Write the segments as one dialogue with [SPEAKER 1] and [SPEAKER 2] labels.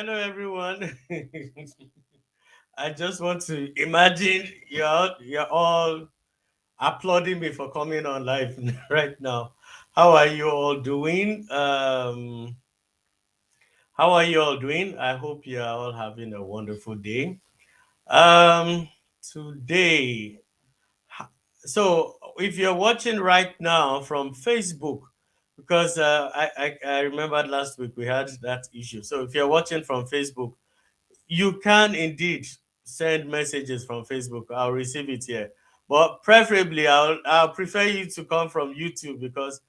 [SPEAKER 1] Hello, everyone. I just want to imagine you're all applauding me for coming on live right now. How are you all doing? How are you all doing? I hope you are all having a wonderful day. Um, Today, so if you're watching right now from Facebook, because I remembered last week we had that issue. So if you're watching from Facebook, you can indeed send messages from Facebook. I'll receive it here. But preferably I'll prefer you to come from YouTube because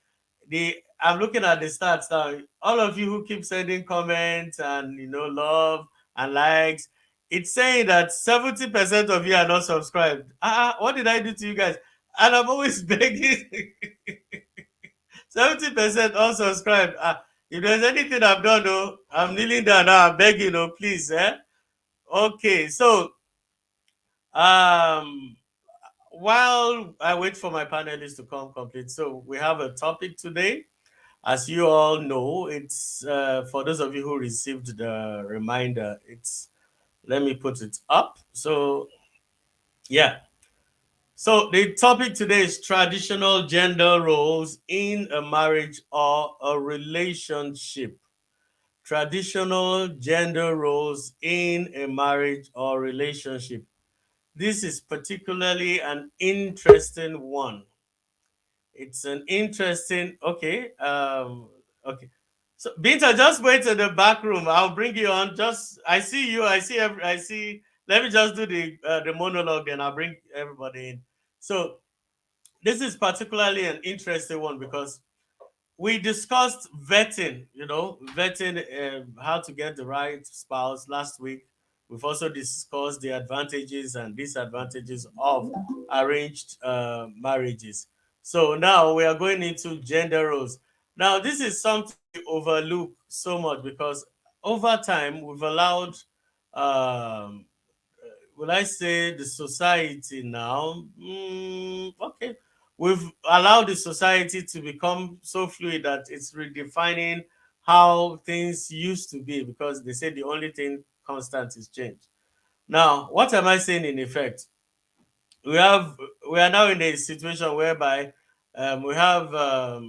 [SPEAKER 1] the I'm looking at the stats now. All of you who keep sending comments and love and likes, it's saying that 70% of you are not subscribed. What did I do to you guys? And I'm always begging 70% unsubscribed. If there's anything I've done, I'm kneeling down now. I'm begging, please, eh? Okay, so um, while I wait for my panelists to come complete, so we have a topic today. As you all know, it's for those of you who received the reminder. It's Let me put it up. So yeah, so the topic today is traditional gender roles in a marriage or a relationship. Traditional gender roles in a marriage or relationship. This is particularly an interesting one. It's an interesting. Okay. Okay. So, Binta, just wait in the back room. I'll bring you on. Just I see you. I see. I see. Let me just do the monologue, and I'll bring everybody in. So this is particularly an interesting one because we discussed vetting, vetting how to get the right spouse last week. We've also discussed the advantages and disadvantages of arranged marriages. So now we are going into gender roles. Now, this is something we overlook so much because over time we've allowed um, will I say the society now? Okay. We've allowed the society to become so fluid that it's redefining how things used to be because they say the only thing constant is change. Now, what am I saying in effect? We have we are now in a situation whereby we have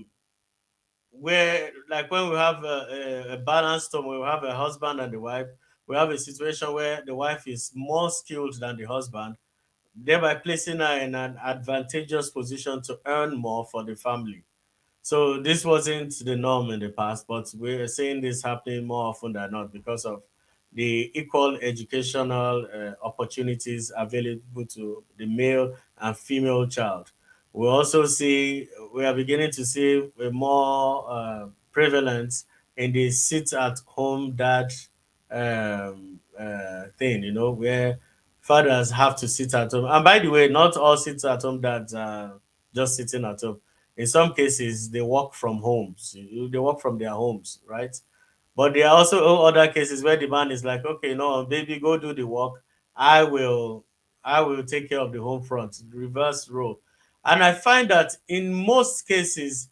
[SPEAKER 1] where like when we have a balanced home, we have a husband and a wife. We have a situation where the wife is more skilled than the husband, thereby placing her in an advantageous position to earn more for the family. So this wasn't the norm in the past, but we're seeing this happening more often than not because of the equal educational opportunities available to the male and female child. We are beginning to see a more prevalence in the sit-at-home dad thing, where fathers have to sit at home. And by the way, not all sit-at-home dads are just sitting at home. In some cases, they work from homes. They work from their homes, right? But there are also other cases where the man is like, okay, no, baby, go do the work. I will, I will take care of the home front. Reverse role. And I find that in most cases,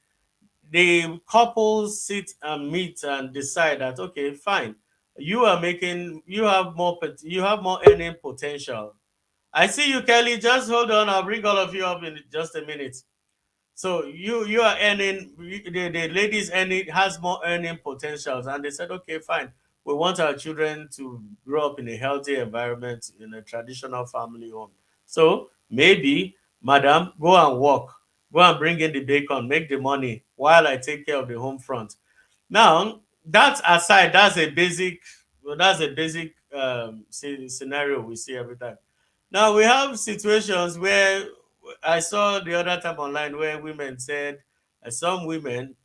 [SPEAKER 1] the couples sit and meet and decide that okay, fine, you have more earning potential. I see you, Kelly. Just hold on. I'll bring all of you up in just a minute. So you are earning the ladies earning has more earning potentials, and they said, okay, fine. We want our children to grow up in a healthy environment in a traditional family home. So maybe, madam, go and work, go and bring in the bacon, make the money while I take care of the home front. Now, that aside, that's a basic scenario we see every time. Now we have situations where I saw the other time online where women said, some women,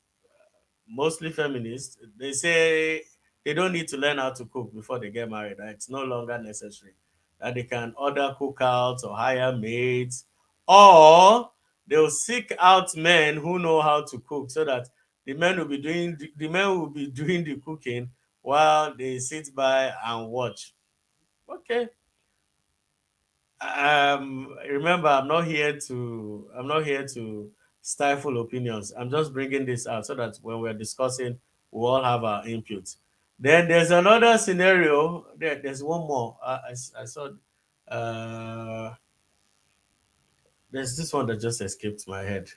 [SPEAKER 1] mostly feminists, they say they don't need to learn how to cook before they get married. That it's no longer necessary. That they can order cookouts or hire maids, or they'll seek out men who know how to cook so that the men will be doing the cooking while they sit by and watch. Okay, remember, I'm not here to stifle opinions. I'm just bringing this out so that when we're discussing, we all have our input. Then there's another scenario. There's one more. I saw. Uh, there's this one that just escaped my head.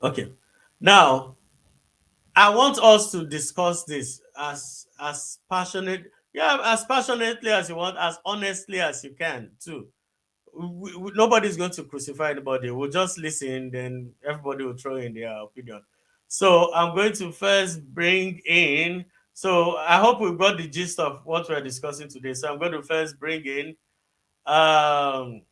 [SPEAKER 1] Okay, now I want us to discuss this as passionate, yeah, as passionately as you want, as honestly as you can too. Nobody's going to crucify anybody. We'll just listen, then everybody will throw in their opinion. So I'm going to first bring in. So I hope we've got the gist of what we're discussing today. So I'm going to first bring in. Um,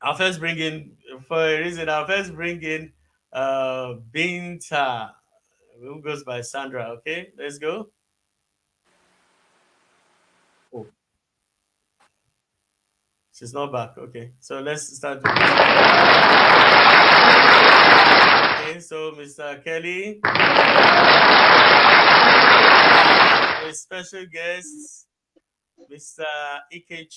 [SPEAKER 1] I'll first bring in for a reason. I'll first bring in Binta, who goes by Sandra. Okay, let's go. Oh, she's not back. Okay, so let's start with Mr. Okay, so Mr. Kelly, a special guest, Mr. Ike.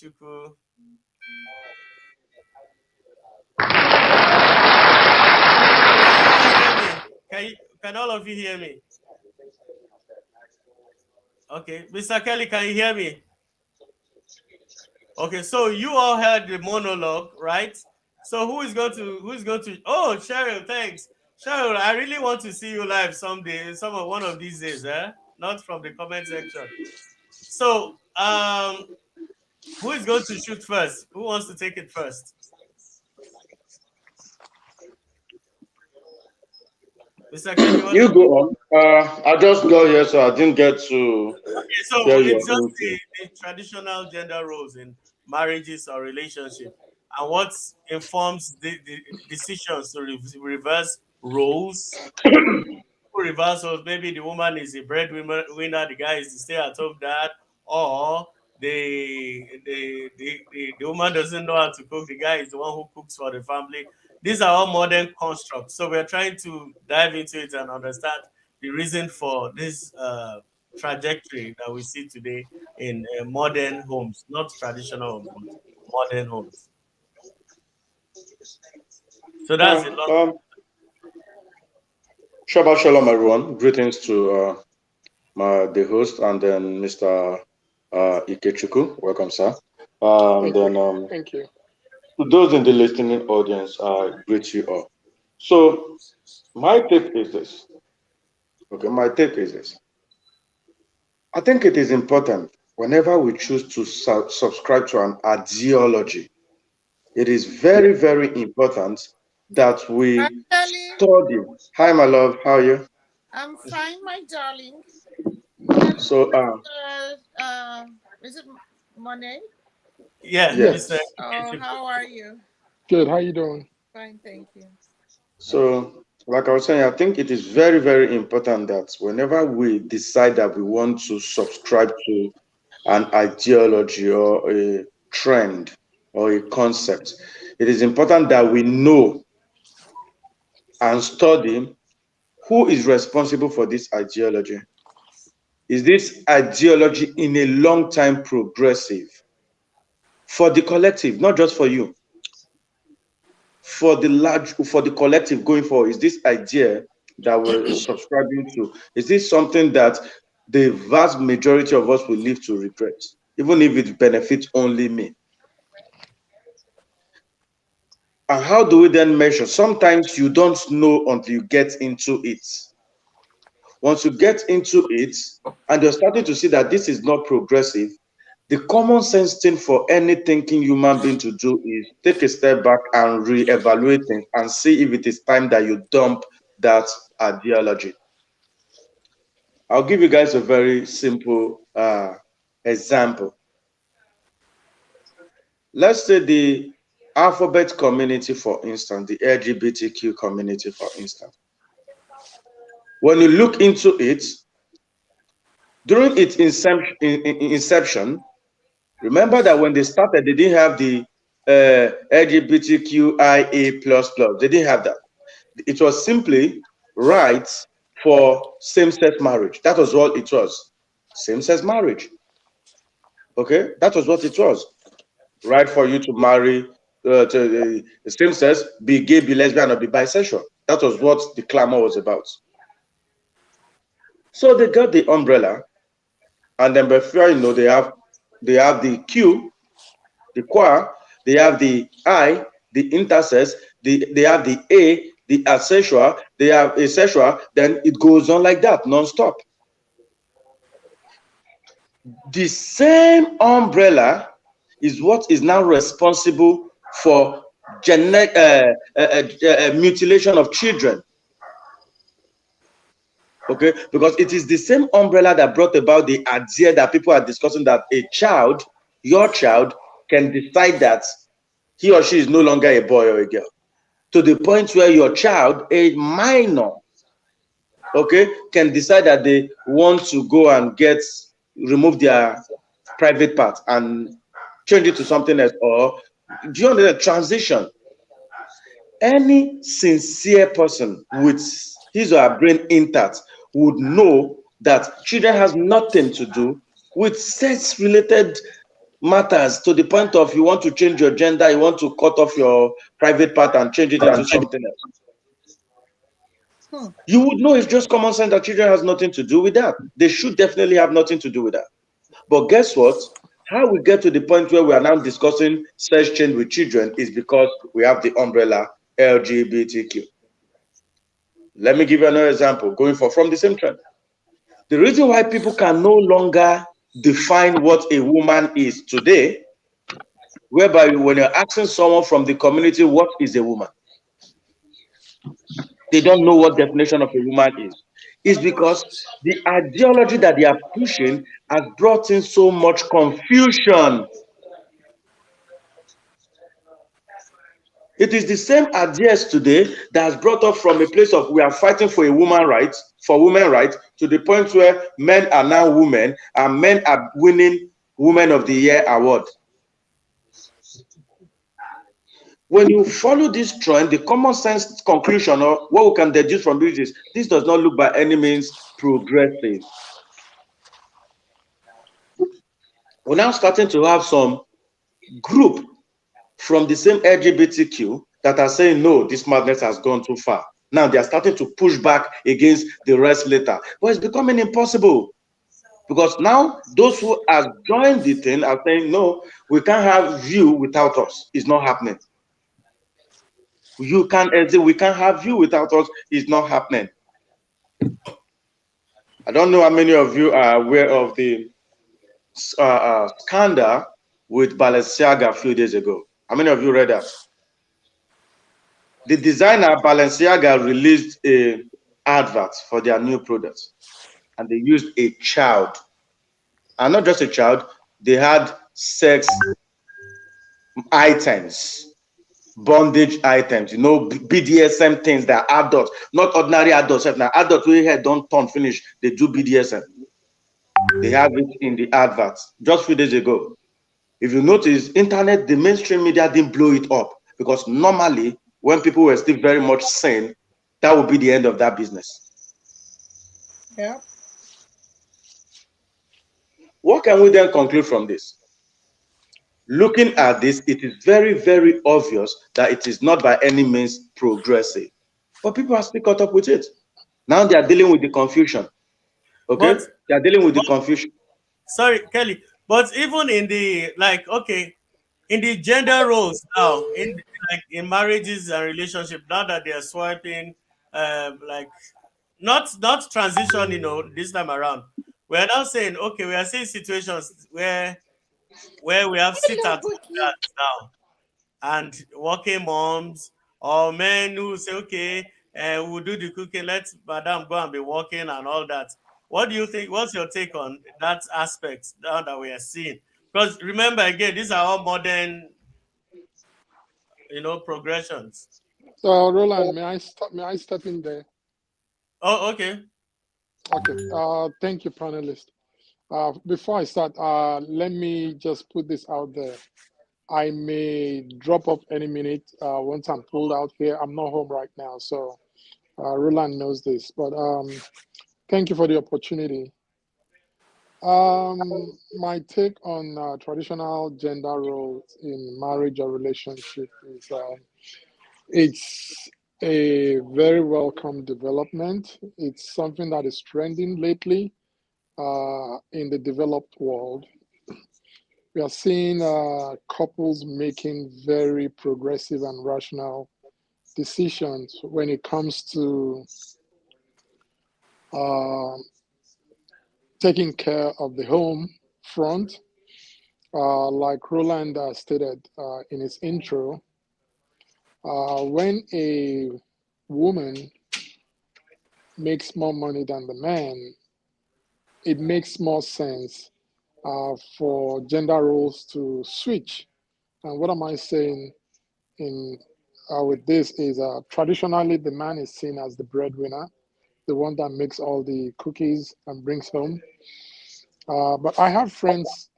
[SPEAKER 1] Can you, can all of you hear me? Okay, Mr. Kelly, can you hear me? Okay, so you all heard the monologue, right? So who is going to oh, Cheryl, thanks. Cheryl, I really want to see you live someday, one of these days, eh? Not from the comment section. So who is going to shoot first? Who wants to take it first? Mr. Kelly, you want
[SPEAKER 2] You
[SPEAKER 1] to
[SPEAKER 2] go on. I just got here, so I didn't get to
[SPEAKER 1] okay, so
[SPEAKER 2] hear your
[SPEAKER 1] it's just
[SPEAKER 2] intro.
[SPEAKER 1] the traditional gender roles in marriages or relationship and what informs the decisions to reverse roles. Reversals. Maybe the woman is a breadwinner, the guy is the stay-at-home dad, or the woman doesn't know how to cook. The guy is the one who cooks for the family. These are all modern constructs. So we're trying to dive into it and understand the reason for this trajectory that we see today in modern homes, not traditional homes, but modern homes. So that's a
[SPEAKER 2] Uh,
[SPEAKER 1] lot.
[SPEAKER 2] um, Shabbat Shalom, everyone. Greetings to the host and then Mr. Ikechukwu. Welcome, sir.
[SPEAKER 3] Thank you.
[SPEAKER 2] Then
[SPEAKER 3] Thank you.
[SPEAKER 2] to those in the listening audience, I greet you all. So my take is this. Okay, my take is this. I think it is important whenever we choose to subscribe to an ideology. It is very, very important that
[SPEAKER 4] Hi,
[SPEAKER 2] we
[SPEAKER 4] darling.
[SPEAKER 2] study. Hi, my love. How are you?
[SPEAKER 4] I'm fine, my darling. Hello,
[SPEAKER 2] So,
[SPEAKER 4] is it Monet?
[SPEAKER 1] Yeah, Mr.
[SPEAKER 3] Yes.
[SPEAKER 2] yes.
[SPEAKER 4] Oh, how are you?
[SPEAKER 3] Good. How you doing?
[SPEAKER 4] Fine, thank you.
[SPEAKER 2] So, like I was saying, I think it is very, very important that whenever we decide that we want to subscribe to an ideology or a trend or a concept, it is important that we know and study who is responsible for this ideology. Is this ideology in a long time progressive for the collective, not just for you, for the large, for the collective going forward? Is this idea that we're subscribing to, is this something that the vast majority of us will live to regret, even if it benefits only me? And how do we then measure? Sometimes you don't know until you get into it. Once you get into it and you're starting to see that this is not progressive, the common sense thing for any thinking human being to do is take a step back and reevaluate things and see if it is time that you dump that ideology. I'll give you guys a very simple example. Let's say the alphabet community, for instance, the LGBTQ community, for instance. When you look into it, during its inception, remember that when they started, they didn't have the LGBTQIA plus plus. They didn't have that. It was simply rights for same-sex marriage. That was all it was. Same-sex marriage. Okay, that was what it was. Right for you to marry to the same sex, be gay, be lesbian, or be bisexual. That was what the clamor was about. So they got the umbrella, and then before you know, they have the Q, the qua, they have the I, the intersex, they have the A, the asexual, they have asexual, then it goes on like that, non-stop. The same umbrella is what is now responsible for mutilation of children. Okay, because it is the same umbrella that brought about the idea that people are discussing, that a child, your child, can decide that he or she is no longer a boy or a girl, to the point where your child, a minor, okay, can decide that they want to go and remove their private part and change it to something else, or do you understand, transition. Any sincere person with his or her brain intact would know that children has nothing to do with sex related matters, to the point of you want to change your gender, you want to cut off your private part and change it into something else. You would know, it's just common sense that children has nothing to do with that. They should definitely have nothing to do with that. But guess what? How we get to the point where we are now discussing sex change with children is because we have the umbrella LGBTQ. Let me give you another example, going from the same trend. The reason why people can no longer define what a woman is today, whereby when you're asking someone from the community what is a woman, they don't know what definition of a woman is because the ideology that they are pushing has brought in so much confusion. It is the same ideas today that has brought up from a place of we are fighting for a woman right, for women rights, to the point where men are now women and men are winning Women of the Year award. When you follow this trend, the common sense conclusion, or what we can deduce from this, is this does not look by any means progressive. We're now starting to have some group from the same LGBTQ that are saying, no, this madness has gone too far. Now they are starting to push back against the rest later. But it's becoming impossible, because now those who have joined the thing are saying, no, we can't have you without us. It's not happening. We can't have you without us. It's not happening. I don't know how many of you are aware of the scandal with Balenciaga a few days ago. How many of you read that? The designer Balenciaga released a advert for their new products, and they used a child, and not just a child. They had sex items, bondage items, BDSM things that are adults, not ordinary adults. Now adults who had don't turn finish, they do BDSM. They have it in the advert just a few days ago. If you notice, internet, the mainstream media didn't blow it up, because normally when people were still very much sane, that would be the end of that business.
[SPEAKER 4] Yeah.
[SPEAKER 2] What can we then conclude from this? Looking at this, it is very, very obvious that it is not by any means progressive. But people are still caught up with it. Now they are dealing with the confusion. Okay?
[SPEAKER 1] But
[SPEAKER 2] They are dealing with the confusion.
[SPEAKER 1] sorry, Kelly. But even in the in the gender roles now, in marriages and relationship, now that they are swiping, like not transition, this time around, we are now saying, okay, we are seeing situations where we have sit at home dads now and working moms, or men who say, okay, we'll do the cooking, let madam go and be working and all that. What do you think? What's your take on that aspect now that we are seeing? Because remember, again, these are all modern, progressions.
[SPEAKER 3] So, Roland, may I step in there?
[SPEAKER 1] Oh, okay.
[SPEAKER 3] Okay. Thank you, panelist. Before I start, let me just put this out there. I may drop off any minute once I'm pulled out here. I'm not home right now, so Roland knows this. But thank you for the opportunity. My take on traditional gender roles in marriage or relationship is it's a very welcome development. It's something that is trending lately in the developed world. We are seeing couples making very progressive and rational decisions when it comes to uh, taking care of the home front. Like Roland stated in his intro, when a woman makes more money than the man, it makes more sense for gender roles to switch. And what am I saying in with this is traditionally the man is seen as the breadwinner, the one that makes all the cookies and brings home. But I have friends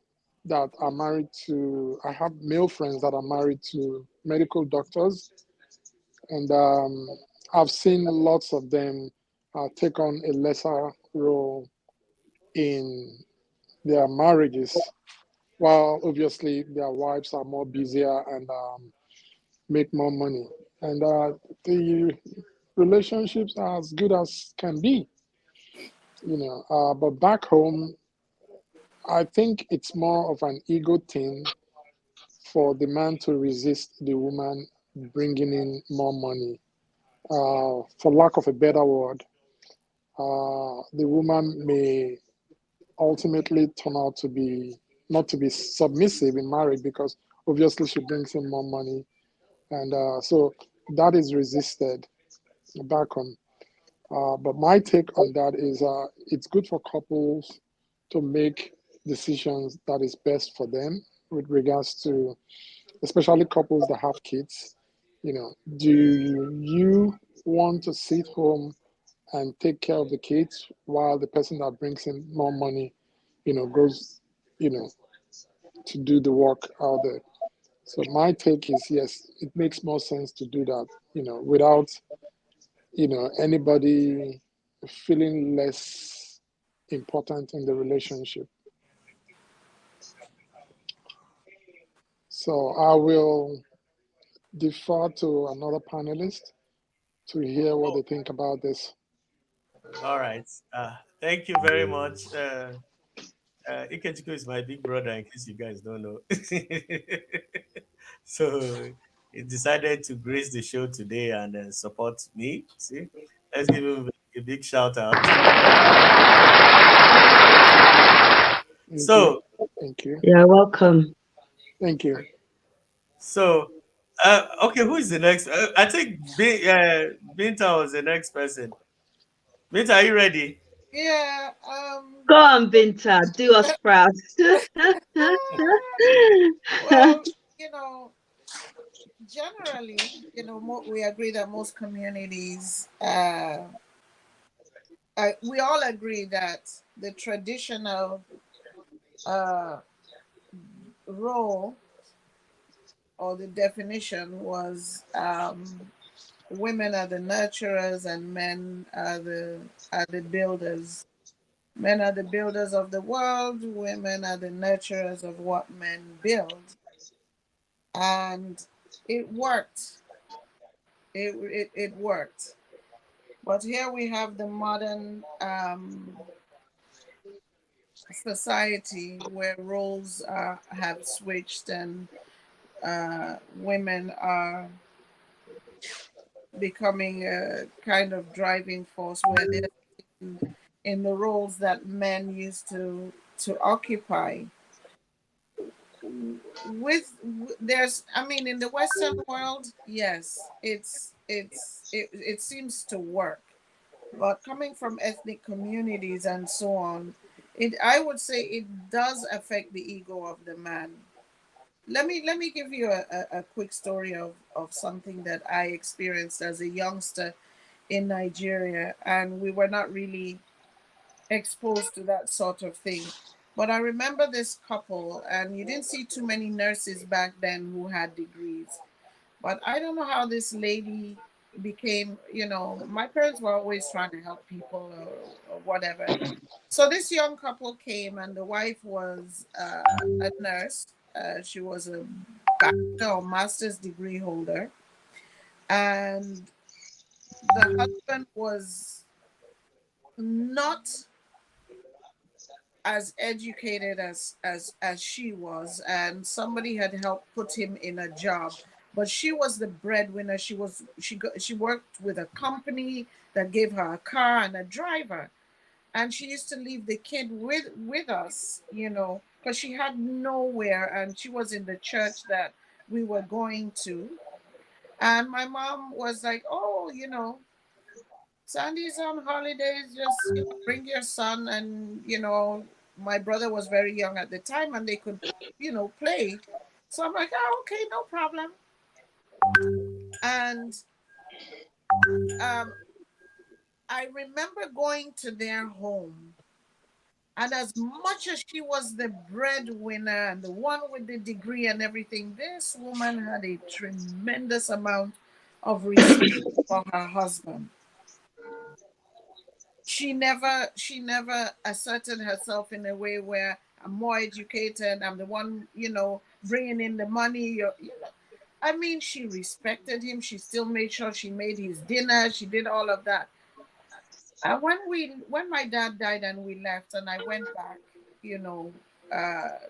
[SPEAKER 3] that are married to, I have male friends that are married to medical doctors, and I've seen lots of them take on a lesser role in their marriages, while obviously their wives are more busier and make more money. And the relationships are as good as can be, you know. But back home, I think it's more of an ego thing for the man to resist the woman bringing in more money. For lack of a better word, the woman may ultimately turn out to be not to be submissive in marriage because obviously she brings in more money, and so that is resisted back home. But my take on that is it's good for couples to make decisions that is best for them with regards to, especially couples that have kids. You know, do you want to sit home and take care of the kids while the person that brings in more money, you know, goes, you know, to do the work out there? So my take is yes, it makes more sense to do that, you know, without, you know, anybody feeling less important in the relationship. So I will defer to another panelist to hear what they
[SPEAKER 1] Oh,
[SPEAKER 3] think about this.
[SPEAKER 1] all right. Thank you very much. Ikechukwu is my big brother, in case you guys don't know. So he decided to grace the show today and support me. See, let's give him a big shout out.
[SPEAKER 3] Thank you.
[SPEAKER 1] So,
[SPEAKER 3] Thank you.
[SPEAKER 5] You're welcome.
[SPEAKER 3] Thank you.
[SPEAKER 1] so, okay, who is the next? I think Binta was the next person. Binta, are you ready?
[SPEAKER 4] Yeah.
[SPEAKER 5] Go on, Binta. Do us proud.
[SPEAKER 4] Well, you know, generally, we agree that most communities, we all agree that the traditional uh, role or the definition was women are the nurturers and men are the builders. Men are the builders of the world. Women are the nurturers of what men build, and it worked. It worked. But here we have the modern society where roles have switched and women are becoming a kind of driving force where they're in the roles that men used to occupy. There's, I mean, in the Western world, yes, it seems to work, but coming from ethnic communities and so on, it I would say it does affect the ego of the man. Let me give you a quick story of something that I experienced as a youngster in Nigeria, and we were not really exposed to that sort of thing. But I remember this couple, and you didn't see too many nurses back then who had degrees. But I don't know how this lady became, my parents were always trying to help people or whatever. So this young couple came, and the wife was a nurse. She was a bachelor or master's degree holder. And the husband was not as educated as she was, and somebody had helped put him in a job, but she was the breadwinner. She worked with a company that gave her a car and a driver, and she used to leave the kid with us, because she had nowhere, and she was in the church that we were going to. And my mom was like, oh, Sandy's on holidays, just bring your son. And my brother was very young at the time, and they could play. So I'm like, oh, okay, no problem. And um I remember going to their home, and as much as she was the breadwinner and the one with the degree and everything, this woman had a tremendous amount of respect for her husband. She never asserted herself in a way where I'm more educated, I'm the one, bringing in the money. I mean, she respected him. She still made sure she made his dinner. She did all of that. When my dad died and we left, and I went back, you know,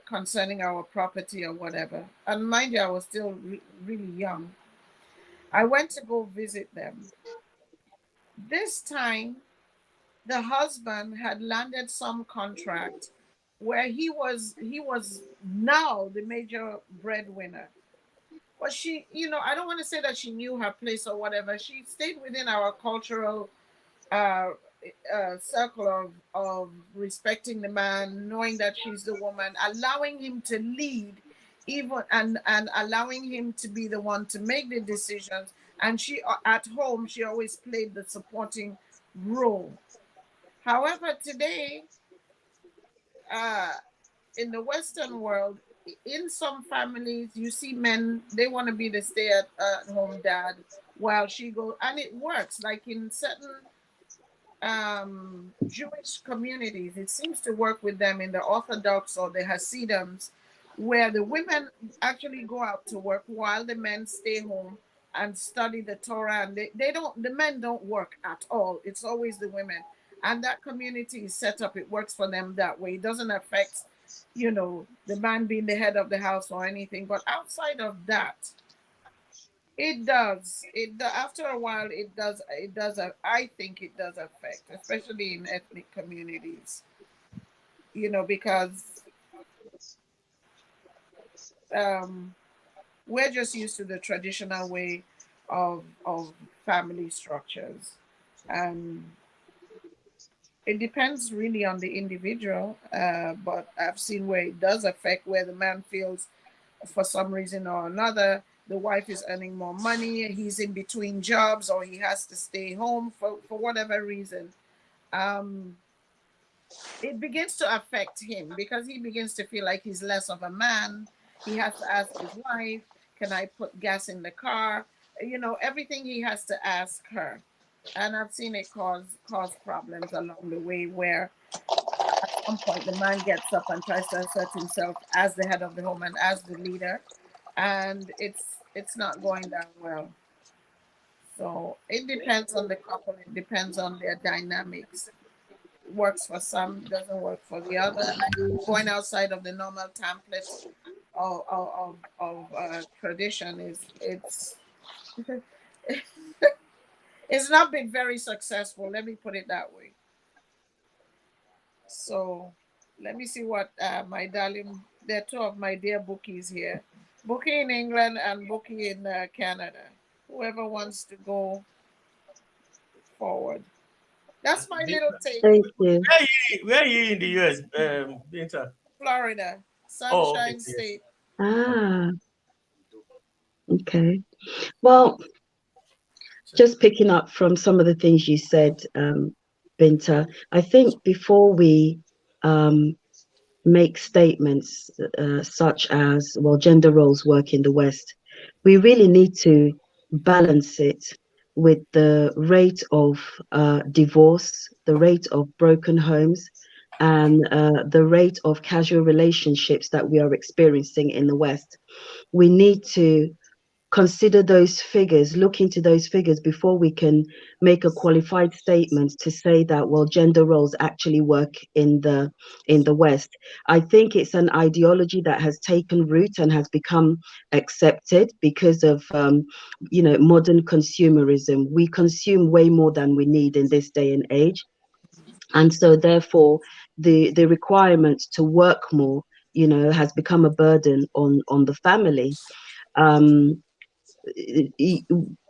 [SPEAKER 4] concerning our property or whatever. And mind you, I was still really young. I went to go visit them. This time, the husband had landed some contract where he was now the major breadwinner. But she, I don't want to say that she knew her place or whatever. She stayed within our cultural uh, circle of respecting the man, knowing that she's the woman, allowing him to lead, even and allowing him to be the one to make the decisions. And she at home, she always played the supporting role. However, today, uh, in the Western world, in some families, you see men, they want to be the stay-at-home dad while she goes, and it works. Like in certain Jewish communities, it seems to work with them in the Orthodox or the Hasidims, where the women actually go out to work while the men stay home and study the Torah. And the men don't work at all. It's always the women. And that community is set up, it works for them that way. It doesn't affect, the man being the head of the house or anything. But outside of that, it does. After a while, it does. It does. I think it does affect, especially in ethnic communities. Because um, we're just used to the traditional way of family structures, and it depends really on the individual. But I've seen where it does affect, where the man feels for some reason or another, the wife is earning more money, he's in between jobs, or he has to stay home for whatever reason. Um, it begins to affect him because he begins to feel like he's less of a man. He has to ask his wife, can I put gas in the car? Everything he has to ask her. And I've seen it cause problems along the way, where at some point the man gets up and tries to assert himself as the head of the home and as the leader, and it's not going down well. So it depends on the couple, it depends on their dynamics. Works for some, doesn't work for the other. Going outside of the normal template of tradition is it's not been very successful, let me put it that way. So let me see what my darling, there are two of my dear bookies here. Bookie in England and Bookie in Canada. Whoever wants to go forward. That's my little take.
[SPEAKER 5] Thank you.
[SPEAKER 1] Where are you in the US, Binta?
[SPEAKER 4] Florida,
[SPEAKER 1] Oh, okay,
[SPEAKER 4] Sunshine
[SPEAKER 1] yes.
[SPEAKER 4] State.
[SPEAKER 5] Ah, okay. Well, just picking up from some of the things you said, Binta, I think before we make statements such as, well, gender roles work in the West, we really need to balance it with the rate of divorce, the rate of broken homes, and the rate of casual relationships that we are experiencing in the West. We need to consider those figures, look into those figures before we can make a qualified statement to say that, well, gender roles actually work in the West. I think it's an ideology that has taken root and has become accepted because of modern consumerism. We consume way more than we need in this day and age, and so therefore the requirement to work more, has become a burden on the family. um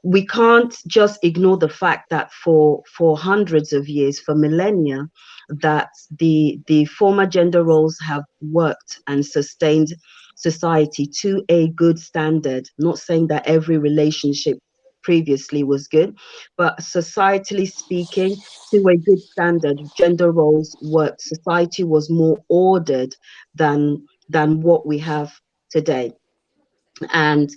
[SPEAKER 5] we can't just ignore the fact that for hundreds of years, for millennia, that the former gender roles have worked and sustained society to a good standard. Not saying that every relationship previously was good, but societally speaking, to a good standard, gender roles worked. Society was more ordered than what we have today. And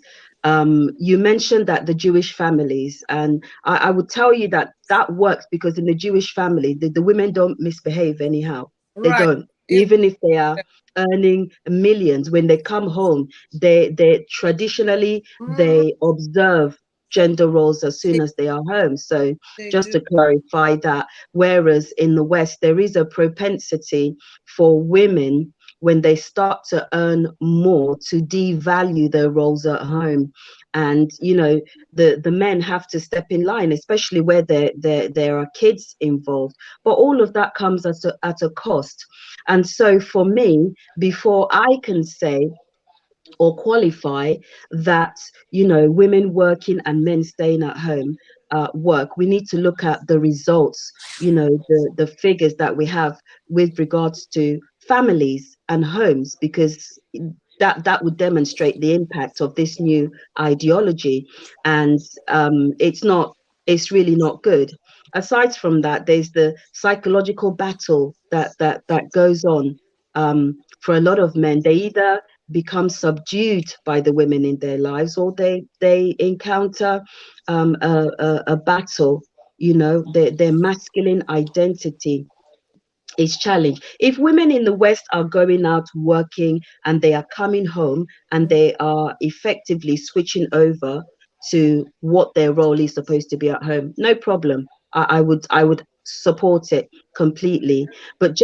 [SPEAKER 5] you mentioned that the Jewish families, and I would tell you that that works because in the Jewish family, the women don't misbehave anyhow. They
[SPEAKER 4] Right.
[SPEAKER 5] don't,
[SPEAKER 4] If
[SPEAKER 5] even if they are earning millions. When they come home, they traditionally
[SPEAKER 4] mhm,
[SPEAKER 5] they observe gender roles as soon
[SPEAKER 4] they,
[SPEAKER 5] as they are home. So
[SPEAKER 4] they
[SPEAKER 5] just
[SPEAKER 4] do.
[SPEAKER 5] to clarify that, whereas in the West there is a propensity for women, when they start to earn more, to devalue their roles at home. And the men have to step in line, especially where there are kids involved. But all of that comes at a cost. And so for me, before I can say or qualify that women working and men staying at home work, we need to look at the results, the figures that we have with regards to families and homes, because that would demonstrate the impact of this new ideology. And it's really not good. Aside from that, there's the psychological battle that goes on. For a lot of men, they either become subdued by the women in their lives, or they encounter a battle. Their masculine identity is challenged. If women in the West are going out working and they are coming home and
[SPEAKER 4] Mhm.
[SPEAKER 5] they are effectively switching over to what their role is supposed to be at home, no problem. I would support it completely. But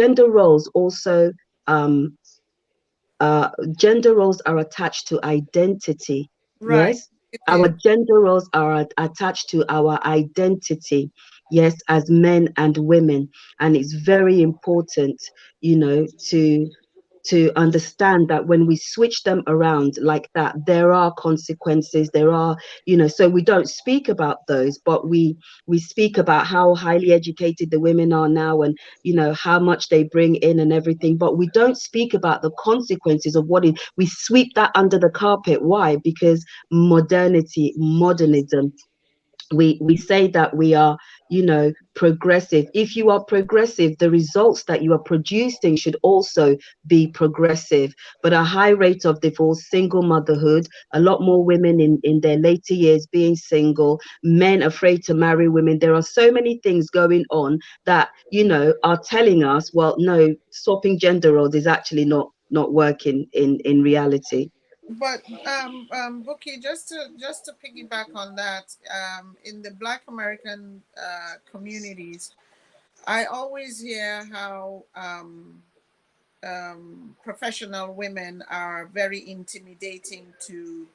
[SPEAKER 5] um, gender roles are attached to identity.
[SPEAKER 4] Right.
[SPEAKER 5] Yes,
[SPEAKER 4] It
[SPEAKER 5] our
[SPEAKER 4] is.
[SPEAKER 5] gender roles are attached to our identity. Yes, as men and women, and it's very important, to understand that when we switch them around like that, there are consequences. There are, so we don't speak about those, but we speak about how highly educated the women are now, and how much they bring in and everything, but we don't speak about the consequences of we sweep that under the carpet. Why? Because modernism, we say that we are, progressive. If you are progressive, the results that you are producing should also be progressive. But a high rate of divorce, single motherhood, a lot more women in their later years being single, men afraid to marry women, there are so many things going on that are telling us, well, no, swapping gender roles is actually not working in reality.
[SPEAKER 4] But Bookie, just to piggyback on that, in the Black American communities, I always hear how professional women are very intimidating to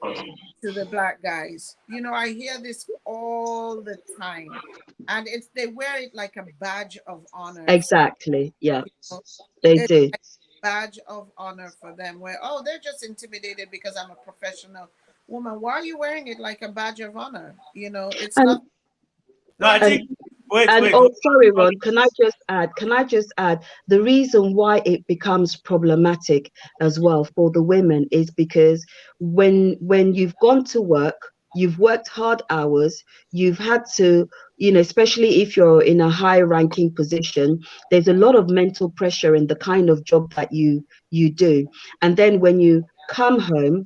[SPEAKER 4] the black guys. I hear this all the time, and they wear it like a badge of honor.
[SPEAKER 5] Exactly, yeah,
[SPEAKER 4] You know,
[SPEAKER 5] they
[SPEAKER 4] it's
[SPEAKER 5] do.
[SPEAKER 4] like a badge of honor for them. Where they're just intimidated because I'm a professional woman. Why are you wearing it like a badge of honor? It's
[SPEAKER 5] and
[SPEAKER 4] not.
[SPEAKER 1] No,
[SPEAKER 4] Go
[SPEAKER 1] I
[SPEAKER 4] ahead.
[SPEAKER 1] think.
[SPEAKER 5] and
[SPEAKER 1] Wait,
[SPEAKER 5] And
[SPEAKER 1] wait.
[SPEAKER 5] oh, sorry, Ron, can I just add, the reason why it becomes problematic as well for the women is because when you've gone to work, you've worked hard hours, you've had to, especially if you're in a high ranking position, there's a lot of mental pressure in the kind of job that you do. And then when you come home,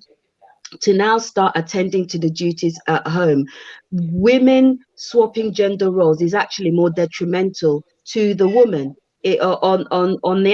[SPEAKER 5] to now start attending to the duties at home, women swapping gender roles is actually more detrimental to the woman. On the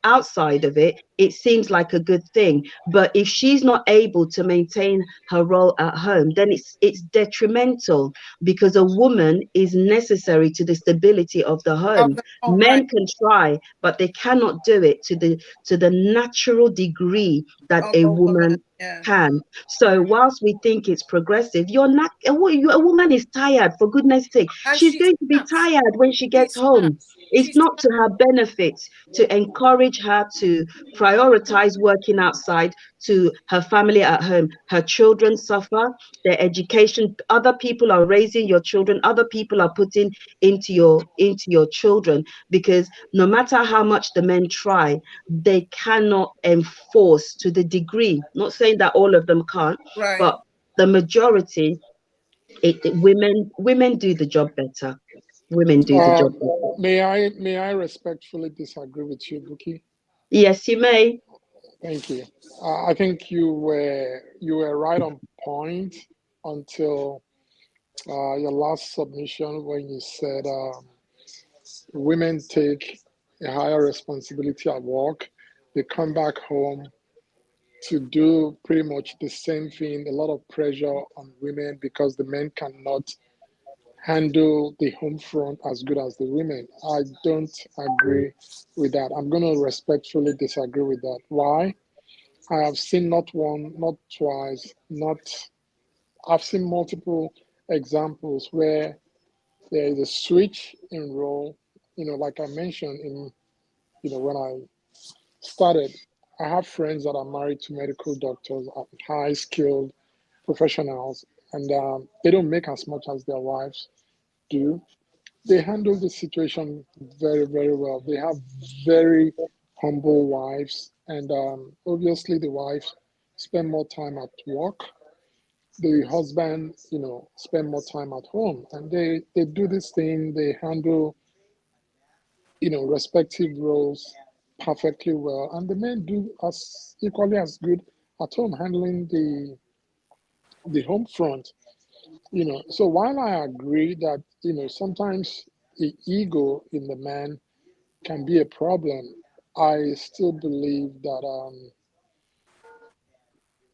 [SPEAKER 5] outside of it, it seems like a good thing. But if she's not able to maintain her role at home, then it's detrimental, because a woman is necessary to the stability of the
[SPEAKER 4] Of
[SPEAKER 5] home.
[SPEAKER 4] the home, right?
[SPEAKER 5] Men can try, but they cannot do it to the natural degree that
[SPEAKER 4] Of
[SPEAKER 5] a
[SPEAKER 4] a woman,
[SPEAKER 5] woman
[SPEAKER 4] yes.
[SPEAKER 5] can. So whilst we think it's progressive, you're not a woman is tired, for goodness sake.
[SPEAKER 4] And
[SPEAKER 5] She's
[SPEAKER 4] she
[SPEAKER 5] going to be
[SPEAKER 4] snaps.
[SPEAKER 5] tired when she
[SPEAKER 4] She
[SPEAKER 5] gets home.
[SPEAKER 4] snaps.
[SPEAKER 5] It's
[SPEAKER 4] She
[SPEAKER 5] not to
[SPEAKER 4] snaps.
[SPEAKER 5] her benefit to encourage her to prioritize working outside to her family at home. Her children suffer, their education, other people are raising your children, other people are putting into your children, because no matter how much the men try, they cannot enforce to the degree. Not saying that all of them can't,
[SPEAKER 4] Right.
[SPEAKER 5] but the majority, women do the job better. Women do the
[SPEAKER 3] Uh,
[SPEAKER 5] job better.
[SPEAKER 3] may I respectfully disagree with you, Buki?
[SPEAKER 5] Yes, you may.
[SPEAKER 3] Thank you. I think you were right on point until your last submission, when you said women take a higher responsibility at work. They come back home to do pretty much the same thing. A lot of pressure on women because the men cannot handle the home front as good as the women. I don't agree with that. I'm going to respectfully disagree with that. Why? I have seen not one, not twice, not, I've seen multiple examples where there is a switch in role. Like I mentioned when I started, I have friends that are married to medical doctors, high skilled professionals, and they don't make as much as their wives do. They handle the situation very, very well. They have very humble wives, and obviously the wives spend more time at work. The husband, spend more time at home, and they do this thing. They handle, respective roles perfectly well, and the men do as equally as good at home, handling the home front. So while I agree that sometimes the ego in the man can be a problem, I still believe that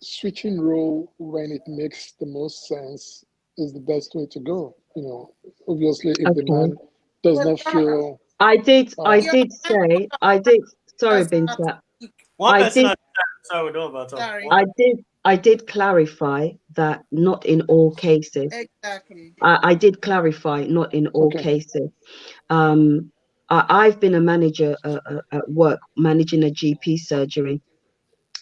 [SPEAKER 3] switching role when it makes the most sense is the best way to go. Obviously, if the
[SPEAKER 5] Okay.
[SPEAKER 3] man does
[SPEAKER 4] But
[SPEAKER 3] not feel,
[SPEAKER 5] I did. I
[SPEAKER 3] uh,
[SPEAKER 4] your
[SPEAKER 5] did
[SPEAKER 4] time
[SPEAKER 5] say. I did. Sorry,
[SPEAKER 4] does not
[SPEAKER 5] Binta.
[SPEAKER 4] speak.
[SPEAKER 1] One
[SPEAKER 5] I
[SPEAKER 1] person
[SPEAKER 5] did.
[SPEAKER 1] at a time. Sorry, we don't overtalk.
[SPEAKER 4] Sorry.
[SPEAKER 1] One
[SPEAKER 5] I
[SPEAKER 1] person.
[SPEAKER 5] did. I did clarify that not in all cases.
[SPEAKER 4] Exactly.
[SPEAKER 5] I did clarify not in all
[SPEAKER 3] okay,
[SPEAKER 5] cases. Um, I've been a manager at work, managing a GP surgery,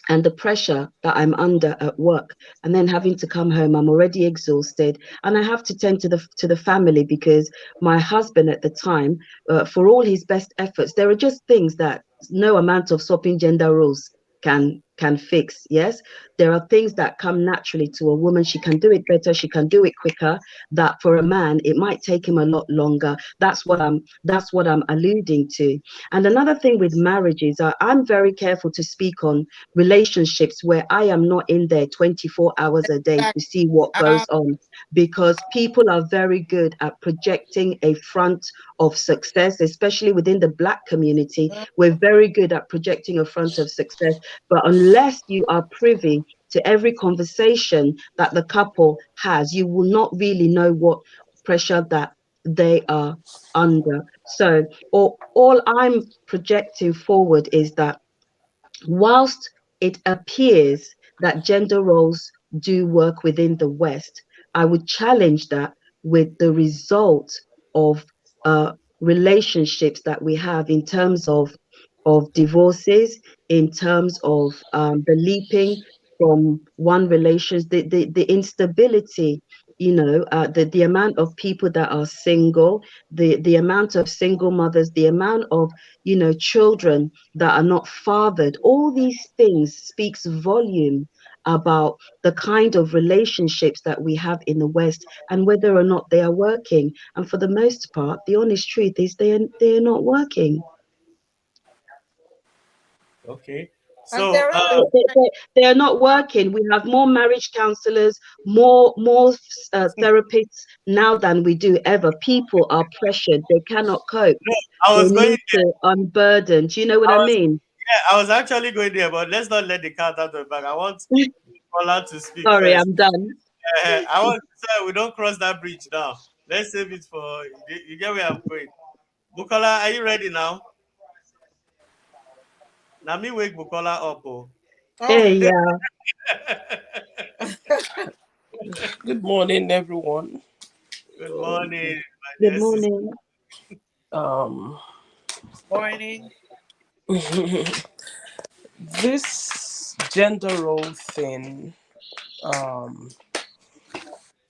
[SPEAKER 5] and the pressure that I'm under at work, and then having to come home, I'm already exhausted, and I have to tend to the family, because my husband at the time, for all his best efforts, there are just things that no amount of swapping gender roles can fix. Yes, there are things that come naturally to a woman. She can do it better, she can do it quicker, that for a man it might take him a lot longer. That's what I'm alluding to. And another thing with marriages, I'm very careful to speak on relationships where I am not in there 24 hours a day to
[SPEAKER 4] Exactly.
[SPEAKER 5] see what
[SPEAKER 4] Uh,
[SPEAKER 5] goes on, because people are very good at projecting a front of success, especially within the Black community.
[SPEAKER 4] uh,
[SPEAKER 5] We're very good at projecting a front of success, but unless you are privy to every conversation that the couple has, you will not really know what pressure that they are under. So, all I'm projecting forward is that whilst it appears that gender roles do work within the West, I would challenge that with the result of relationships that we have, in terms of divorces, in terms of the leaping from one relations, the instability, the amount of people that are single, the amount of single mothers, the amount of children that are not fathered. All these things speaks volume about the kind of relationships that we have in the West, and whether or not they are working. And for the most part, the honest truth is they're not working.
[SPEAKER 1] Okay.
[SPEAKER 4] and
[SPEAKER 1] So,
[SPEAKER 4] there are
[SPEAKER 5] They, they, they, they are not working. We have more marriage counselors, more therapists now than we do ever. People are pressured. They cannot cope.
[SPEAKER 1] no, I
[SPEAKER 5] They
[SPEAKER 1] was going
[SPEAKER 5] need
[SPEAKER 1] there.
[SPEAKER 5] to unburden. Do you know what
[SPEAKER 1] I
[SPEAKER 5] I
[SPEAKER 1] was,
[SPEAKER 5] mean?
[SPEAKER 1] I was actually going there, but let's not let the cat out of the bag. I want Paula to speak
[SPEAKER 5] Sorry,
[SPEAKER 1] first.
[SPEAKER 5] I'm done.
[SPEAKER 1] I want so we don't cross that bridge now. Let's save it for you get where I'm going. Bukola, are you ready now? Now me wake Bukola up. Oh.
[SPEAKER 4] Oh,
[SPEAKER 5] Hey, yeah.
[SPEAKER 6] Good morning, everyone.
[SPEAKER 1] Good morning, my
[SPEAKER 5] Good
[SPEAKER 1] dear sister.
[SPEAKER 5] morning.
[SPEAKER 6] Um,
[SPEAKER 4] morning.
[SPEAKER 6] this gender role thing um,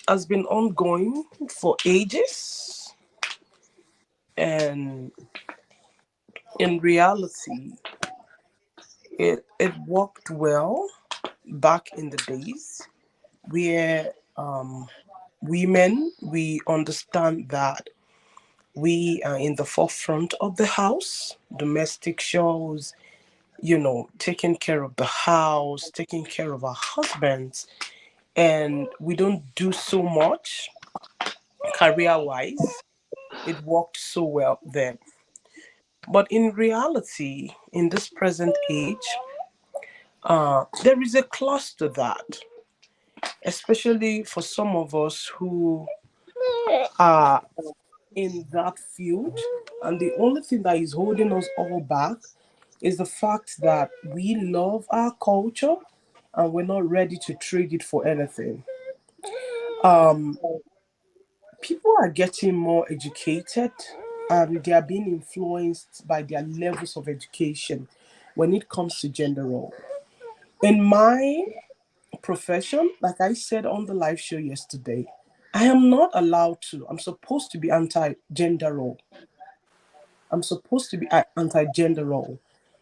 [SPEAKER 6] has been ongoing for ages, and in reality, it worked well back in the days where women we understand that we are in the forefront of the house, domestic chores, taking care of the house, taking care of our husbands, and we don't do so much career wise. It worked so well then. But in reality, in this present age, there is a class to that, especially for some of us who are in that field. And the only thing that is holding us all back is the fact that we love our culture and we're not ready to trade it for anything. Um, People are getting more educated and they are being influenced by their levels of education when it comes to gender role. In my profession, like I said on the live show yesterday, I am not allowed to. I'm supposed to be anti gender role. I'm supposed to be anti-gender role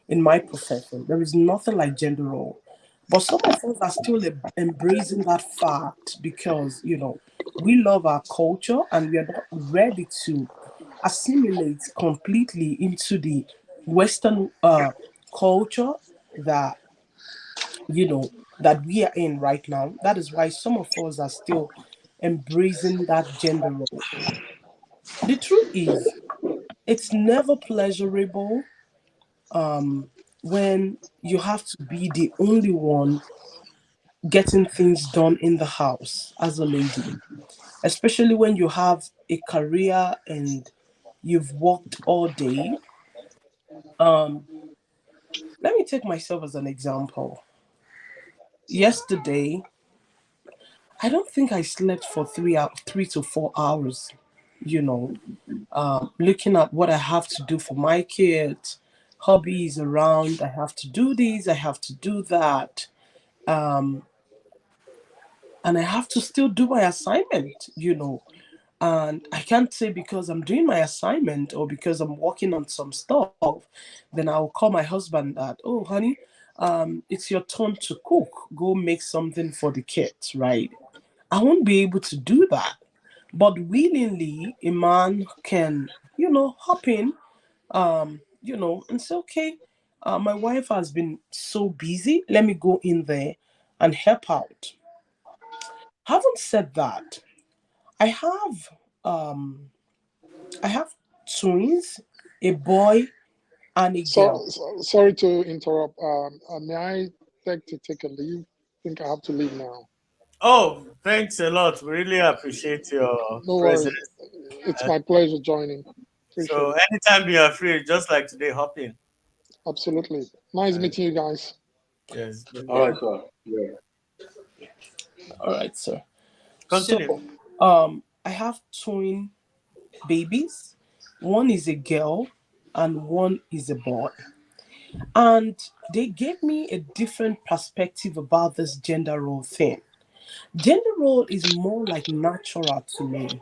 [SPEAKER 6] in my profession. There is nothing like gender role. But some of us are still embracing that fact because, we love our culture and we are not ready to assimilate completely into the Western culture that, that we are in right now. That is why some of us are still embracing that gender role. The truth is, it's never pleasurable when you have to be the only one getting things done in the house as a lady, especially when you have a career and you've worked all day. Um, Let me take myself as an example. Yesterday, I don't think I slept for 3 to 4 hours. You know, looking at what I have to do for my kids, hobbies around. I have to do this. I have to do that. Um, and I have to still do my assignment. And I can't say because I'm doing my assignment or because I'm working on some stuff, then I'll call my husband that, oh, honey, it's your turn to cook. Go make something for the kids, right? I won't be able to do that. But willingly, a man can, hop in, and say, okay, my wife has been so busy. Let me go in there and help out. Having said that, I have um I have twins, a boy and a girl.
[SPEAKER 3] Sorry to interrupt. May I take a leave? I think I have to leave now.
[SPEAKER 1] Oh, thanks a lot. We really appreciate your
[SPEAKER 3] No worries.
[SPEAKER 1] presence.
[SPEAKER 3] It's
[SPEAKER 1] Uh,
[SPEAKER 3] my pleasure joining. Appreciate
[SPEAKER 1] so
[SPEAKER 3] it.
[SPEAKER 1] anytime you are free, just like today, hop in.
[SPEAKER 3] Absolutely. Nice
[SPEAKER 1] Uh,
[SPEAKER 3] meeting you guys.
[SPEAKER 1] yes,
[SPEAKER 2] All
[SPEAKER 6] Yeah.
[SPEAKER 2] right, sir. Yeah.
[SPEAKER 6] All right, sir. So,
[SPEAKER 1] continue.
[SPEAKER 6] I have twin babies. One is a girl and one is a boy. And they gave me a different perspective about this gender role thing. Gender role is more like natural to me.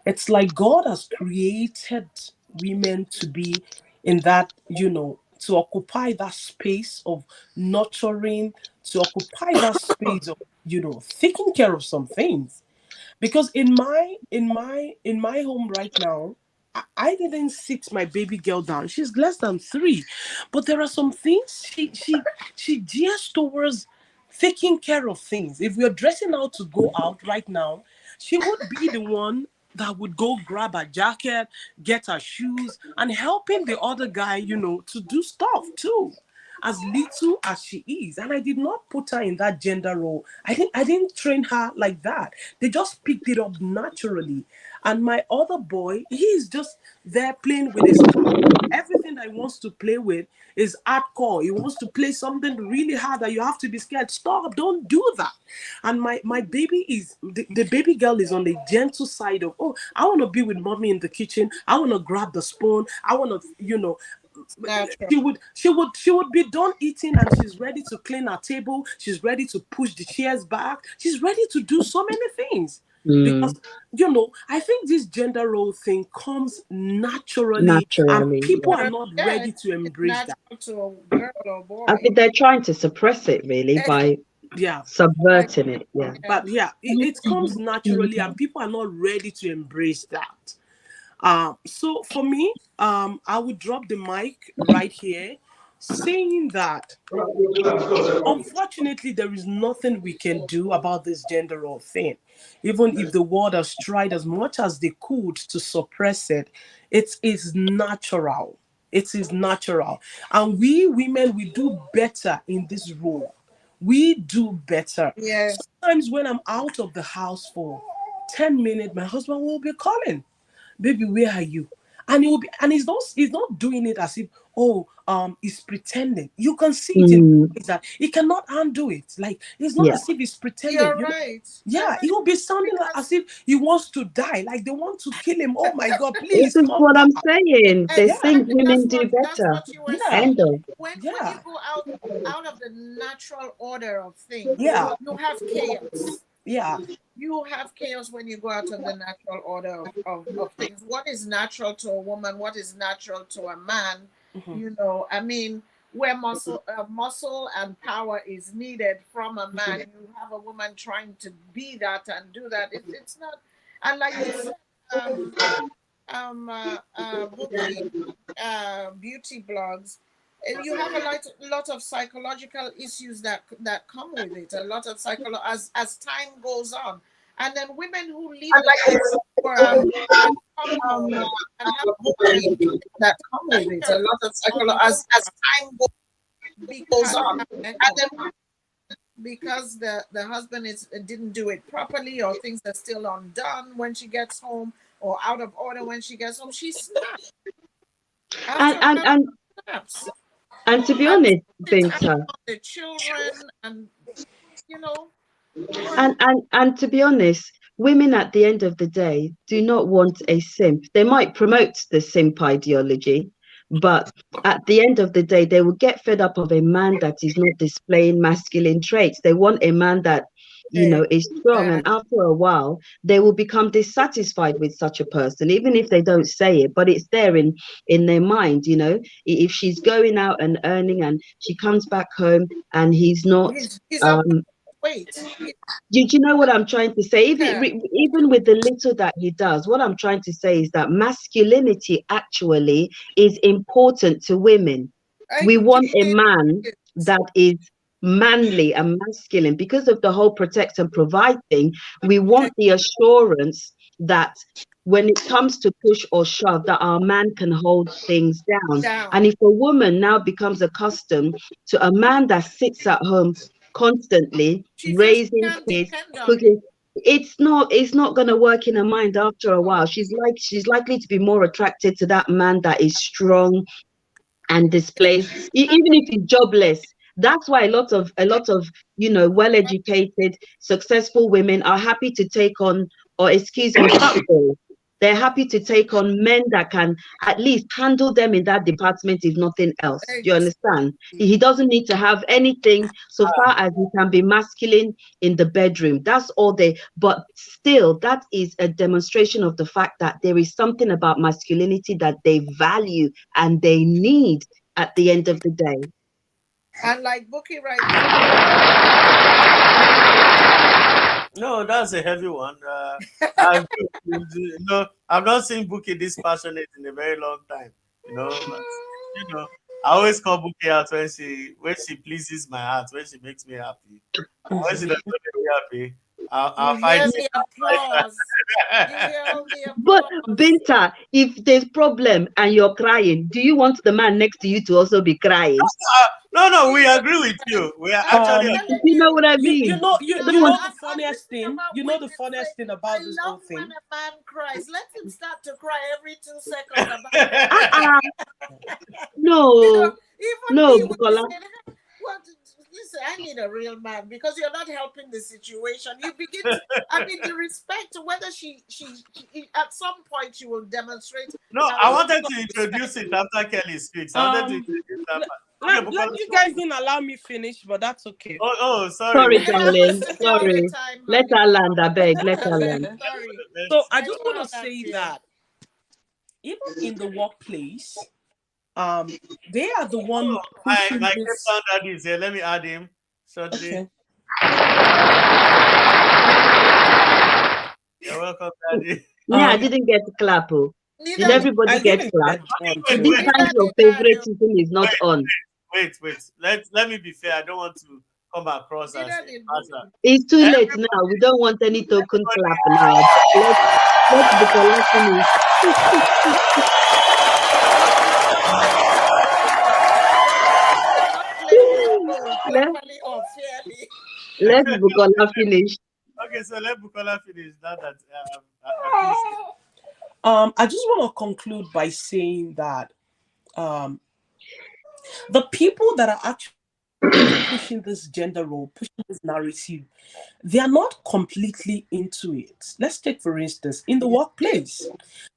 [SPEAKER 6] It's like God has created women to be in that, to occupy that space of nurturing, to occupy that space of, taking care of some things. Because in my home right now, I didn't sit my baby girl down. She's less than 3, but there are some things she gears towards taking care of things. If we are dressing out to go out right now, she would be the one that would go grab a jacket, get her shoes, and helping the other guy, to do stuff too. as little as she is. And I did not put her in that gender role. I didn't train her like that. They just picked it up naturally. And my other boy, he is just there playing with his toy. Everything that he wants to play with is hardcore. He wants to play something really hard that you have to be scared. Stop, don't do that. And my baby is the baby girl is on the gentle side of, oh, I want to be with mommy in the kitchen. I want to grab the spoon. I want to,
[SPEAKER 4] Natural.
[SPEAKER 6] she would be done eating and she's ready to clean her table. She's ready to push the chairs back. She's ready to do so many things.
[SPEAKER 5] Mm,
[SPEAKER 6] Because I think this gender role thing comes naturally, and
[SPEAKER 5] naturally,
[SPEAKER 6] people
[SPEAKER 5] yeah.
[SPEAKER 6] are not
[SPEAKER 4] Yeah,
[SPEAKER 6] ready to
[SPEAKER 4] it's
[SPEAKER 6] embrace that.
[SPEAKER 4] natural to a girl or
[SPEAKER 5] I
[SPEAKER 4] boy.
[SPEAKER 5] think they're trying to suppress it really
[SPEAKER 4] Eh,
[SPEAKER 5] by
[SPEAKER 6] Yeah.
[SPEAKER 4] like,
[SPEAKER 5] subverting it. Yeah.
[SPEAKER 4] yeah.
[SPEAKER 6] But yeah, it comes naturally, and people are not ready to embrace that. So for me, I would drop the mic right here, saying that unfortunately there is nothing we can do about this gender role thing. Even if the world has tried as much as they could to suppress it, it is natural. It is natural. And we women, we do better in this role. We do better.
[SPEAKER 4] Yes.
[SPEAKER 6] Sometimes when I'm out of the house for 10 minutes, my husband will be calling, baby, where are you? And he will be, and he's not doing it as if, oh, he's pretending. You can see it in
[SPEAKER 5] Mm,
[SPEAKER 6] his eyes that he cannot undo it. Like, it's not
[SPEAKER 5] yeah.
[SPEAKER 6] as if he's pretending.
[SPEAKER 4] You're right. You're
[SPEAKER 6] Yeah, he
[SPEAKER 4] right.
[SPEAKER 6] will be sounding like as
[SPEAKER 4] Because
[SPEAKER 6] if he wants to die, like they want to kill him. Oh my God,
[SPEAKER 5] This
[SPEAKER 6] please
[SPEAKER 5] is
[SPEAKER 6] come
[SPEAKER 5] what
[SPEAKER 6] back.
[SPEAKER 5] I'm saying. There's
[SPEAKER 6] Yeah,
[SPEAKER 5] things
[SPEAKER 4] exactly,
[SPEAKER 5] women do
[SPEAKER 4] that's
[SPEAKER 5] better.
[SPEAKER 4] what you were
[SPEAKER 6] yeah,
[SPEAKER 4] saying.
[SPEAKER 5] End of.
[SPEAKER 4] When you
[SPEAKER 6] yeah,
[SPEAKER 4] go out of the natural order of things,
[SPEAKER 6] yeah,
[SPEAKER 4] you have chaos.
[SPEAKER 6] yeah.
[SPEAKER 4] You have chaos when you go out of the natural order of things. What is natural to a woman? What is natural to a man?
[SPEAKER 6] Mhm.
[SPEAKER 4] I mean, where muscle and power is needed from a man, you have a woman trying to be that and do that. It's not, and like you said, Bookie, beauty blogs, you have a lot of psychological issues that come with it. A lot of as time goes on, and then women who leave the program and come home and have issues that come with it. A lot of as time goes on, and then because the husband didn't do it properly, or things are still undone when she gets home, or out of order when she gets home, she snaps. After
[SPEAKER 5] And
[SPEAKER 4] a
[SPEAKER 5] and
[SPEAKER 4] while,
[SPEAKER 5] and
[SPEAKER 4] she snaps.
[SPEAKER 5] and to be
[SPEAKER 4] And
[SPEAKER 5] honest,
[SPEAKER 4] it's happening
[SPEAKER 5] Binta,
[SPEAKER 4] on the children, and you know, go ahead.
[SPEAKER 5] and to be honest, women at the end of the day do not want a simp. They might promote the simp ideology, but at the end of the day, they will get fed up of a man that is not displaying masculine traits. They want a man that is strong, and
[SPEAKER 4] Exactly.
[SPEAKER 5] after a while they will become dissatisfied with such a person, even if they don't say it, but it's there in their mind. If she's going out and earning and she comes back home and he's not
[SPEAKER 4] He's a
[SPEAKER 5] um
[SPEAKER 4] weight.
[SPEAKER 5] do you know what I'm trying to say?
[SPEAKER 4] Yeah,
[SPEAKER 5] Even with the little that he does, what I'm trying to say is that masculinity actually is important to women. We want a
[SPEAKER 4] it
[SPEAKER 5] man
[SPEAKER 4] is.
[SPEAKER 5] that is manly and masculine because of the whole protect and provide thing. We want the assurance that when it comes to push or shove, that our man can hold things down. And
[SPEAKER 4] Down.
[SPEAKER 5] if a woman now becomes accustomed to a man that sits at home constantly
[SPEAKER 4] She feels she
[SPEAKER 5] raising
[SPEAKER 4] can't
[SPEAKER 5] kids,
[SPEAKER 4] depend on him.
[SPEAKER 5] cooking, it's not going to work in her mind after a while. She's likely to be more attracted to that man that is strong and displays, even if he's jobless. That's why a lot of well-educated, successful women are happy to take on, or excuse me, fuckboys. They're happy to take on men that can at least handle them in that department, if nothing else. Do you understand? He doesn't need to have anything so far as he can be masculine in the bedroom. That's all they, but still, that is a demonstration of the fact that there is something about masculinity that they value and they need at the end of the day.
[SPEAKER 4] And like Bookie rightly,
[SPEAKER 1] No, that's a heavy one. I agree with you. I've not seen Bookie this passionate in a very long time. But you know, I always call Bookie out when she pleases my heart, when she makes me happy. When she doesn't make me happy, I'll
[SPEAKER 4] You
[SPEAKER 1] find
[SPEAKER 4] hear the applause. You hear all the
[SPEAKER 5] But
[SPEAKER 4] applause.
[SPEAKER 5] Binta, if there's problem and you're crying, do you want the man next to you to also be crying?
[SPEAKER 1] No, we
[SPEAKER 4] Jesus
[SPEAKER 1] agree with
[SPEAKER 4] Christ.
[SPEAKER 1] you. We are
[SPEAKER 4] I'm
[SPEAKER 1] actually
[SPEAKER 6] Um,
[SPEAKER 5] Do
[SPEAKER 4] telling
[SPEAKER 5] you know
[SPEAKER 4] you.
[SPEAKER 5] what I
[SPEAKER 6] you
[SPEAKER 5] mean?
[SPEAKER 6] know
[SPEAKER 5] I
[SPEAKER 6] you
[SPEAKER 5] don't
[SPEAKER 6] know
[SPEAKER 5] want.
[SPEAKER 6] the
[SPEAKER 4] I'm
[SPEAKER 6] funniest
[SPEAKER 4] listening to
[SPEAKER 6] thing.
[SPEAKER 4] my
[SPEAKER 6] You know the
[SPEAKER 4] women say,
[SPEAKER 6] funniest thing
[SPEAKER 4] I
[SPEAKER 6] about this
[SPEAKER 4] love
[SPEAKER 6] whole
[SPEAKER 4] when
[SPEAKER 6] thing.
[SPEAKER 4] a man cries. Let him start to cry every 2 seconds about
[SPEAKER 5] Uh-uh.
[SPEAKER 4] you know,
[SPEAKER 5] No,
[SPEAKER 4] even
[SPEAKER 5] no,
[SPEAKER 4] me will be
[SPEAKER 5] Bukola.
[SPEAKER 4] saying, "Hey, well, listen, I need a real man because you're not helping the situation. You begin to, I mean, the respect to whether she at some point she will demonstrate
[SPEAKER 1] No,
[SPEAKER 4] a
[SPEAKER 1] I
[SPEAKER 4] level
[SPEAKER 1] wanted
[SPEAKER 4] of
[SPEAKER 1] to
[SPEAKER 4] respect.
[SPEAKER 1] introduce it after Kelly speaks. I wanted to
[SPEAKER 6] Um,
[SPEAKER 1] introduce that
[SPEAKER 6] let,
[SPEAKER 1] part. Okay,
[SPEAKER 6] let
[SPEAKER 1] Bukola.
[SPEAKER 6] you guys didn't allow me finish, but that's okay.
[SPEAKER 1] Sorry.
[SPEAKER 5] Sorry,
[SPEAKER 1] We
[SPEAKER 4] You're
[SPEAKER 1] can.
[SPEAKER 4] not
[SPEAKER 5] darling.
[SPEAKER 4] listening all the
[SPEAKER 5] Sorry.
[SPEAKER 4] time,
[SPEAKER 5] Let
[SPEAKER 4] honey.
[SPEAKER 5] her land, I beg. Let her land.
[SPEAKER 4] Sorry.
[SPEAKER 6] So
[SPEAKER 1] Let's.
[SPEAKER 6] I
[SPEAKER 4] I
[SPEAKER 6] just
[SPEAKER 4] know
[SPEAKER 6] want
[SPEAKER 4] how
[SPEAKER 6] to
[SPEAKER 4] that
[SPEAKER 6] say
[SPEAKER 4] feels.
[SPEAKER 6] that even in the workplace, they are the one
[SPEAKER 1] Oh,
[SPEAKER 6] pushing
[SPEAKER 1] my Cape
[SPEAKER 6] this.
[SPEAKER 1] Town daddy is here. Let me add him shortly.
[SPEAKER 6] Okay.
[SPEAKER 1] You're welcome, daddy.
[SPEAKER 5] Me, I
[SPEAKER 6] Um,
[SPEAKER 5] didn't get clap. Oh. Did
[SPEAKER 4] Neither did
[SPEAKER 5] everybody
[SPEAKER 6] I
[SPEAKER 5] get
[SPEAKER 6] didn't
[SPEAKER 5] clap?
[SPEAKER 6] get one
[SPEAKER 1] Wait,
[SPEAKER 5] This
[SPEAKER 6] too.
[SPEAKER 1] wait,
[SPEAKER 5] time
[SPEAKER 4] neither
[SPEAKER 5] your
[SPEAKER 4] did Daniel.
[SPEAKER 5] favoritism is not
[SPEAKER 1] wait,
[SPEAKER 5] on.
[SPEAKER 1] wait. Let me be fair. I don't want to come across as
[SPEAKER 4] Neither
[SPEAKER 1] a
[SPEAKER 4] did
[SPEAKER 1] bastard.
[SPEAKER 4] Bumi.
[SPEAKER 5] It's too late now.
[SPEAKER 1] Everybody,
[SPEAKER 5] We don't want any token
[SPEAKER 1] everybody.
[SPEAKER 5] clap now. Let Bukola finish.
[SPEAKER 4] You're not playing your role
[SPEAKER 5] let,
[SPEAKER 4] properly or fairly.
[SPEAKER 5] let Bukola finish.
[SPEAKER 1] Okay, so let Bukola finish. Now that at least.
[SPEAKER 6] I just want to conclude by saying that um, the people that are actually pushing this gender role, pushing this narrative, they are not completely into it. Let's take, for instance, in the workplace,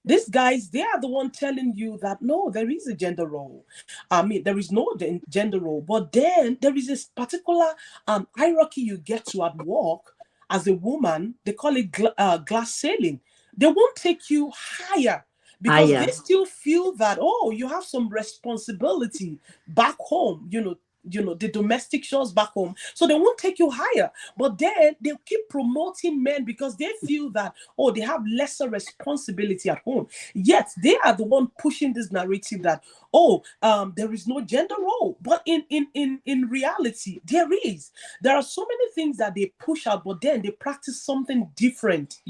[SPEAKER 6] these guys, they are the one telling you that no, there is a gender role. I mean, there is no gender role, but then there is this particular hierarchy you get to at work as a woman. They call it glass ceiling. They won't take you higher because they
[SPEAKER 5] Aya.
[SPEAKER 6] still feel that, oh, you have some responsibility back home, the domestic chores back home, so they won't take you higher. But then they'll keep promoting men because they feel that, oh, they have lesser responsibility at home. Yet they are the one pushing this narrative that, oh, there is no gender role. But in reality, there are so many things that they push out, but then they practice something different,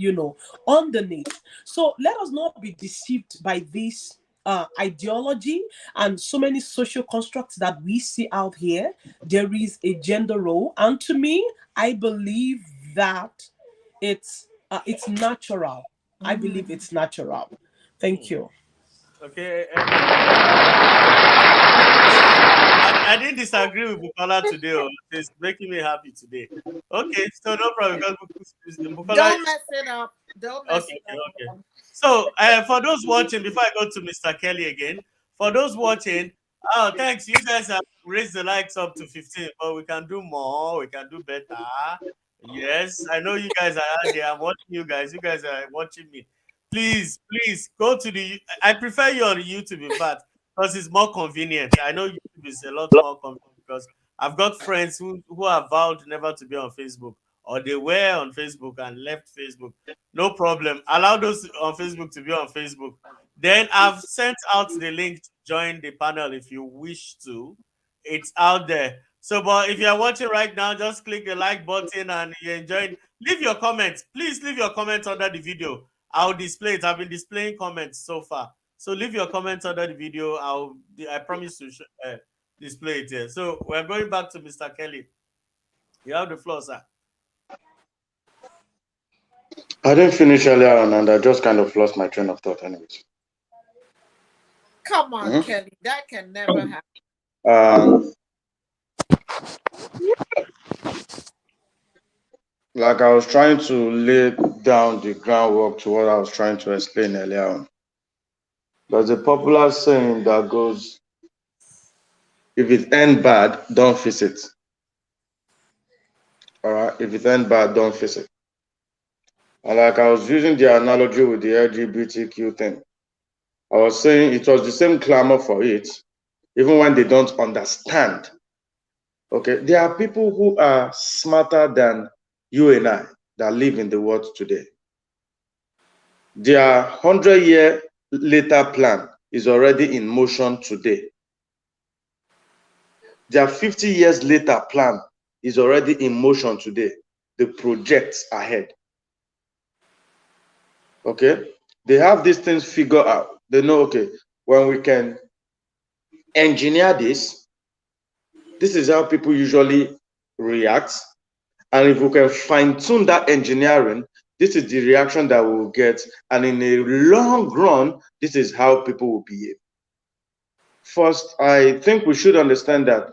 [SPEAKER 6] underneath. So let us not be deceived by this ideology and so many social constructs that we see out here. There is a gender role, and to me, I believe that it's natural. I believe it's natural. Thank you.
[SPEAKER 1] Okay. I didn't disagree with Bukola today. Oh, it's making me happy today. Okay, so no problem because Bukola.
[SPEAKER 4] Don't mess it up. Don't mess
[SPEAKER 1] Okay,
[SPEAKER 4] it up.
[SPEAKER 1] okay. So, for those watching, before I go to Mr. Kelly again, for those watching, oh, thanks. You guys have raised the likes up to 15, but we can do more. We can do better. Yes, I know you guys are out there. I'm watching you guys. You guys are watching me. Please go to the. I prefer you on YouTube, in fact, because it's more convenient. I know YouTube is a lot more convenient because I've got friends who have vowed never to be on Facebook, or they were on Facebook and left Facebook. No problem. Allow those on Facebook to be on Facebook. Then I've sent out the link to join the panel if you wish to. It's out there. So, but if you're watching right now, just click the like button and you enjoyed. Leave your comments. Please leave your comments under the video. I'll display it. I've been displaying comments so far. So leave your comments under the video. I promise to display it here. So we're going back to Mr. Kelly. You have the floor, sir.
[SPEAKER 2] I didn't finish earlier on, and I just kind of lost my train of thought, anyways.
[SPEAKER 4] Come on,
[SPEAKER 2] Mhm.
[SPEAKER 4] Kelly. That can never happen.
[SPEAKER 2] Um, like I was trying to lay down the groundwork to what I was trying to explain earlier on. There's a popular saying that goes, "If it ends bad, don't fix it." All right. If it ends bad, don't fix it. And like I was using the analogy with the LGBTQ thing, I was saying it was the same clamor for it, even when they don't understand. Okay. There are people who are smarter than you and I that live in the world today. Their 100-year later plan is already in motion today. Their 50 years later plan is already in motion today. the projects ahead. Okay, they have these things figured out. They know, okay, when we can engineer this, this is how people usually react. And if we can fine-tune that engineering, this is the reaction that we'll get. And in a long run, this is how people will behave. First, I think we should understand that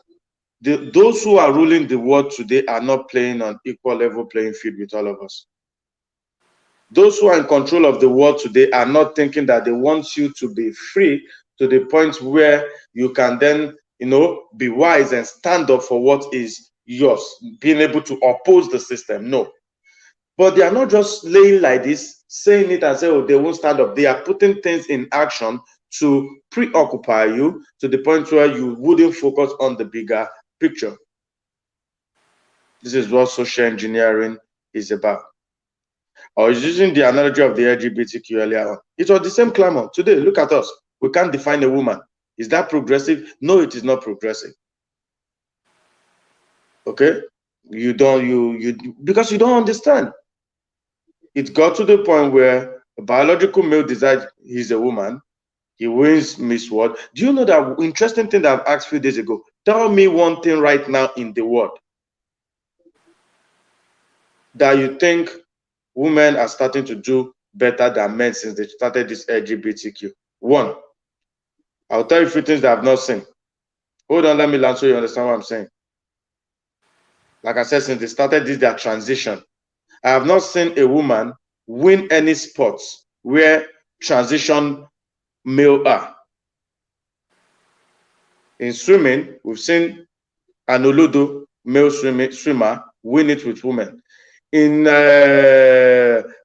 [SPEAKER 2] those who are ruling the world today are not playing on equal level playing field with all of us. Those who are in control of the world today are not thinking that they want you to be free to the point where you can then, be wise and stand up for what is yours, being able to oppose the system. No. But they are not just laying like this, saying it and say, oh, they won't stand up. They are putting things in action to preoccupy you to the point where you wouldn't focus on the bigger picture. This is what social engineering is about. I was using the analogy of the LGBTQ earlier on. It was the same clamor. Today, look at us. We can't define a woman. Is that progressive? No, it is not progressive. Okay? Because you don't understand. It got to the point where a biological male decides he's a woman. He wins Miss World. Do you know that interesting thing that I've asked a few days ago? Tell me one thing right now in the world that you think women are starting to do better than men since they started this LGBTQ. One, I'll tell you a few things that I've not seen. Hold on, let me learn so you understand what I'm saying. Like I said, since they started this, their transition, I have not seen a woman win any sports where transition male are. In swimming, we've seen an Olodo male swimmer win it with women. In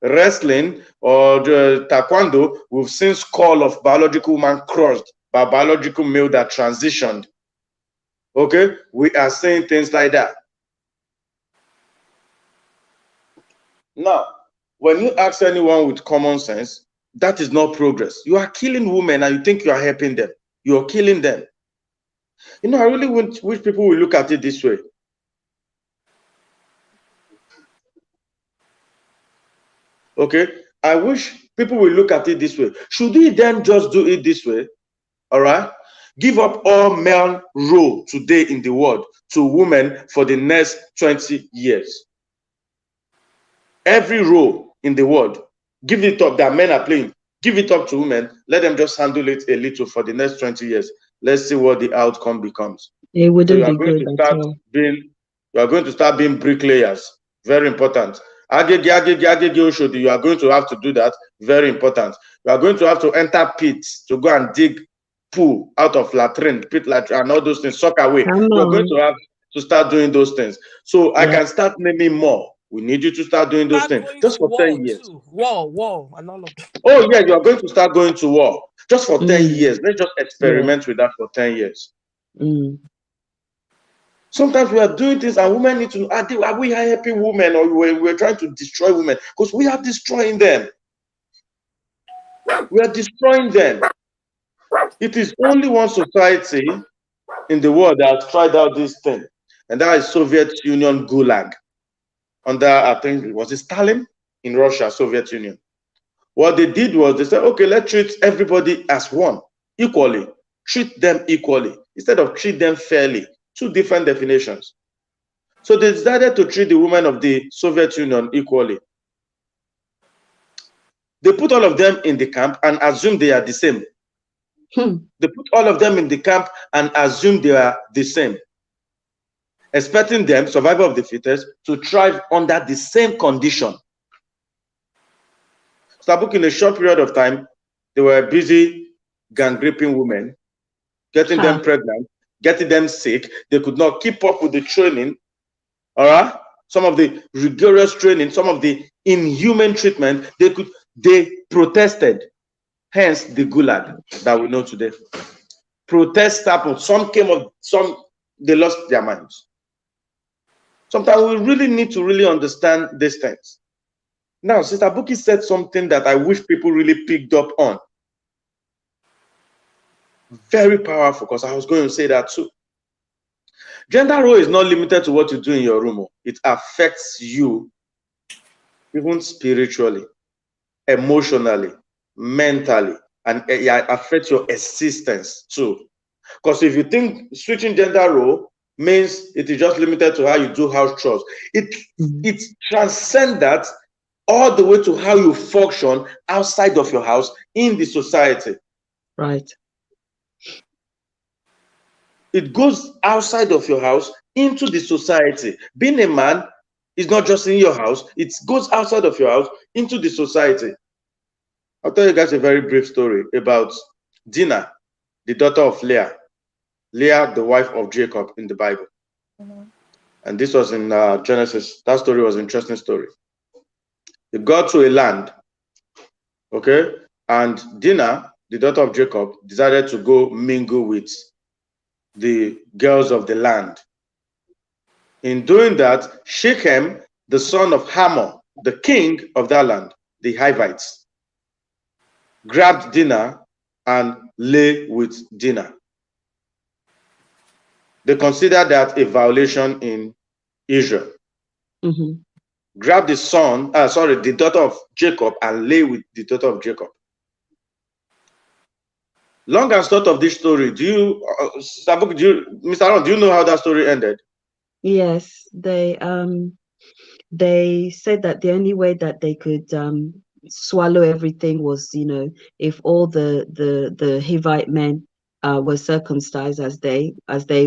[SPEAKER 2] wrestling or taekwondo, we've seen skull of biological woman crushed by biological male that transitioned. Okay, we are saying things like that. Now, when you ask anyone with common sense, that is not progress. You are killing women and you think you are helping them. You're killing them. I really wish people will look at it this way. Okay, I wish people will look at it this way. Should we then just do it this way? All right, give up all male role today in the world to women for the next 20 years. Every role in the world, give it up that men are playing, give it up to women. Let them just handle it a little for the next 20 years. Let's see what the outcome becomes.
[SPEAKER 5] It wouldn't
[SPEAKER 2] So you are
[SPEAKER 5] be
[SPEAKER 2] going
[SPEAKER 5] good
[SPEAKER 2] to
[SPEAKER 5] at
[SPEAKER 2] start
[SPEAKER 5] all.
[SPEAKER 2] being bricklayers. Very important. Agege Oshodi, you are going to have to do that. Very important. You are going to have to enter pits to go and dig pool out of latrine, pit latrine, and all those things, sock away.
[SPEAKER 5] Come
[SPEAKER 2] You are going
[SPEAKER 5] on.
[SPEAKER 2] to have to start doing those things. So I
[SPEAKER 5] Yeah.
[SPEAKER 2] can start naming more. We need you to start doing those
[SPEAKER 6] Start
[SPEAKER 2] things
[SPEAKER 6] going
[SPEAKER 2] just
[SPEAKER 6] to
[SPEAKER 2] for 10
[SPEAKER 6] war
[SPEAKER 2] years.
[SPEAKER 6] too. War, and all of that.
[SPEAKER 2] Oh, yeah, you are going to start going to war just for 10 years. Let's just
[SPEAKER 5] Yeah.
[SPEAKER 2] experiment with that for 10 years.
[SPEAKER 5] Sometimes
[SPEAKER 2] we are doing things and women need to know, are we helping women or we're trying to destroy women? Because we are destroying them. We are destroying them. It is only one society in the world that has tried out this thing, and that is Soviet Union Gulag. Under, I think, was it Stalin in Russia, Soviet Union. What they did was they said, okay, let's treat everybody as one, equally. Treat them equally instead of treat them fairly. Two different definitions. So they decided to treat the women of the Soviet Union equally. They put all of them in the camp and assume they are the same. They put all of them in the camp and assume they are the same, expecting them, survival of the fittest, to thrive under the same condition. Starbuck, in a short period of time, they were busy gang raping women, getting them pregnant, getting them sick. They could not keep up with the training. All right, some of the rigorous training, some of the inhuman treatment, they protested. Hence the gulag that we know today. Protests happened. Some came up, they lost their minds. Sometimes we really need to really understand these things. Now, Sister Buki said something that I wish people really picked up on. Very powerful, because I was going to say that too. Gender role is not limited to what you do in your room. It affects you even spiritually, emotionally, mentally, and it affects your existence too. Because if you think switching gender role means it is just limited to how you do house chores, it transcends that all the way to how you function outside of your house in the society.
[SPEAKER 5] Right.
[SPEAKER 2] It goes outside of your house into the society. Being a man is not just in your house, it goes outside of your house into the society. I'll tell you guys a very brief story about Dinah, the daughter of Leah. Leah, the wife of Jacob in the Bible. And this was in Genesis. That story was an interesting story. They got to a land, okay? And Dinah, the daughter of Jacob, decided to go mingle with the girls of the land. In doing that, Shechem, the son of Hamor, the king of that land, the Hivites, grabbed Dinah and lay with Dinah. They consider that a violation in Israel. Grab the the daughter of Jacob and lay with the daughter of Jacob. Long and short of this story, do you, Mr. Aaron, do you know how that story ended?
[SPEAKER 5] Yes, they said that the only way that they could swallow everything was, if all the Hivite men were circumcised as they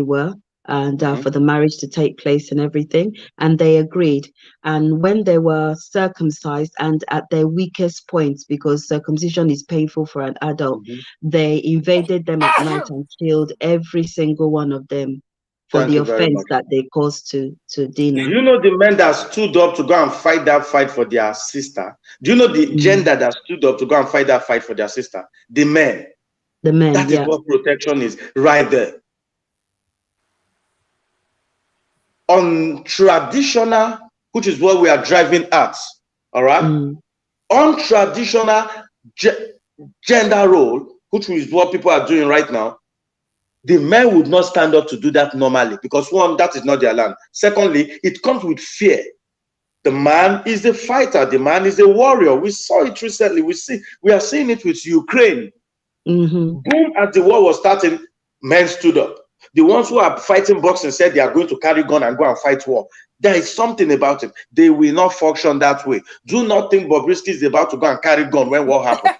[SPEAKER 5] were, and for the marriage to take place and everything, and they agreed. And when they were circumcised and at their weakest points, because circumcision is painful for an adult, they invaded them at night and killed every single one of them for
[SPEAKER 2] Thank
[SPEAKER 5] the
[SPEAKER 2] you very
[SPEAKER 5] offense
[SPEAKER 2] much.
[SPEAKER 5] that they caused to Dinah.
[SPEAKER 2] Do you know the men that stood up to go and fight that fight for their sister? Do you know the gender that stood up to go and fight that fight for their sister? The men.
[SPEAKER 5] The men,
[SPEAKER 2] That is what protection is right there. On traditional, which is what we are driving at, all right? Untraditional gender role, which is what people are doing right now, the men would not stand up to do that normally because one, that is not their land. Secondly, it comes with fear. The man is a fighter. The man is a warrior. We saw it recently. We are seeing it with Ukraine. Boom, as the war was starting, men stood up. The ones who are fighting boxing said they are going to carry gun and go and fight war. There is something about it. They will not function that way. Do not think Bobrisky is about to go and carry gun when war happens.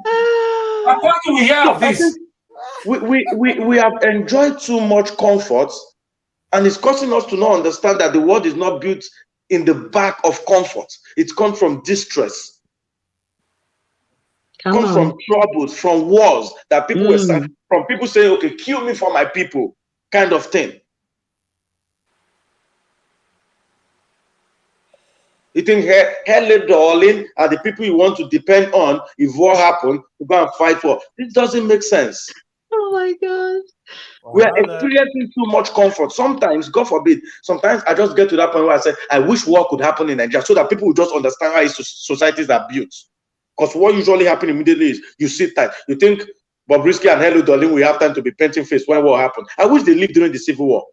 [SPEAKER 7] Why do we have this?
[SPEAKER 2] We have enjoyed too much comfort, and it's causing us to not understand that the world is not built in the back of comfort. It comes from distress. Comes from troubles, from wars that people were saying, from people saying, okay, kill me for my people, kind of thing. You think hell darling are the people you want to depend on if war happens to go and fight for? This doesn't make sense.
[SPEAKER 5] Oh my God.
[SPEAKER 2] We are experiencing too much comfort. Sometimes, God forbid, sometimes I just get to that point where I say, I wish war could happen in Nigeria so that people will just understand how societies are built. Because what usually happens immediately is you sit tight. You think Bobrisky and Hello Darling will have time to be painting face when war happened. I wish they lived during the Civil War,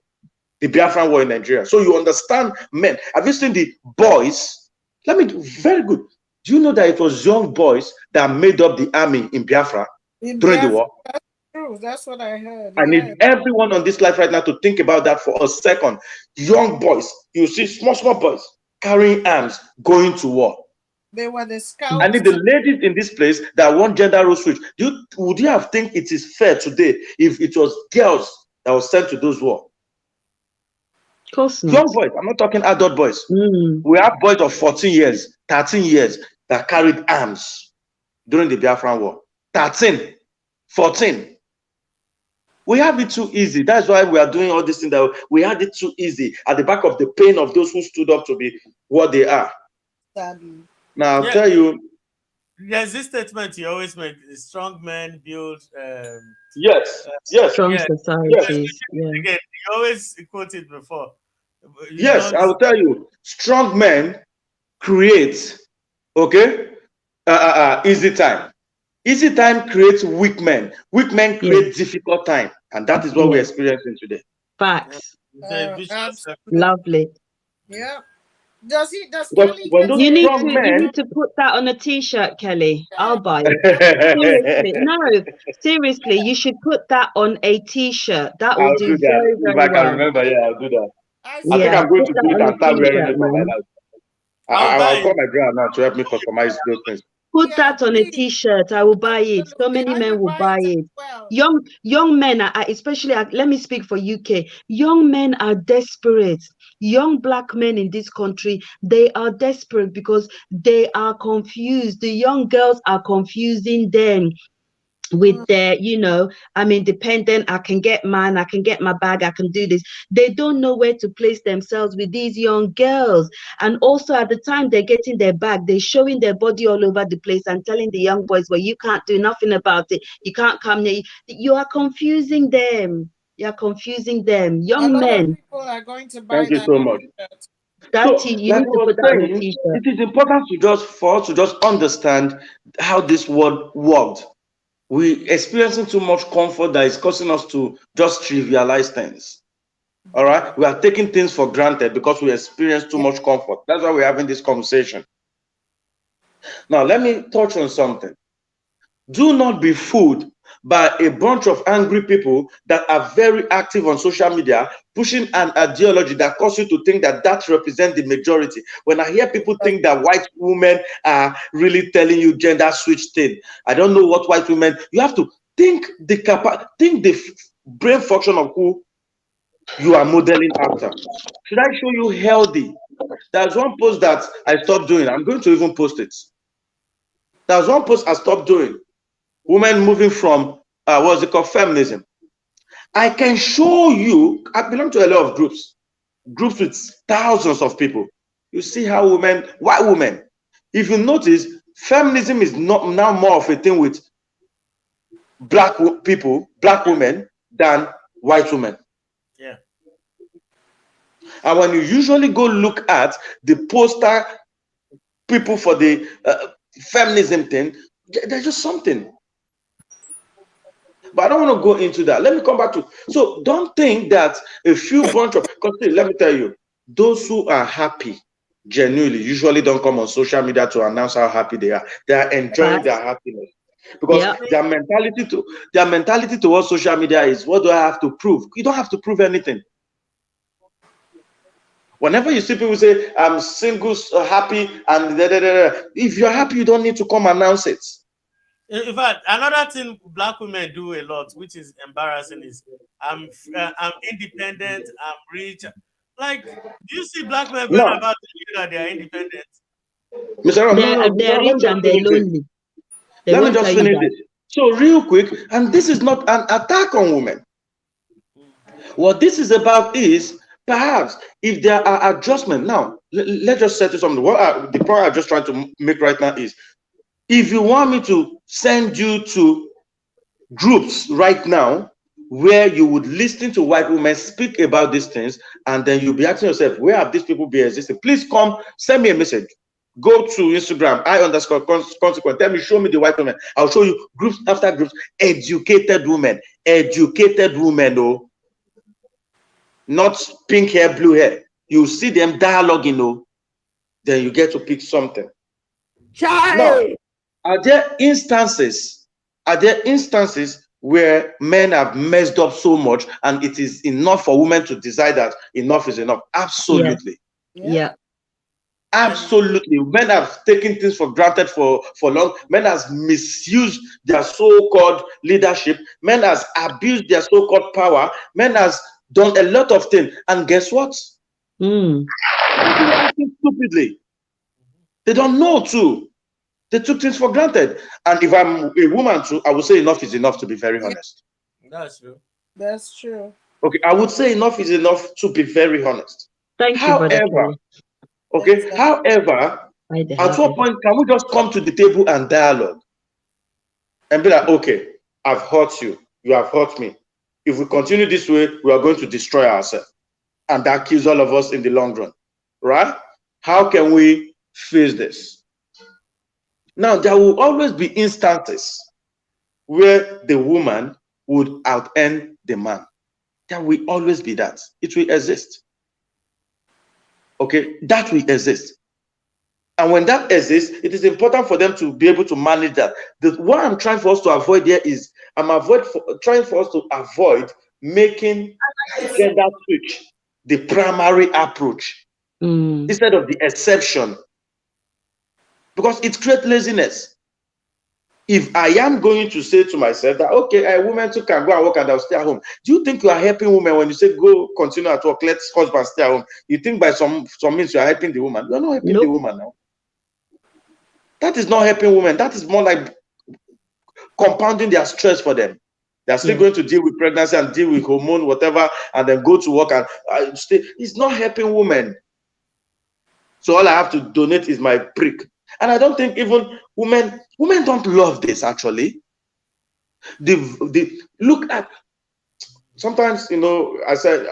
[SPEAKER 2] the Biafran War in Nigeria. So you understand men. Have you seen the boys? Very good. Do you know that it was young boys that made up the army in Biafra during the war?
[SPEAKER 4] That's true. That's what I heard.
[SPEAKER 2] I need everyone on this life right now to think about that for a second. Young boys, you see small boys carrying arms going to war.
[SPEAKER 4] They were the scouts.
[SPEAKER 2] I need the ladies in this place that want gender role switch. Would you have think it is fair today if it was girls that were sent to those wars?
[SPEAKER 5] Of course not.
[SPEAKER 2] Young boys, I'm not talking adult boys. We have boys of 14 years, 13 years that carried arms during the Biafran War. 13, 14. We have it too easy. That's why we are doing all this thing. That we had it too easy at the back of the pain of those who stood up to be what they are.
[SPEAKER 4] Sadly.
[SPEAKER 2] Now, I'll tell you.
[SPEAKER 1] There's this statement you always make: strong men build.
[SPEAKER 2] Yes.
[SPEAKER 5] Strong societies. Yeah.
[SPEAKER 1] Again, you always quote it before.
[SPEAKER 2] Yes, I will tell you. Strong men create, easy time. Easy time creates weak men. Weak men
[SPEAKER 5] Yeah.
[SPEAKER 2] create difficult time. And that is what we're
[SPEAKER 5] Yeah.
[SPEAKER 2] experiencing today.
[SPEAKER 5] Facts.
[SPEAKER 1] It's a vicious circle.
[SPEAKER 4] Absolutely.
[SPEAKER 5] Lovely.
[SPEAKER 4] Yeah. Does
[SPEAKER 2] Because
[SPEAKER 4] Kelly
[SPEAKER 2] when
[SPEAKER 4] get
[SPEAKER 2] those
[SPEAKER 5] You need
[SPEAKER 2] strong
[SPEAKER 5] to you
[SPEAKER 2] men,
[SPEAKER 5] need to put that on a t-shirt, Kelly.
[SPEAKER 4] Yeah.
[SPEAKER 5] I'll buy it. Seriously. No, seriously, you should put that on a t-shirt. That will
[SPEAKER 2] I'll
[SPEAKER 5] do
[SPEAKER 2] do that.
[SPEAKER 5] very,
[SPEAKER 2] If
[SPEAKER 5] very
[SPEAKER 2] I can
[SPEAKER 5] well.
[SPEAKER 2] remember, yeah, I'll do that.
[SPEAKER 4] I
[SPEAKER 2] I think
[SPEAKER 5] Yeah,
[SPEAKER 2] I'm
[SPEAKER 4] see.
[SPEAKER 2] going
[SPEAKER 5] put
[SPEAKER 2] to
[SPEAKER 5] that
[SPEAKER 2] do it
[SPEAKER 5] on a
[SPEAKER 2] and start wearing
[SPEAKER 5] t-shirt,
[SPEAKER 2] it on my
[SPEAKER 5] man.
[SPEAKER 2] life.
[SPEAKER 1] I'll buy
[SPEAKER 2] I'll
[SPEAKER 1] it.
[SPEAKER 2] call my girl now to help me customize those things.
[SPEAKER 5] Put
[SPEAKER 4] Yeah,
[SPEAKER 5] that on a
[SPEAKER 4] please.
[SPEAKER 5] t-shirt. I will buy it. So
[SPEAKER 4] Absolutely.
[SPEAKER 5] many
[SPEAKER 4] I
[SPEAKER 5] men
[SPEAKER 4] will
[SPEAKER 5] will
[SPEAKER 4] buy
[SPEAKER 5] buy
[SPEAKER 4] it as
[SPEAKER 5] it.
[SPEAKER 4] well.
[SPEAKER 5] Young men are especially let me speak for UK. Young men are desperate. Young black men in this country, they are desperate because they are confused. The young girls are confusing them with
[SPEAKER 4] Mm.
[SPEAKER 5] their, I'm independent, I can get mine, I can get my bag, I can do this. They don't know where to place themselves with these young girls. And also at the time they're getting their bag, they're showing their body all over the place and telling the young boys, well, you can't do nothing about it. You can't come near. You are confusing them. You're confusing them.
[SPEAKER 4] A
[SPEAKER 5] Young
[SPEAKER 4] lot of
[SPEAKER 5] men,
[SPEAKER 4] people are going to buy
[SPEAKER 2] Thank you
[SPEAKER 4] that
[SPEAKER 2] so much.
[SPEAKER 4] t-shirt.
[SPEAKER 2] So,
[SPEAKER 5] you
[SPEAKER 2] like
[SPEAKER 5] need
[SPEAKER 2] I
[SPEAKER 5] to
[SPEAKER 2] was
[SPEAKER 5] put that on a
[SPEAKER 2] saying,
[SPEAKER 5] t-shirt.
[SPEAKER 2] it is important for us to just understand how this world worked. We experiencing too much comfort that is causing us to just trivialize things. All right, we are taking things for granted because we experience too
[SPEAKER 4] Yeah.
[SPEAKER 2] much comfort. That's why we're having this conversation. Now, let me touch on something. Do not be fooled by a bunch of angry people that are very active on social media, pushing an ideology that causes you to think that that represents the majority. When I hear people think that white women are really telling you gender switch thing, I don't know what white women. You have to think the brain function of who you are modeling after. Should I show you healthy? There's one post that I stopped doing. I'm going to even post it. There's one post I stopped doing. Women moving from what's it called, feminism. I can show you. I belong to a lot of groups with thousands of people. You see how white women, if you notice, feminism is not now more of a thing with black people, black women, than white women.
[SPEAKER 1] Yeah.
[SPEAKER 2] And when you usually go look at the poster people for the feminism thing, there's just something. But I don't want to go into that. Let me come back to. So don't think that a few bunch of. Because let me tell you, those who are happy genuinely usually don't come on social media to announce how happy they are. They are enjoying their
[SPEAKER 5] Facts.
[SPEAKER 2] happiness because
[SPEAKER 5] Yeah.
[SPEAKER 2] their mentality towards social media is, what do I have to prove? You don't have to prove anything. Whenever you see people say, I'm single, happy, and da, da, da, da, if you're happy, you don't need to come announce it.
[SPEAKER 1] In fact, another thing black women do a lot, which is embarrassing, is I'm independent, I'm rich. Like, do you see black men going
[SPEAKER 2] No,
[SPEAKER 1] about telling you that they are independent?
[SPEAKER 2] Mr. Ram, no, no,
[SPEAKER 5] They're
[SPEAKER 2] Mr. Ram, let me
[SPEAKER 5] rich
[SPEAKER 2] just
[SPEAKER 5] and they're
[SPEAKER 2] finish this.
[SPEAKER 5] lonely. They
[SPEAKER 2] Let me
[SPEAKER 5] won't tell
[SPEAKER 2] just
[SPEAKER 5] you
[SPEAKER 2] finish
[SPEAKER 5] that.
[SPEAKER 2] this. So, real quick, and this is not an attack on women. What this is about is perhaps if there are adjustments. Now, let's just settle something. The point I'm just trying to make right now is, if you want me to send you to groups right now where you would listen to white women speak about these things, and then you'll be asking yourself, where have these people been existing? Please come, send me a message. Go to Instagram, I_consequence. Tell me, show me the white women. I'll show you groups after groups, educated women, oh, not pink hair, blue hair. You see them dialoguing, oh, then you get to pick something. Now, are there instances where men have messed up so much and it is enough for women to decide that enough is enough? Absolutely.
[SPEAKER 5] Yeah.
[SPEAKER 2] Absolutely. Men have taken things for granted for long. Men has misused their so-called leadership. Men has abused their so-called power. Men has done a lot of things. And guess what?
[SPEAKER 5] Mm.
[SPEAKER 2] Stupidly. They don't know too. They took things for granted. And if I'm a woman too, I would say enough is enough, to be very
[SPEAKER 4] Yeah,
[SPEAKER 2] honest.
[SPEAKER 1] That's true.
[SPEAKER 4] that's true.
[SPEAKER 2] Okay, I would say enough is enough, to be very honest.
[SPEAKER 5] Thank you, Brother
[SPEAKER 2] However,
[SPEAKER 5] Kelly.
[SPEAKER 2] okay,
[SPEAKER 4] Exactly.
[SPEAKER 2] however,
[SPEAKER 5] I they
[SPEAKER 2] at
[SPEAKER 5] have
[SPEAKER 2] what
[SPEAKER 5] it.
[SPEAKER 2] point can we just come to the table and dialogue and be like, okay, I've hurt you, you have hurt me. If we continue this way, we are going to destroy ourselves. And that kills all of us in the long run, right? How can we face this? Now, there will always be instances where the woman would out earn the man. There will always be that. It will exist. Okay, that will exist. And when that exists, it is important for them to be able to manage that. What I'm trying for us to avoid here is trying for us to avoid making gender switch the primary approach instead of the exception, because it creates laziness. If I am going to say to myself that, okay, a woman too can go and work and I'll stay at home, do you think you are helping women when you say go continue at work, let husband stay at home? You think by some means you are helping the woman? You are not helping the woman now. That is not helping women. That is more like compounding their stress for them. They're still going to deal with pregnancy and deal with hormone, whatever, and then go to work and stay. It's not helping women. So all I have to donate is my prick. And I don't think even women don't love this actually. Look at, sometimes, you know, I said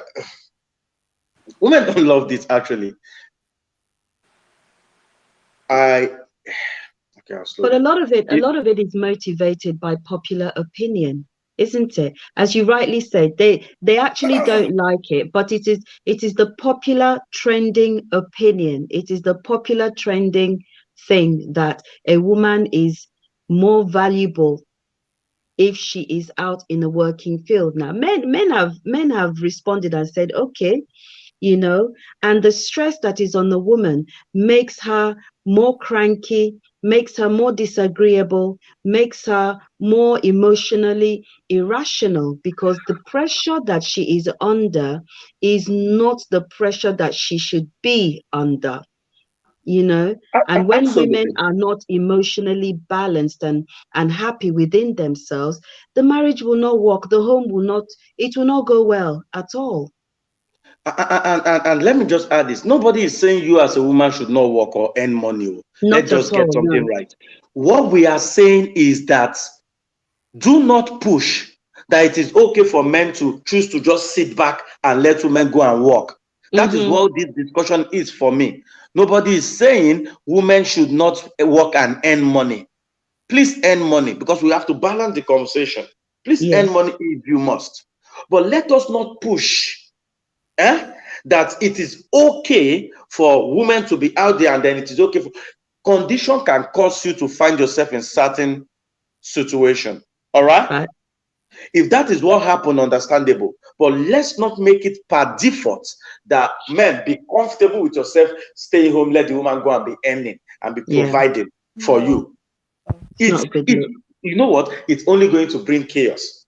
[SPEAKER 2] women don't love this actually.
[SPEAKER 5] But a lot of it is motivated by popular opinion, isn't it? As you rightly said, they actually don't like it, but it is the popular trending opinion. It is the popular trending thing that a woman is more valuable if she is out in the working field. Now, men have responded and said, okay, you know, and the stress that is on the woman makes her more cranky, makes her more disagreeable, makes her more emotionally irrational, because the pressure that she is under is not the pressure that she should be under. You know, and when women are not emotionally balanced and happy within themselves, the marriage will not work, the home will not go well at all.
[SPEAKER 2] And let me just add this. Nobody is saying you as a woman should not work or earn money. Let's just get something right. What we are saying is that do not push that it is okay for men to choose to just sit back and let women go and work. That is what this discussion is for me. Nobody is saying women should not work and earn money. Please earn money, because we have to balance the conversation. Please earn money if you must. But let us not push that it is okay for women to be out there, and then it is okay for condition can cause you to find yourself in certain situation. All right. If that is what happened, understandable. But let's not make it per default that men be comfortable with yourself, stay home, let the woman go and be earning and be providing for you. You know what? It's only going to bring chaos.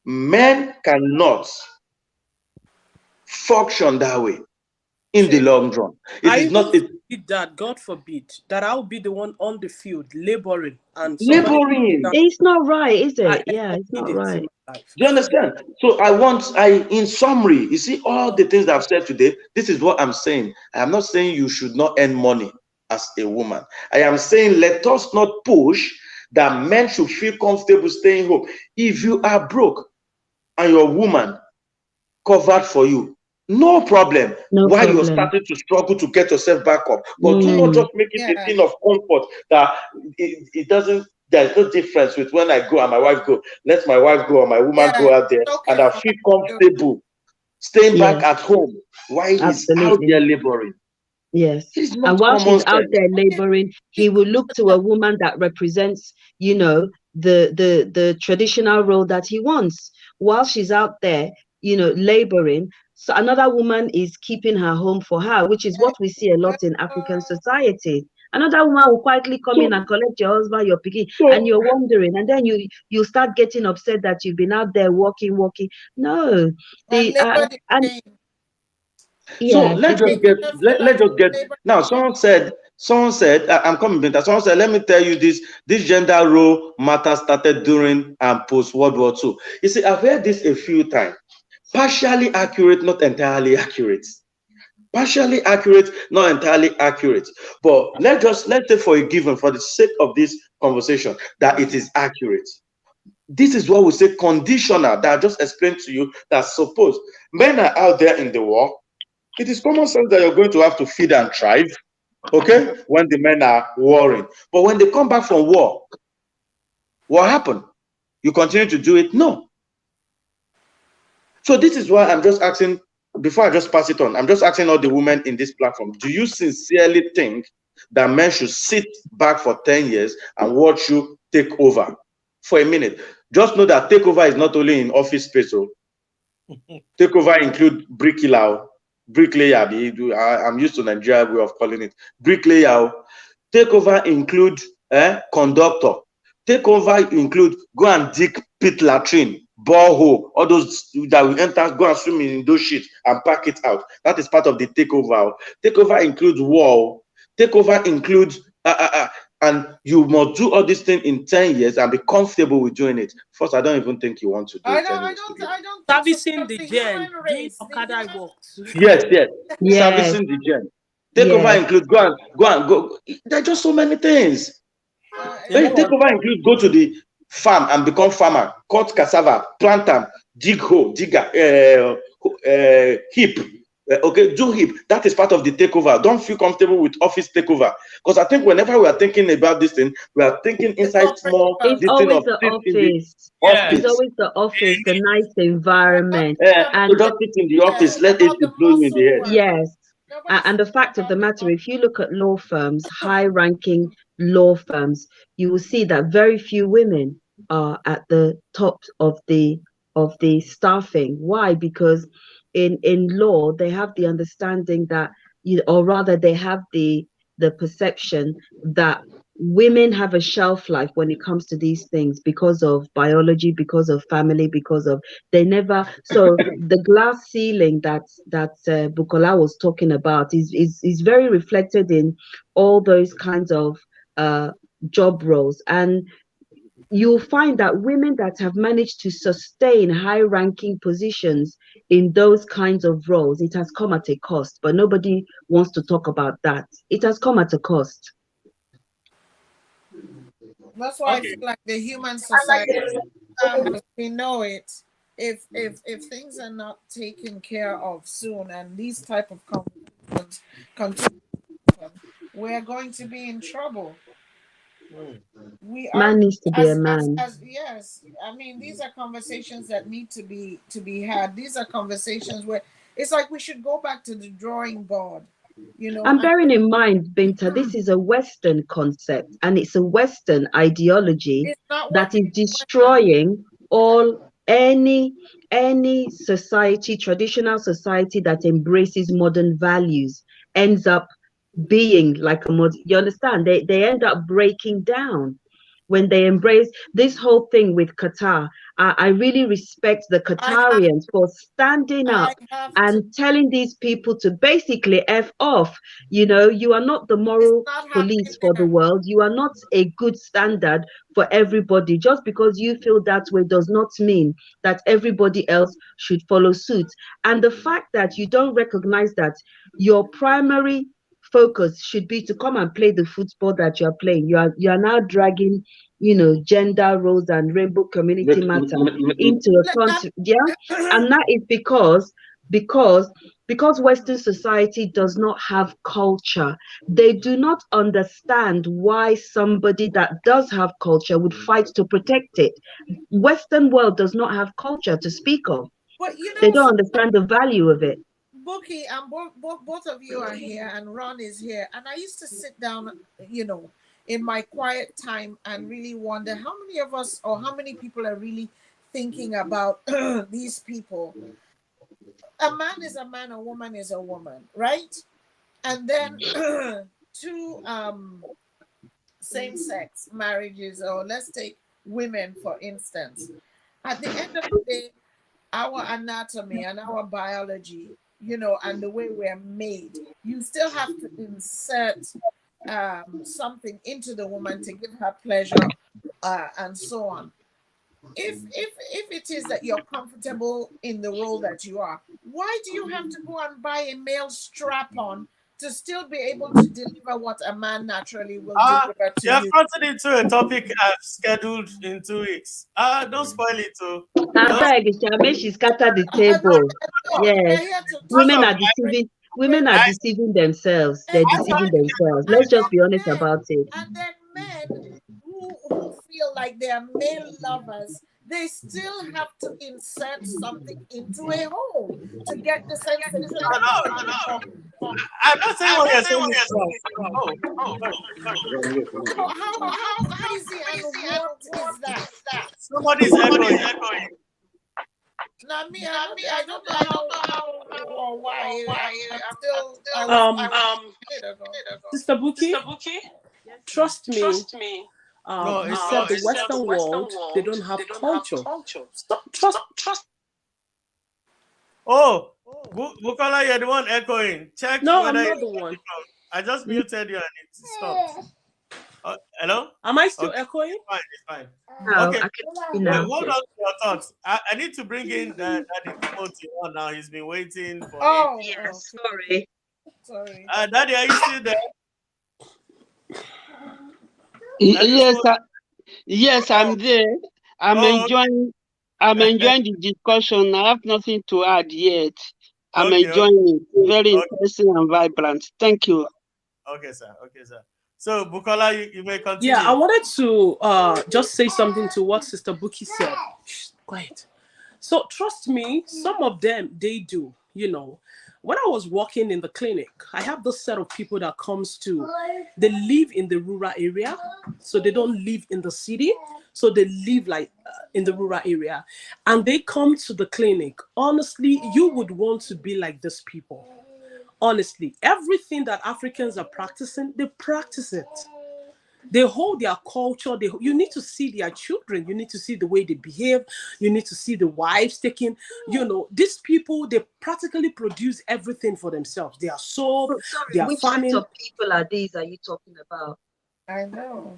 [SPEAKER 2] Men cannot function that way in the long run. It is not
[SPEAKER 6] that, God forbid, that I'll be the one on the field laboring and
[SPEAKER 2] laboring.
[SPEAKER 5] It's not right, is it? It's not right.
[SPEAKER 2] Do you understand? So in summary, you see all the things that I've said today, this is what I'm saying. I am not saying you should not earn money as a woman. I am saying let us not push that men should feel comfortable staying home. If you are broke and your woman covered for you, no problem. While you're starting to struggle to get yourself back up, but do not just make it a thing of comfort that it doesn't. There's no difference with when I go and my wife go. Let my wife go or my woman go out there, and I feel comfortable staying back at home while he's out there laboring.
[SPEAKER 5] Yes. And while she's out there laboring, he will look to a woman that represents, you know, the traditional role that he wants. While she's out there, you know, laboring, so another woman is keeping her home for her, which is what we see a lot in African society. Another woman will quietly come in and collect your husband, your pikin, and you're wondering, and then you start getting upset that you've been out there working. No,
[SPEAKER 2] so let's just get now. Someone said, I'm coming, Binta. Someone said, let me tell you this gender role matter started during and post World War II. You see, I've heard this a few times. Partially accurate, not entirely accurate. Partially accurate, not entirely accurate. But let's say for a given, for the sake of this conversation, that it is accurate. This is what we say conditional, that I just explained to you, that suppose men are out there in the war, it is common sense that you're going to have to feed and thrive, okay, when the men are warring. But when they come back from war, what happened? You continue to do it? No. So this is why I'm just asking, before I just pass it on, I'm just asking all the women in this platform, do you sincerely think that men should sit back for 10 years and watch you take over for a minute? Just know that takeover is not only in office space. So takeover include bricklayer. I'm used to Nigeria way of calling it bricklayer. Takeover include conductor. Takeover include go and dig pit latrine, borehole, all those that will enter, go and swim in those shit and pack it out. That is part of the takeover. Takeover includes wall. Takeover includes and you must do all these things in 10 years and be comfortable with doing it. First, I don't even think you want to do it.
[SPEAKER 4] I don't think so,
[SPEAKER 6] Servicing the
[SPEAKER 4] because
[SPEAKER 6] gen,
[SPEAKER 4] human
[SPEAKER 6] doing
[SPEAKER 4] race,
[SPEAKER 6] Okada works.
[SPEAKER 2] Yes.
[SPEAKER 5] Yes.
[SPEAKER 2] Servicing the gen. Takeover includes go. There are just so many things.
[SPEAKER 6] You know what?
[SPEAKER 2] Takeover includes go to the farm and become farmer, cut cassava, plant them, dig hole, heap. Okay, do heap. That is part of the takeover. Don't feel comfortable with office takeover, because I think whenever we are thinking about this thing, we are thinking inside small
[SPEAKER 5] It's
[SPEAKER 2] this thing
[SPEAKER 5] always
[SPEAKER 2] of
[SPEAKER 5] the
[SPEAKER 2] sit in the
[SPEAKER 5] office.
[SPEAKER 1] Yeah.
[SPEAKER 5] It's
[SPEAKER 2] office.
[SPEAKER 5] always the office, the nice environment.
[SPEAKER 2] So
[SPEAKER 5] And
[SPEAKER 2] just sit in the office, let
[SPEAKER 4] about
[SPEAKER 2] it
[SPEAKER 4] the
[SPEAKER 2] blow you in the
[SPEAKER 4] muscle
[SPEAKER 2] head.
[SPEAKER 4] work.
[SPEAKER 5] yes,
[SPEAKER 4] Nobody's
[SPEAKER 5] and the fact of the matter, if you look at law firms, high-ranking law firms, you will see that very few women are at the top of the staffing. Why? Because in law they have the understanding that or rather they have the perception that women have a shelf life when it comes to these things because of biology, because of family, because of they never. So the glass ceiling that Bukola was talking about is very reflected in all those kinds of job roles. And you'll find that women that have managed to sustain high-ranking positions in those kinds of roles, it has come at a cost, but nobody wants to talk about that. It has come at a cost.
[SPEAKER 4] That's why I
[SPEAKER 1] Okay.
[SPEAKER 4] feel like the human society, as we know it, if things are not taken care of soon, and these type of conversations continue, we're going to be in trouble.
[SPEAKER 1] Hmm.
[SPEAKER 4] We
[SPEAKER 5] Man
[SPEAKER 4] are,
[SPEAKER 5] needs to be a man.
[SPEAKER 4] as yes. I mean, these are conversations that need to be had. These are conversations where it's like we should go back to the drawing board, you know.
[SPEAKER 5] And
[SPEAKER 4] And
[SPEAKER 5] bearing in mind, Binta, this is a Western concept and it's a Western ideology
[SPEAKER 4] it's not
[SPEAKER 5] that
[SPEAKER 4] working
[SPEAKER 5] is
[SPEAKER 4] in Western.
[SPEAKER 5] destroying all any society, traditional society that embraces modern values ends up being like a mod. You understand? They end up breaking down when they embrace this whole thing with Qatar. I really respect the
[SPEAKER 4] I have
[SPEAKER 5] Qatarians for standing up
[SPEAKER 4] I have to.
[SPEAKER 5] and telling these people to basically F off. You know, you are not the
[SPEAKER 4] It's
[SPEAKER 5] moral
[SPEAKER 4] not happening
[SPEAKER 5] police for the
[SPEAKER 4] there.
[SPEAKER 5] world. You are not a good standard for everybody. Just because you feel that way does not mean that everybody else should follow suit. And the fact that you don't recognize that your primary focus should be to come and play the football that you are playing. You are now dragging, gender roles and rainbow community matters into a country. Yeah, and that is because because Western society does not have culture. They do not understand why somebody that does have culture would fight to protect it. Western world does not have culture to speak of.
[SPEAKER 4] But you
[SPEAKER 5] They
[SPEAKER 4] know,
[SPEAKER 5] don't understand the value of it.
[SPEAKER 4] Bookie and both of you are here, and Ron is here, and I used to sit down, in my quiet time and really wonder how many of us or how many people are really thinking about these people. A man is a man, a woman is a woman, right? And then two same-sex marriages, or let's take women for instance. At the end of the day, our anatomy and our biology, and the way we're made, you still have to insert something into the woman to give her pleasure, and so on. If it is that you're comfortable in the role that you are, why do you have to go and buy a male strap-on to still be able to deliver what a man naturally will deliver to
[SPEAKER 1] You have
[SPEAKER 4] you?
[SPEAKER 1] gotten into a topic I've scheduled in 2 weeks. Don't spoil it, too.
[SPEAKER 5] I
[SPEAKER 1] Just
[SPEAKER 5] beg, make she scatter the
[SPEAKER 4] No,
[SPEAKER 5] table.
[SPEAKER 4] no,
[SPEAKER 5] Yes,
[SPEAKER 4] we're here to
[SPEAKER 1] because
[SPEAKER 4] talk
[SPEAKER 1] of
[SPEAKER 5] women are
[SPEAKER 4] about
[SPEAKER 1] my,
[SPEAKER 4] it.
[SPEAKER 5] deceiving.
[SPEAKER 4] We're
[SPEAKER 5] Women are
[SPEAKER 1] I,
[SPEAKER 5] deceiving themselves. They're
[SPEAKER 1] I want
[SPEAKER 5] deceiving
[SPEAKER 4] exactly.
[SPEAKER 5] themselves.
[SPEAKER 4] And
[SPEAKER 5] Let's just
[SPEAKER 4] then
[SPEAKER 5] be honest
[SPEAKER 4] men,
[SPEAKER 5] about it.
[SPEAKER 4] and then men who feel like they are male lovers they still have to insert something into a hole to get the sensation
[SPEAKER 1] No,
[SPEAKER 4] of
[SPEAKER 1] no,
[SPEAKER 4] it.
[SPEAKER 1] I'm not saying what you're saying is wrong. Oh, sorry.
[SPEAKER 4] So how crazy and what is that?
[SPEAKER 1] Somebody's echoing.
[SPEAKER 4] Now me, I don't know how or why. I'm still I was
[SPEAKER 6] Um,
[SPEAKER 4] a minute ago.
[SPEAKER 6] Sister Buki,
[SPEAKER 5] Yes, ma'am.
[SPEAKER 6] trust me.
[SPEAKER 1] No,
[SPEAKER 6] You
[SPEAKER 1] it's
[SPEAKER 6] said the Western world, they don't have culture. Stop, trust.
[SPEAKER 1] Oh, Bukola, you're the one echoing. Check
[SPEAKER 6] No, I'm
[SPEAKER 1] whether
[SPEAKER 6] not
[SPEAKER 1] it's
[SPEAKER 6] the one.
[SPEAKER 1] I just muted you and it stopped. Hello?
[SPEAKER 6] Am I still
[SPEAKER 1] Okay,
[SPEAKER 6] echoing?
[SPEAKER 1] fine, it's fine.
[SPEAKER 5] No,
[SPEAKER 1] Okay,
[SPEAKER 5] I can see
[SPEAKER 1] wait,
[SPEAKER 5] now.
[SPEAKER 1] hold on to your thoughts. I need to bring in Daddy Timothy on now. He's been waiting for it.
[SPEAKER 4] Oh,
[SPEAKER 5] Yes, sorry.
[SPEAKER 4] sorry.
[SPEAKER 1] Daddy, are you still there? Daddy
[SPEAKER 8] Yes,
[SPEAKER 1] Timothy.
[SPEAKER 8] yes,
[SPEAKER 1] Oh,
[SPEAKER 8] I'm there. I'm
[SPEAKER 1] oh,
[SPEAKER 8] enjoying. I'm enjoying the discussion. I have nothing to add yet. I'm
[SPEAKER 1] okay, okay,
[SPEAKER 8] enjoying it. Very
[SPEAKER 1] okay,
[SPEAKER 8] interesting and vibrant. Thank you.
[SPEAKER 1] okay, sir. Okay, sir. So, Bukola, you may
[SPEAKER 6] Yeah, I
[SPEAKER 1] continue.
[SPEAKER 6] wanted to just say something to what Sister Buki said. Shh, quiet. So trust me, some of them they do. When I was working in the clinic, I have this set of people that comes to. They live in the rural area, so they don't live in the city. So they live like in the rural area, and they come to the clinic. Honestly, you would want to be like these people. Honestly, everything that Africans are practicing, they practice it. They hold their culture. You need to see their children. You need to see the way they behave. You need to see the wives taking. These people, they practically produce everything for themselves. They are soap,
[SPEAKER 5] Oh, sorry,
[SPEAKER 6] they are
[SPEAKER 5] which set
[SPEAKER 6] farming.
[SPEAKER 5] of people are these are you talking about?
[SPEAKER 4] I know.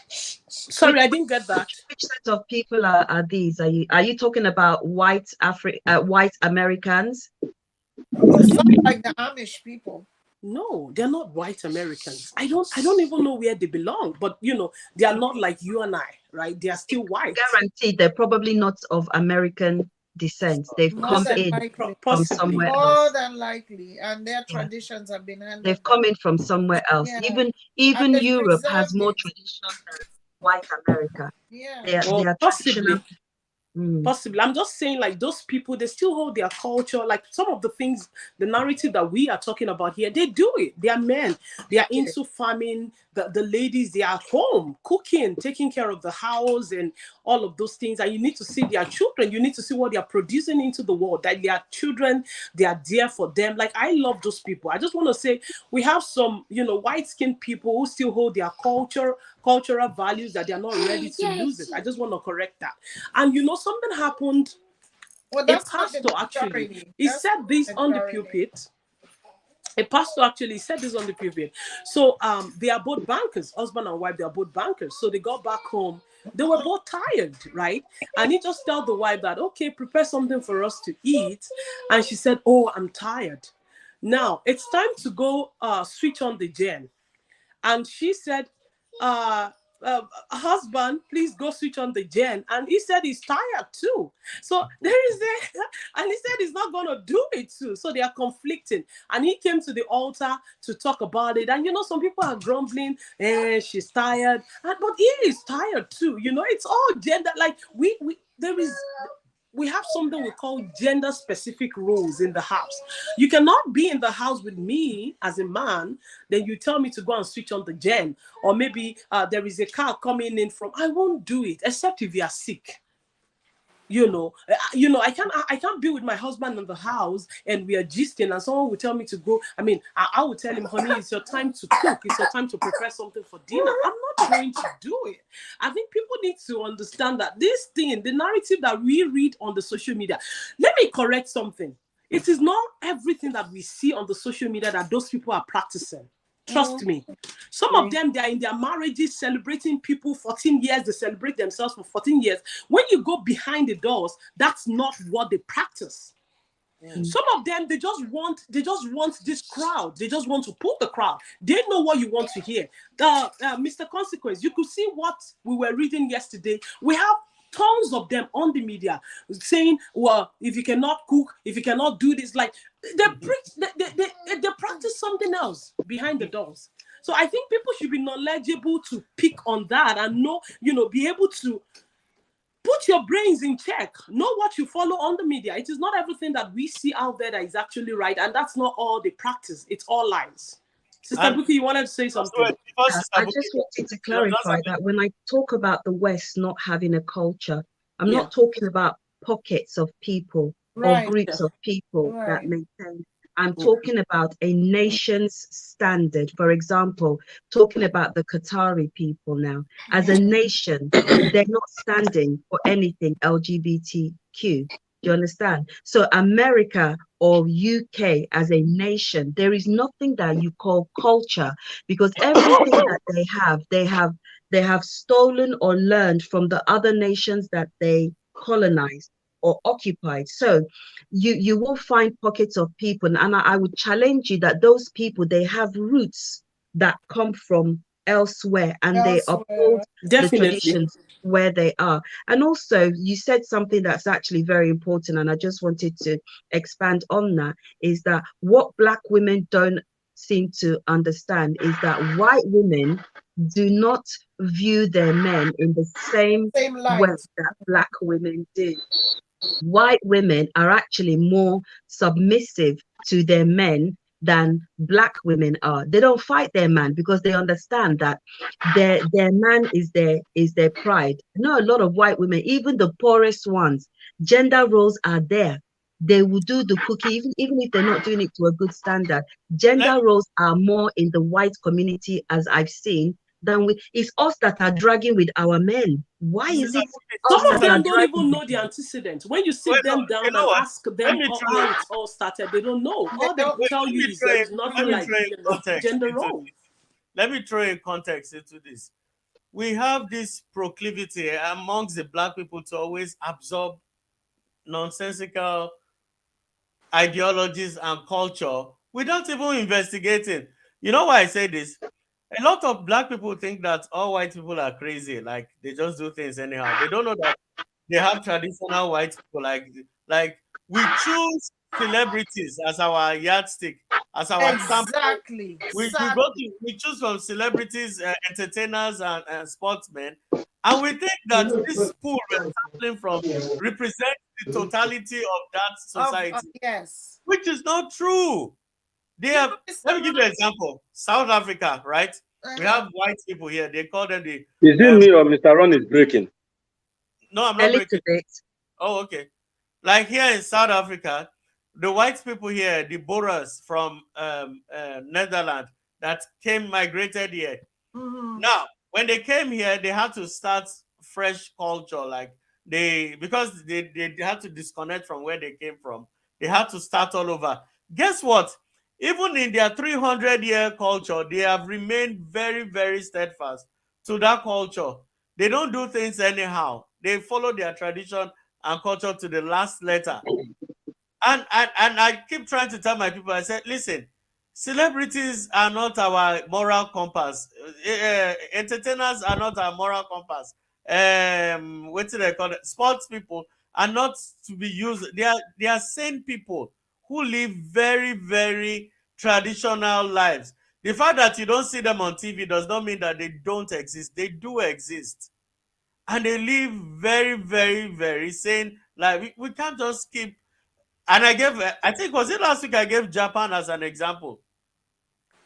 [SPEAKER 6] Sorry, I didn't get that.
[SPEAKER 5] Which set of people are these? Are you talking about white Americans?
[SPEAKER 4] It sounds like the Amish people.
[SPEAKER 6] No, they're not white Americans. I don't even know where they belong, but they are not like you and I, right? They are still white.
[SPEAKER 5] Guaranteed, they're probably not of American descent. They've
[SPEAKER 4] More
[SPEAKER 5] come
[SPEAKER 4] than
[SPEAKER 5] in
[SPEAKER 4] likely.
[SPEAKER 5] from
[SPEAKER 6] Possibly.
[SPEAKER 5] somewhere
[SPEAKER 4] More
[SPEAKER 5] else.
[SPEAKER 4] than likely. And their
[SPEAKER 5] Yeah.
[SPEAKER 4] traditions have been
[SPEAKER 5] They've
[SPEAKER 4] handed down.
[SPEAKER 5] come in from somewhere else.
[SPEAKER 4] Yeah.
[SPEAKER 5] Even
[SPEAKER 4] And
[SPEAKER 5] even
[SPEAKER 4] they've
[SPEAKER 5] Europe has
[SPEAKER 4] preserved
[SPEAKER 5] more
[SPEAKER 4] it.
[SPEAKER 5] tradition than white America.
[SPEAKER 4] Yeah.
[SPEAKER 5] They are traditional.
[SPEAKER 6] Possibly. Possibly. I'm just saying, like, those people, they still hold their culture. Like, some of the things, the narrative that we are talking about here, they do it. They are men. They are into farming. The ladies, they are home, cooking, taking care of the house and all of those things. And you need to see their children. You need to see what they are producing into the world. That their children, they are there for them. Like, I love those people. I just want to say, we have some, white-skinned people who still hold their cultural values, that they are not ready to lose it. I just want to correct that. And something happened.
[SPEAKER 4] Well,
[SPEAKER 6] A
[SPEAKER 4] that's not
[SPEAKER 6] pastor
[SPEAKER 4] the
[SPEAKER 6] actually,
[SPEAKER 4] majority.
[SPEAKER 6] he
[SPEAKER 4] That's
[SPEAKER 6] said this
[SPEAKER 4] not the
[SPEAKER 6] on the
[SPEAKER 4] majority.
[SPEAKER 6] pulpit. A pastor actually said this on the pulpit. So they are both bankers, husband and wife. They are both bankers. So they got back home. They were both tired, right? And he just told the wife that, okay, prepare something for us to eat. And she said, oh, I'm tired. Now it's time to go switch on the gen. And she said, uh, husband, please go switch on the gen. And he said he's tired too. So there is a, and he said he's not going to do it too. So they are conflicting. And he came to the altar to talk about it. And some people are grumbling, she's tired. But he is tired too. It's all gender. Like we have something we call gender specific roles in the house. You cannot be in the house with me as a man, then you tell me to go and switch on the gen. Or maybe there is a car coming in from, I won't do it, except if you are sick. I can't be with my husband in the house and we are gisting and someone will tell me to go. I mean, I would tell him, honey, it's your time to cook. It's your time to prepare something for dinner. I'm not going to do it. I think people need to understand that this thing, the narrative that we read on the social media, let me correct something. It is not everything that we see on the social media that those people are practicing. Trust me. Some of them, they are in their marriages celebrating people 14 years. They celebrate themselves for 14 years. When you go behind the doors, that's not what they practice. Some of them, they just want this crowd. They just want to pull the crowd. They know what you want to hear. Mr. Consequence, you could see what we were reading yesterday. We have tons of them on the media saying, well, if you cannot cook, if you cannot do this, like they preach, they practice something else behind the doors. So I think people should be knowledgeable to pick on that and know, be able to put your brains in check. Know what you follow on the media. It is not everything that we see out there that is actually right, and that's not all they practice. It's all lies. Sister
[SPEAKER 1] And
[SPEAKER 6] Buki, you wanted to say something?
[SPEAKER 1] before Sister
[SPEAKER 5] I
[SPEAKER 1] Buki,
[SPEAKER 5] just wanted to
[SPEAKER 1] just
[SPEAKER 5] clarify that when I talk about the West not having a culture, I'm
[SPEAKER 6] Yeah.
[SPEAKER 5] not talking about pockets of people or
[SPEAKER 4] Right.
[SPEAKER 5] groups of people that
[SPEAKER 4] Right.
[SPEAKER 5] maintain. I'm talking about a nation's standard. For example, talking about the Qatari people now. As a nation, they're not standing for anything LGBTQ. Do you understand? So America or UK as a nation, there is nothing that you call culture because everything that they have stolen or learned from the other nations that they colonized or occupied. So you will find pockets of people, and I would challenge you that those people, they have roots that come from elsewhere and they uphold
[SPEAKER 4] Elsewhere.
[SPEAKER 5] the
[SPEAKER 6] Definitely.
[SPEAKER 5] traditions where they are. And also you said something that's actually very important, and I just wanted to expand on that, is that what Black women don't seem to understand is that white women do not view their men in the same
[SPEAKER 4] Same
[SPEAKER 5] way
[SPEAKER 4] light.
[SPEAKER 5] that Black women do. White women are actually more submissive to their men than Black women are. They don't fight their man because they understand that their man is their pride. I know a lot of white women, even the poorest ones, gender roles are there. They will do the cookie, even if they're not doing it to a good standard.
[SPEAKER 1] let,
[SPEAKER 5] Gender roles are more in the white community, as I've seen, than with it's us that are dragging with our men. Why is
[SPEAKER 1] Sister
[SPEAKER 5] it
[SPEAKER 1] Buki,
[SPEAKER 5] us
[SPEAKER 6] Some of
[SPEAKER 5] that
[SPEAKER 1] Sister,
[SPEAKER 5] are
[SPEAKER 6] them don't
[SPEAKER 5] dragging
[SPEAKER 6] even
[SPEAKER 5] with
[SPEAKER 6] know the
[SPEAKER 5] them?
[SPEAKER 6] antecedents. When you
[SPEAKER 1] wait,
[SPEAKER 6] sit
[SPEAKER 1] no,
[SPEAKER 6] them
[SPEAKER 1] you
[SPEAKER 6] down
[SPEAKER 1] know
[SPEAKER 6] and
[SPEAKER 1] what?
[SPEAKER 6] ask
[SPEAKER 1] Let
[SPEAKER 6] them
[SPEAKER 1] me
[SPEAKER 6] how
[SPEAKER 1] throw
[SPEAKER 6] it all started, they don't know.
[SPEAKER 4] They
[SPEAKER 6] All they
[SPEAKER 4] don't.
[SPEAKER 6] will tell you is there is
[SPEAKER 1] let
[SPEAKER 6] nothing
[SPEAKER 1] me
[SPEAKER 6] like,
[SPEAKER 1] throw in context
[SPEAKER 6] gender
[SPEAKER 1] into
[SPEAKER 6] roles.
[SPEAKER 1] this. Let me throw in context into this. We have this proclivity amongst the Black people to always absorb nonsensical ideologies and culture without even investigating. You know why I say this? A lot of Black people think that all white people are crazy, like they just do things anyhow. They don't know that they have traditional white people, like we choose celebrities as our yardstick, as our sample.
[SPEAKER 4] Exactly.
[SPEAKER 1] We go
[SPEAKER 4] Exactly.
[SPEAKER 1] to we choose from celebrities, entertainers, and sportsmen, and we think that this pool we're sampling from represents the totality of that society,
[SPEAKER 4] Yes.
[SPEAKER 1] which is not true. They
[SPEAKER 4] You
[SPEAKER 1] have.
[SPEAKER 4] know, Mr.
[SPEAKER 1] Let me give you an example. South Africa, right? We
[SPEAKER 4] Uh-huh.
[SPEAKER 1] have white people here. They call them the.
[SPEAKER 2] Is it
[SPEAKER 1] Um,
[SPEAKER 2] me or Mr. Ron is breaking?
[SPEAKER 1] no, I'm
[SPEAKER 5] A
[SPEAKER 1] not
[SPEAKER 5] little
[SPEAKER 1] breaking.
[SPEAKER 5] bit.
[SPEAKER 1] Oh, okay. Like here in South Africa, the white people here, the Boers from Netherlands that came migrated here.
[SPEAKER 4] Mm-hmm.
[SPEAKER 1] Now, when they came here, they had to start fresh culture. Like because they had to disconnect from where they came from. They had to start all over. Guess what? Even in their 300-year culture, they have remained very, very steadfast to that culture. They don't do things anyhow. They follow their tradition and culture to the last letter. And I keep trying to tell my people, I said, listen, celebrities are not our moral compass. Entertainers are not our moral compass. What do they call it? Sports people are not to be used. They are sane people who live very, very traditional lives. The fact that you don't see them on TV does not mean that they don't exist. They do exist. And they live very, very, very sane life. We can't just keep, and I think, was it last week I gave Japan as an example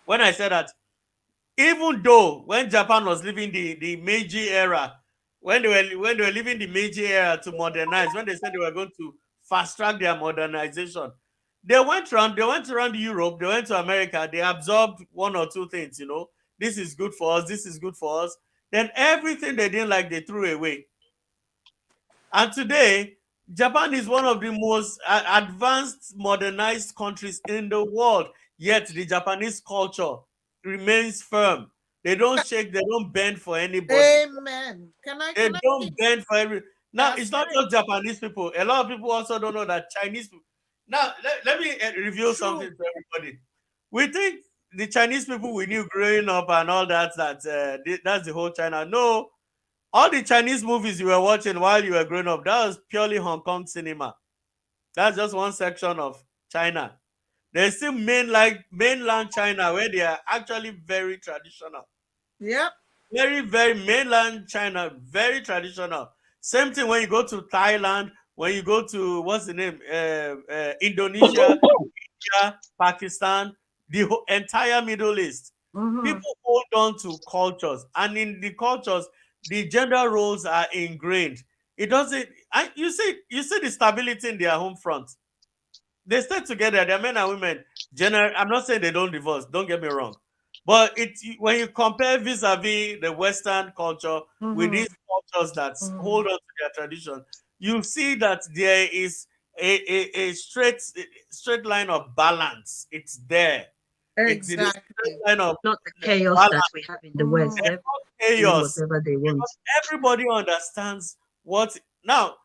[SPEAKER 1] when I said that even though when Japan was living the Meiji era, when they were living the Meiji era to modernize, when they said they were going to fast track their modernization, they went around Europe, they went to America, they absorbed one or two things, this is good for us, this is good for us. Then everything they didn't like, they threw away. And today, Japan is one of the most advanced, modernized countries in the world. Yet the Japanese culture remains firm. They don't shake, they don't bend for anybody.
[SPEAKER 4] Amen. Can I
[SPEAKER 1] They
[SPEAKER 4] can I
[SPEAKER 1] don't bend for every. Now,
[SPEAKER 4] That's
[SPEAKER 1] it's not
[SPEAKER 4] right.
[SPEAKER 1] just Japanese people. A lot of people also don't know that Chinese people. Now, let me reveal something
[SPEAKER 4] True.
[SPEAKER 1] to everybody. We think the Chinese people we knew growing up and all that, that's the whole China. No, all the Chinese movies you were watching while you were growing up, that was purely Hong Kong cinema. That's just one section of China. There's still mainland China where they are actually very traditional.
[SPEAKER 4] Yep.
[SPEAKER 1] Very, very mainland China, very traditional. Same thing when you go to Thailand, when you go to what's the name? Indonesia, India, Pakistan, the entire Middle East.
[SPEAKER 4] Mm-hmm.
[SPEAKER 1] People hold on to cultures, and in the cultures, the gender roles are ingrained. It doesn't. You see the stability in their home front. They stay together. They're men and women. I'm not saying they don't divorce. Don't get me wrong, but when you compare vis-a-vis the Western culture with
[SPEAKER 4] Mm-hmm.
[SPEAKER 1] these cultures that
[SPEAKER 4] Mm-hmm.
[SPEAKER 1] hold on to their tradition, you see that there is a straight line of balance. It's there. It's in a straight
[SPEAKER 4] Exactly.
[SPEAKER 1] line of
[SPEAKER 5] Not the chaos
[SPEAKER 1] balance.
[SPEAKER 5] that we have in the West.
[SPEAKER 4] Mm-hmm.
[SPEAKER 1] There's
[SPEAKER 5] Everyone
[SPEAKER 1] no
[SPEAKER 5] doing
[SPEAKER 1] chaos
[SPEAKER 5] whatever they want.
[SPEAKER 1] because everybody understands what. Now,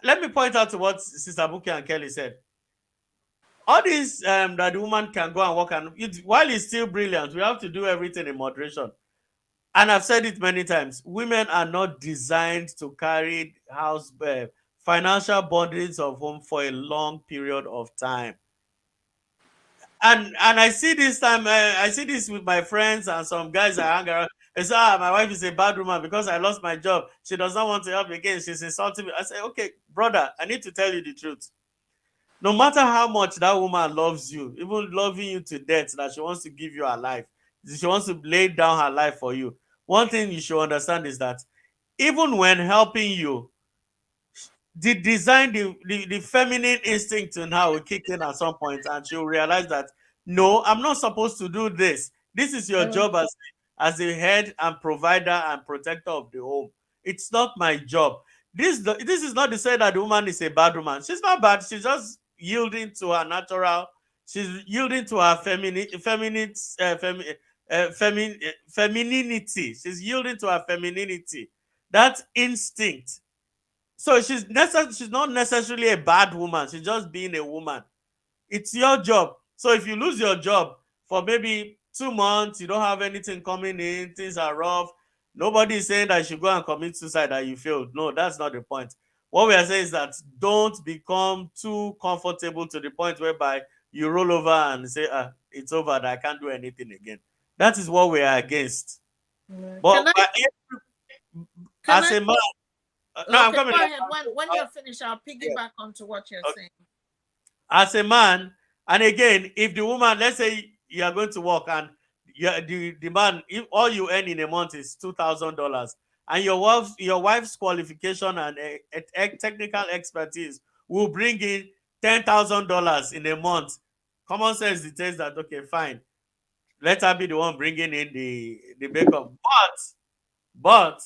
[SPEAKER 1] let me point out to what Sister Buki and Kelly said. All this that the woman can go and work, and while it's still brilliant, we have to do everything in moderation. And I've said it many times, women are not designed to carry financial burdens of home for a long period of time. And I see this time, I see this with my friends and some guys I hang around. They say, my wife is a bad woman because I lost my job. She does not want to help again. She's insulting me. I say, okay, brother, I need to tell you the truth. No matter how much that woman loves you, even loving you to death, that she wants to give you her life, she wants to lay down her life for you. One thing you should understand is that even when helping you, the feminine instinct in her will kick in at some point, and she'll realize that no, I'm not supposed to do this. This is your job as a head and provider and protector of the home. It's not my job. This is not to say that the woman is a bad woman. She's not bad. She's just yielding to her natural. She's yielding to her femininity. She's yielding to her femininity. That instinct. So she's not necessarily a bad woman. She's just being a woman. It's your job. So if you lose your job for maybe 2 months, you don't have anything coming in, things are rough. Nobody is saying that you should go and commit suicide that you failed. No, that's not the point. What we are saying is that don't become too comfortable to the point whereby you roll over and say, it's over, that I can't do anything again. That is what we are against.
[SPEAKER 4] Can
[SPEAKER 1] But
[SPEAKER 4] I? Can
[SPEAKER 1] as
[SPEAKER 4] I?
[SPEAKER 1] a man, no, I'm
[SPEAKER 4] Okay,
[SPEAKER 1] coming.
[SPEAKER 4] go ahead. When you're finished, I'll
[SPEAKER 1] Yeah.
[SPEAKER 4] piggyback onto what you're saying.
[SPEAKER 1] As a man, and again, if the woman, let's say you are going to work and the man, if all you earn in a month is $2,000, and your wife's qualification and technical expertise will bring in $10,000 in a month, common sense dictates that, okay, fine, let her be the one bringing in the backup. But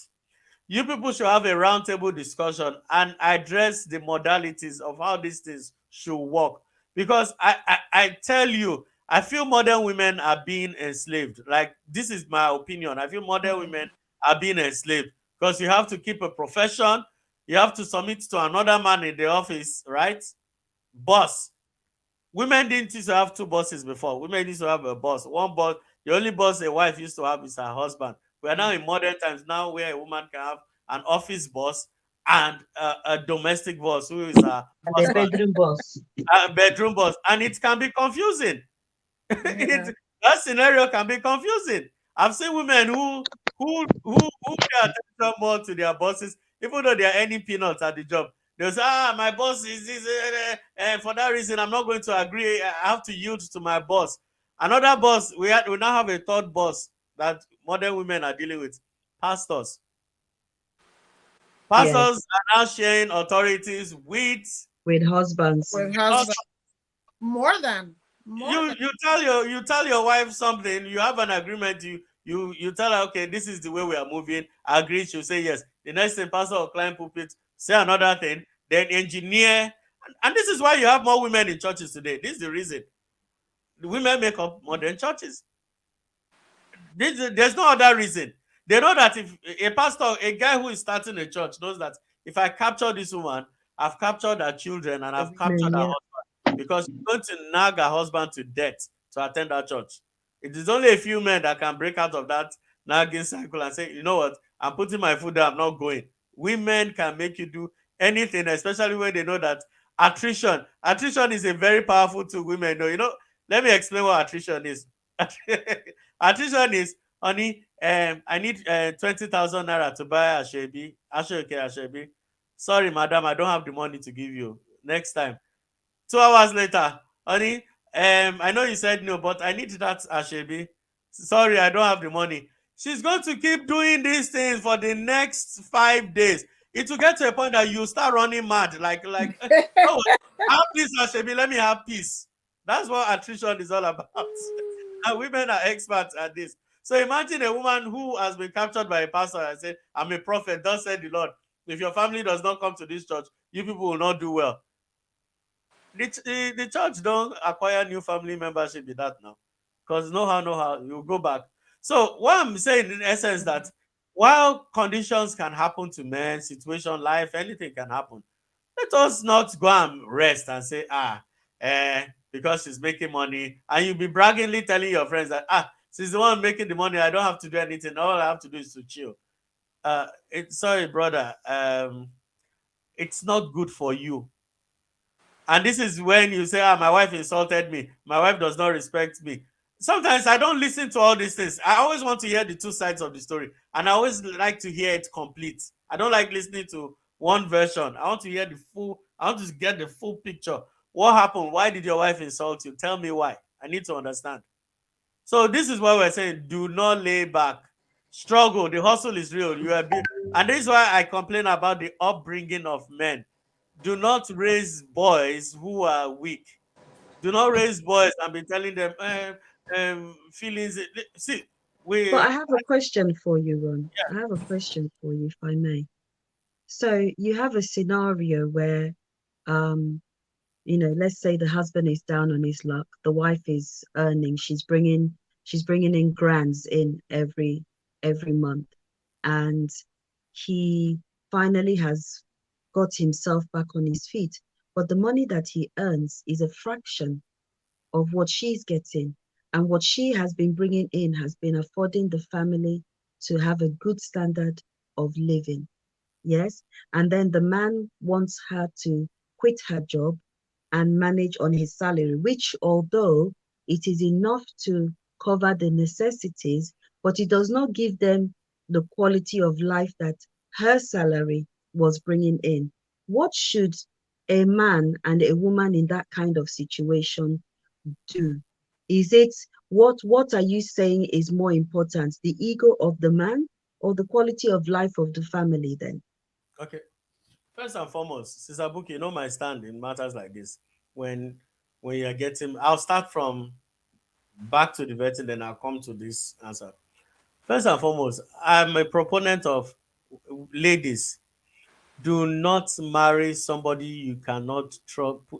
[SPEAKER 1] you people should have a roundtable discussion and address the modalities of how these things should work. Because I tell you, I feel modern women are being enslaved. Like, this is my opinion. I feel modern women are being enslaved because you have to keep a profession, you have to submit to another man in the office, right? Boss. Women didn't used to have two bosses before. Women used to have a boss. One boss, the only boss a wife used to have is her husband. We are now in modern times now where a woman can have an office boss and a domestic boss who is her
[SPEAKER 5] And the
[SPEAKER 1] husband,
[SPEAKER 5] bedroom boss.
[SPEAKER 1] a bedroom boss, and it can be confusing.
[SPEAKER 4] Yeah.
[SPEAKER 1] That scenario can be confusing. I've seen women who pay attention more to their bosses, even though they are earning peanuts at the job. They'll say, my boss is this, and for that reason, I'm not going to agree. I have to yield to my boss. Another boss, we now have a third boss that modern women are dealing with: pastors.
[SPEAKER 5] Yes,
[SPEAKER 1] Pastors are now sharing authorities
[SPEAKER 5] with husbands.
[SPEAKER 4] With
[SPEAKER 1] us.
[SPEAKER 4] husband, more
[SPEAKER 1] you
[SPEAKER 4] than.
[SPEAKER 1] you tell your wife something, you have an agreement, you tell her, okay, this is the way we are moving, agree, she'll say yes. The next thing, pastor or client pulpit say another thing, then engineer. And this is why you have more women in churches today. This is the reason the women make up modern churches. There's no other reason. They know that if a pastor, a guy who is starting a church, knows that if I capture this woman, I've captured her children and
[SPEAKER 5] The
[SPEAKER 1] I've
[SPEAKER 5] women,
[SPEAKER 1] captured her
[SPEAKER 5] yeah.
[SPEAKER 1] husband, because she's going to nag her husband to death to attend that church. It is only a few men that can break out of that nagging cycle and say, you know what, I'm putting my foot down, I'm not going. Women can make you do anything, especially when they know that attrition is a very powerful tool. Women know, Let me explain what attrition is. Attrition is, honey, I need 20,000 naira to buy Ashebi. Ashebi. Sorry, madam, I don't have the money to give you. Next time. 2 hours later, honey, I know you said no, but I need that Ashebi. Sorry, I don't have the money. She's going to keep doing these things for the next 5 days. It will get to a point that you start running mad. Oh, have this Ashebi, let me have peace. That's what attrition is all about. And women are experts at this. So imagine a woman who has been captured by a pastor and said, I'm a prophet, thus said the Lord. If your family does not come to this church, you people will not do well. The church don't acquire new family membership with that now, because no how you go back. So what I'm saying in essence that while conditions can happen to men, situation, life, anything can happen, let us not go and rest and say because she's making money, and you'll be braggingly telling your friends that she's the one making the money, I don't have to do anything, all I have to do is to chill. Sorry brother, it's not good for you. And this is when you say, my wife insulted me. My wife does not respect me. Sometimes I don't listen to all these things. I always want to hear the two sides of the story. And I always like to hear it complete. I don't like listening to one version. I want to hear I want to get the full picture. What happened? Why did your wife insult you? Tell me why. I need to understand. So this is what we're saying. Do not lay back. Struggle. The hustle is real. And this is why I complain about the upbringing of men. Do not raise boys who are weak. Do not raise boys and be telling them feelings. See,
[SPEAKER 5] But
[SPEAKER 1] we
[SPEAKER 5] I have a question for you, Ron. I have a question for you, if I may. So you have a scenario where, um, let's say the husband is down on his luck, the wife is earning, she's bringing in grands in every month, and he finally has got himself back on his feet. But the money that he earns is a fraction of what she's getting. And what she has been bringing in has been affording the family to have a good standard of living. Yes. And then the man wants her to quit her job and manage on his salary, which, although it is enough to cover the necessities, but it does not give them the quality of life that her salary was bringing in. What should a man and a woman in that kind of situation do? Is it what are you saying is more important, the ego of the man or the quality of life of the family then?
[SPEAKER 1] okay. First and foremost, Sister Book, you know my stand in matters like this. When you're getting, I'll start from back to the vetting, then I'll come to this answer. First and foremost, I'm a proponent of ladies. Do not marry somebody you cannot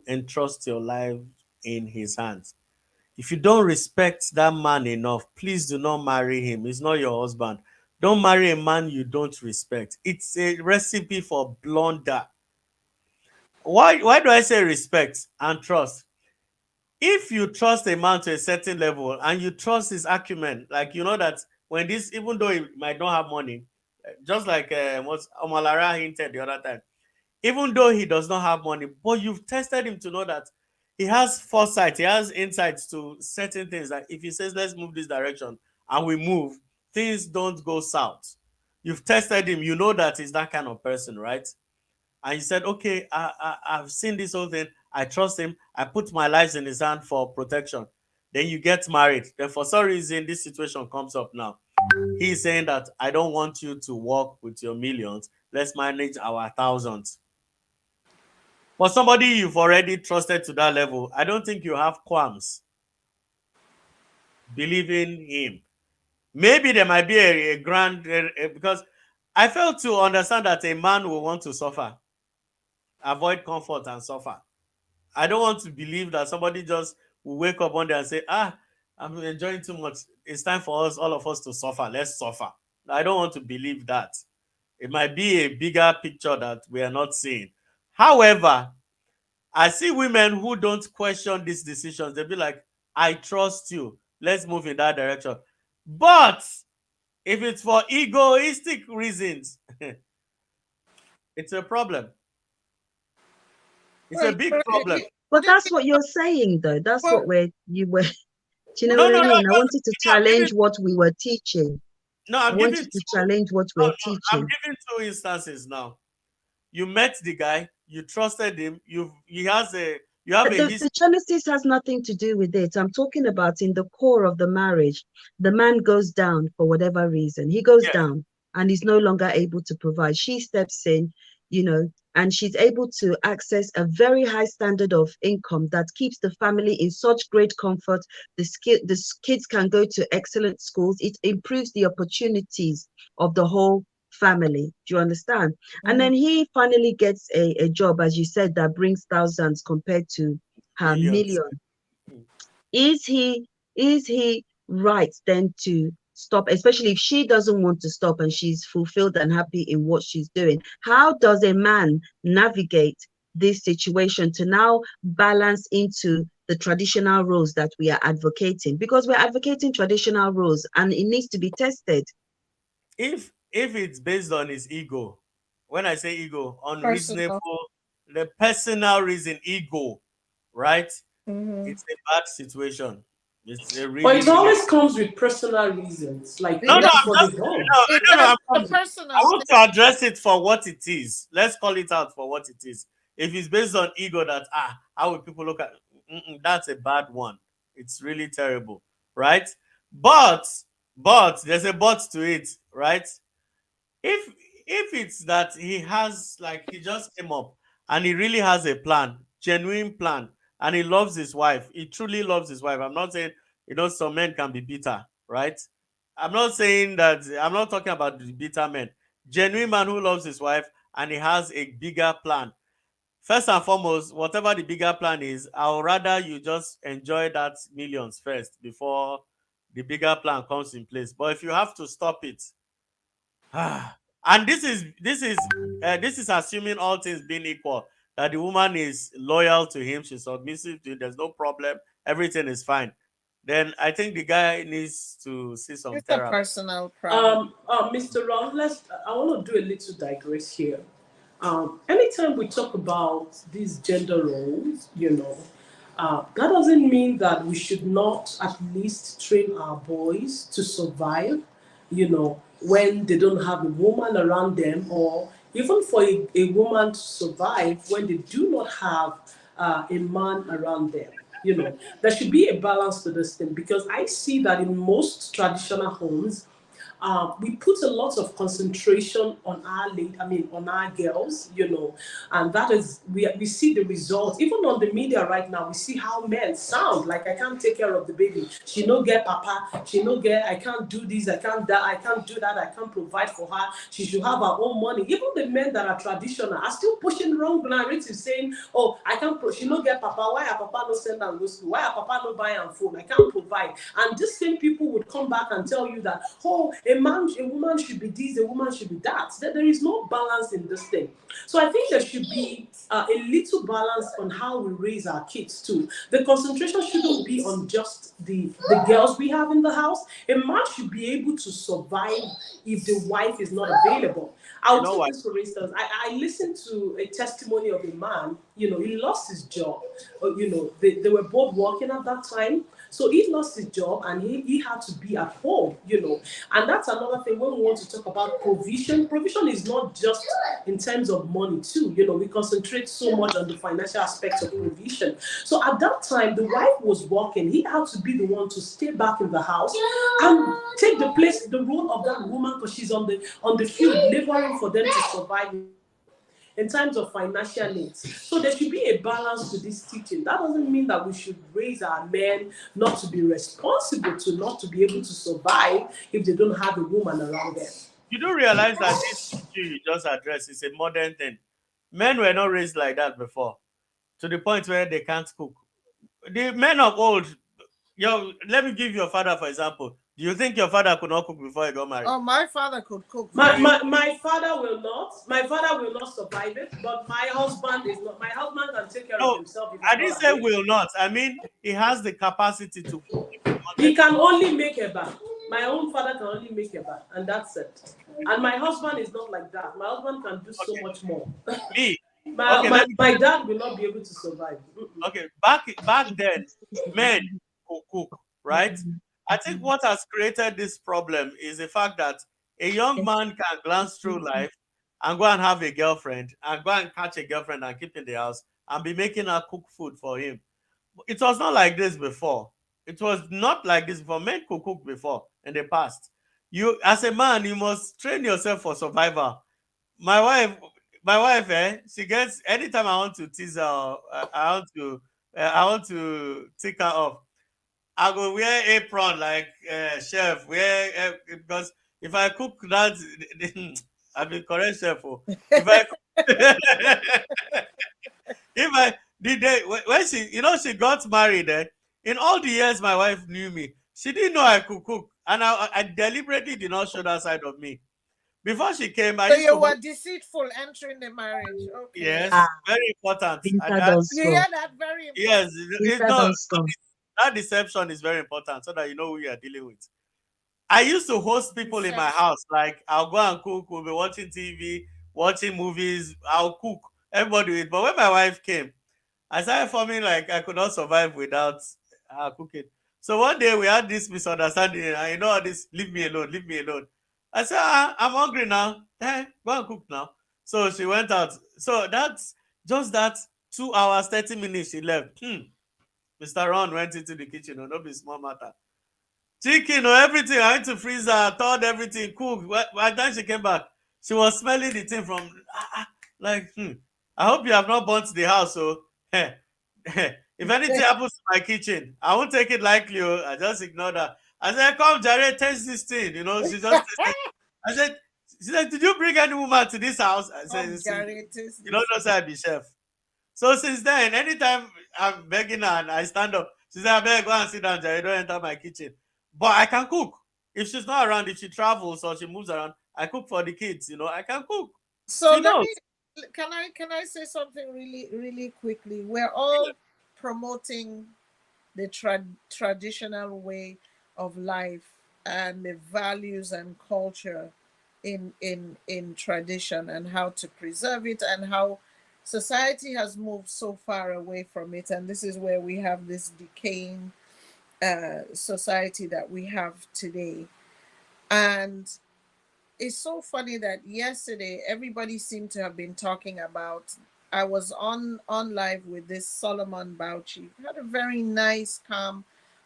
[SPEAKER 1] entrust your life in his hands. If you don't respect that man enough, please do not marry him. He's not your husband. Don't marry a man you don't respect. It's a recipe for blunder. Why do I say respect and trust? If you trust a man to a certain level and you trust his acumen, like you know that when this, even though he might not have money, just like what Omalara hinted the other time, even though he does not have money, but you've tested him to know that he has foresight, he has insights to certain things. That if he says, let's move this direction, and we move, things don't go south. You've tested him, you know that he's that kind of person, right? And you said, okay, I've seen this whole thing. I trust him. I put my lives in his hand for protection. Then you get married. Then for some reason, this situation comes up now. He's saying that I don't want you to work with your millions. Let's manage our thousands. For somebody you've already trusted to that level, I don't think you have qualms believing him. Maybe there might be a grand, because I fail to understand that a man will want to suffer, avoid comfort and suffer. I don't want to believe that somebody just will wake up one day and say, I'm enjoying too much. It's time for us, all of us, to suffer. Let's suffer. I don't want to believe that. It might be a bigger picture that we are not seeing. However, I see women who don't question these decisions. They'll be like, I trust you. Let's move in that direction. But if it's for egoistic reasons, it's a problem. It's a
[SPEAKER 4] Well,
[SPEAKER 1] big problem.
[SPEAKER 5] But that's what you're saying, though. That's
[SPEAKER 4] Well,
[SPEAKER 5] what you were. Do you know
[SPEAKER 1] No,
[SPEAKER 5] what
[SPEAKER 1] no,
[SPEAKER 5] I
[SPEAKER 1] no.
[SPEAKER 5] mean? I
[SPEAKER 1] But
[SPEAKER 5] wanted to
[SPEAKER 1] I'm giving.
[SPEAKER 5] challenge what we were teaching.
[SPEAKER 1] No,
[SPEAKER 5] I
[SPEAKER 1] I'm giving
[SPEAKER 5] wanted to
[SPEAKER 1] two.
[SPEAKER 5] challenge what
[SPEAKER 1] No,
[SPEAKER 5] we're
[SPEAKER 1] no, I'm
[SPEAKER 5] teaching.
[SPEAKER 1] giving two instances now. You met the guy. You trusted him. He has a. You have a
[SPEAKER 5] The
[SPEAKER 1] history.
[SPEAKER 5] genesis has nothing to do with it. I'm talking about in the core of the marriage. The man goes down for whatever reason. He goes
[SPEAKER 1] Yes.
[SPEAKER 5] down and he's no longer able to provide. She steps in, and she's able to access a very high standard of income that keeps the family in such great comfort. The kids can go to excellent schools. It improves the opportunities of the whole family. Do you understand? And
[SPEAKER 4] mhm.
[SPEAKER 5] then he finally gets a job, as you said, that brings thousands compared to her
[SPEAKER 1] Millions.
[SPEAKER 5] million. Is he right then to stop, especially if she doesn't want to stop and she's fulfilled and happy in what she's doing? How does a man navigate this situation to now balance into the traditional roles that we are advocating? Because we're advocating traditional roles and it needs to be tested.
[SPEAKER 1] If it's based on his ego, when I say ego,
[SPEAKER 4] Personal.
[SPEAKER 1] unreasonable, the personal reason, ego, right?
[SPEAKER 4] Mm-hmm.
[SPEAKER 1] It's a bad situation. It's a
[SPEAKER 6] But
[SPEAKER 1] really,
[SPEAKER 6] it
[SPEAKER 1] really.
[SPEAKER 6] always comes with personal reasons. Like
[SPEAKER 1] No, no,
[SPEAKER 6] let's
[SPEAKER 1] I'm
[SPEAKER 6] call
[SPEAKER 1] just
[SPEAKER 6] it wrong.
[SPEAKER 1] no,
[SPEAKER 4] It,
[SPEAKER 1] no, no.
[SPEAKER 4] it's
[SPEAKER 1] I'm
[SPEAKER 4] a
[SPEAKER 1] coming. I
[SPEAKER 4] personal
[SPEAKER 1] want
[SPEAKER 4] thing.
[SPEAKER 1] to address it for what it is. Let's call it out for what it is. If it's based on ego, that how will people look at? That's a bad one. It's really terrible, right? But there's a but to it, right? if if it's that he has, like, he just came up and he really has a plan, genuine plan, and he loves his wife, he truly loves his wife. I'm not saying, some men can be bitter, right? I'm not saying that. I'm not talking about the bitter men. Genuine man who loves his wife and he has a bigger plan. First and foremost, whatever the bigger plan is, I would rather you just enjoy that millions first before the bigger plan comes in place. But if you have to stop it, and this is assuming all things being equal, that the woman is loyal to him, she's submissive to him, there's no problem, everything is fine. Then I think the guy needs to see some
[SPEAKER 4] It's a
[SPEAKER 1] therapy.
[SPEAKER 4] personal problem.
[SPEAKER 6] Mr. Ron, I want to do a little digress here. Anytime we talk about these gender roles, that doesn't mean that we should not at least train our boys to survive, when they don't have a woman around them, or even for a woman to survive when they do not have a man around them. There should be a balance to this thing, because I see that in most traditional homes, we put a lot of concentration on on our girls, and that is, we see the results. Even on the media right now, we see how men sound like, I can't take care of the baby. She no get papa. She no get. I can't do this. I can't that. I can't do that. I can't provide for her. She should have her own money. Even the men that are traditional are still pushing wrong narratives, saying, "Oh, I can't. She no get papa. Why her papa no send her go school? Why her papa no buy her phone? I can't provide." And these same people would come back and tell you that, "Oh, a woman should be this, a woman should be that." There is no balance in this thing. So I think there should be a little balance on how we raise our kids too. The concentration shouldn't be on just the girls we have in the house. A man should be able to survive if the wife is not available.
[SPEAKER 1] You
[SPEAKER 6] I'll
[SPEAKER 1] know
[SPEAKER 6] take
[SPEAKER 1] what?
[SPEAKER 6] this for instance. I listened to a testimony of a man. He lost his job. They were both working at that time. So he lost his job and he had to be at home. And that's another thing when we want to talk about provision. Provision is not just in terms of money too. We concentrate so much on the financial aspects of provision. So at that time, the wife was working. He had to be the one to stay back in the house and take the role of that woman, because she's on the field laboring for them to survive in terms of financial needs. So there should be a balance to this teaching. That doesn't mean that we should raise our men not to be responsible, to not to be able to survive if they don't have a woman around them.
[SPEAKER 1] You do realize that this issue you just addressed is a modern thing. Men were not raised like that before, to the point where they can't cook. The men of old, let me give your father for example. Do you think your father could not cook before he got married?
[SPEAKER 4] Oh, my father could cook
[SPEAKER 6] My,
[SPEAKER 4] very
[SPEAKER 6] my, my father will not. My father will not survive it, but my husband is not. My husband can take care of
[SPEAKER 1] No,
[SPEAKER 6] himself if
[SPEAKER 1] I
[SPEAKER 6] I'm
[SPEAKER 1] didn't
[SPEAKER 6] not
[SPEAKER 1] say
[SPEAKER 6] available.
[SPEAKER 1] will not. I mean, he has the capacity to cook if he
[SPEAKER 6] He
[SPEAKER 1] wanted to.
[SPEAKER 6] can only make a bar. My own father can only make a bar, and that's it. And my husband is not like that. My husband can do so
[SPEAKER 1] Okay.
[SPEAKER 6] much more.
[SPEAKER 1] Me,
[SPEAKER 6] My,
[SPEAKER 1] Okay,
[SPEAKER 6] my,
[SPEAKER 1] let me.
[SPEAKER 6] my dad will not be able to survive.
[SPEAKER 1] Okay, back then, men could cook, right? I think what has created this problem is the fact that a young man can glance through life and go and have a girlfriend and go and catch a girlfriend and keep in the house and be making her cook food for him. It was not like this before. It was not like this before. Men could cook before in the past. You, as a man, you must train yourself for survival. My wife, she gets anytime I want to tease her, or, I want to tick her off. I go wear apron like chef. Wear because if I cook that, I be correct chef. Oh. If I if I the day when she, she got married. In all the years my wife knew me, she didn't know I could cook, and I deliberately did not show that side of me. Before she came, I
[SPEAKER 4] So
[SPEAKER 1] used to
[SPEAKER 4] you
[SPEAKER 1] hold.
[SPEAKER 4] were deceitful entering the marriage. Okay.
[SPEAKER 5] Ah,
[SPEAKER 1] Yes, very important.
[SPEAKER 5] Binta don't
[SPEAKER 4] You
[SPEAKER 5] stop.
[SPEAKER 4] hear that? Very
[SPEAKER 1] Yes,
[SPEAKER 4] important.
[SPEAKER 1] it's
[SPEAKER 5] Binta
[SPEAKER 1] not
[SPEAKER 5] don't stop.
[SPEAKER 1] that deception is very important so that you know who you are dealing with. I used to host people in my
[SPEAKER 4] Deception.
[SPEAKER 1] house. Like I'll go and cook. We'll be watching TV, watching movies. I'll cook. Everybody will eat. But when my wife came, I started forming like I could not survive without cooking. So one day we had this misunderstanding, and all this, leave me alone, leave me alone. I said, I'm hungry now. Go and cook now. So she went out. So that's just that 2 hours, 30 minutes she left. Mr. Ron went into the kitchen, no be small matter. Chicken or everything, I went to freezer, thawed everything, cooked. By the time she came back, she was smelling the thing from like, I hope you have not burnt the house. So, if anything happens to my kitchen, I won't take it lightly. I just ignore that. I said, come, Jared, taste this thing. She just tasted. I said, she said, did you bring any woman to this house? I said,
[SPEAKER 4] Of
[SPEAKER 1] see,
[SPEAKER 4] Jared is
[SPEAKER 1] you don't
[SPEAKER 4] this.
[SPEAKER 1] know, say I be chef. So since then, anytime I'm begging her and I stand up, she said, I better go and sit down, Jerry. Don't enter my kitchen. But I can cook. If she's not around, if she travels or she moves around, I cook for the kids. I can cook.
[SPEAKER 4] So
[SPEAKER 1] She
[SPEAKER 4] let
[SPEAKER 1] knows.
[SPEAKER 4] me can I say something really really quickly? We're all promoting the traditional way of life and the values and culture in tradition and how to preserve it and how society has moved so far away from it, and this is where we have this decaying society that we have today. And it's so funny that yesterday everybody seemed to have been talking about. I was on live with this Solomon Bauchi. We had a very nice, calm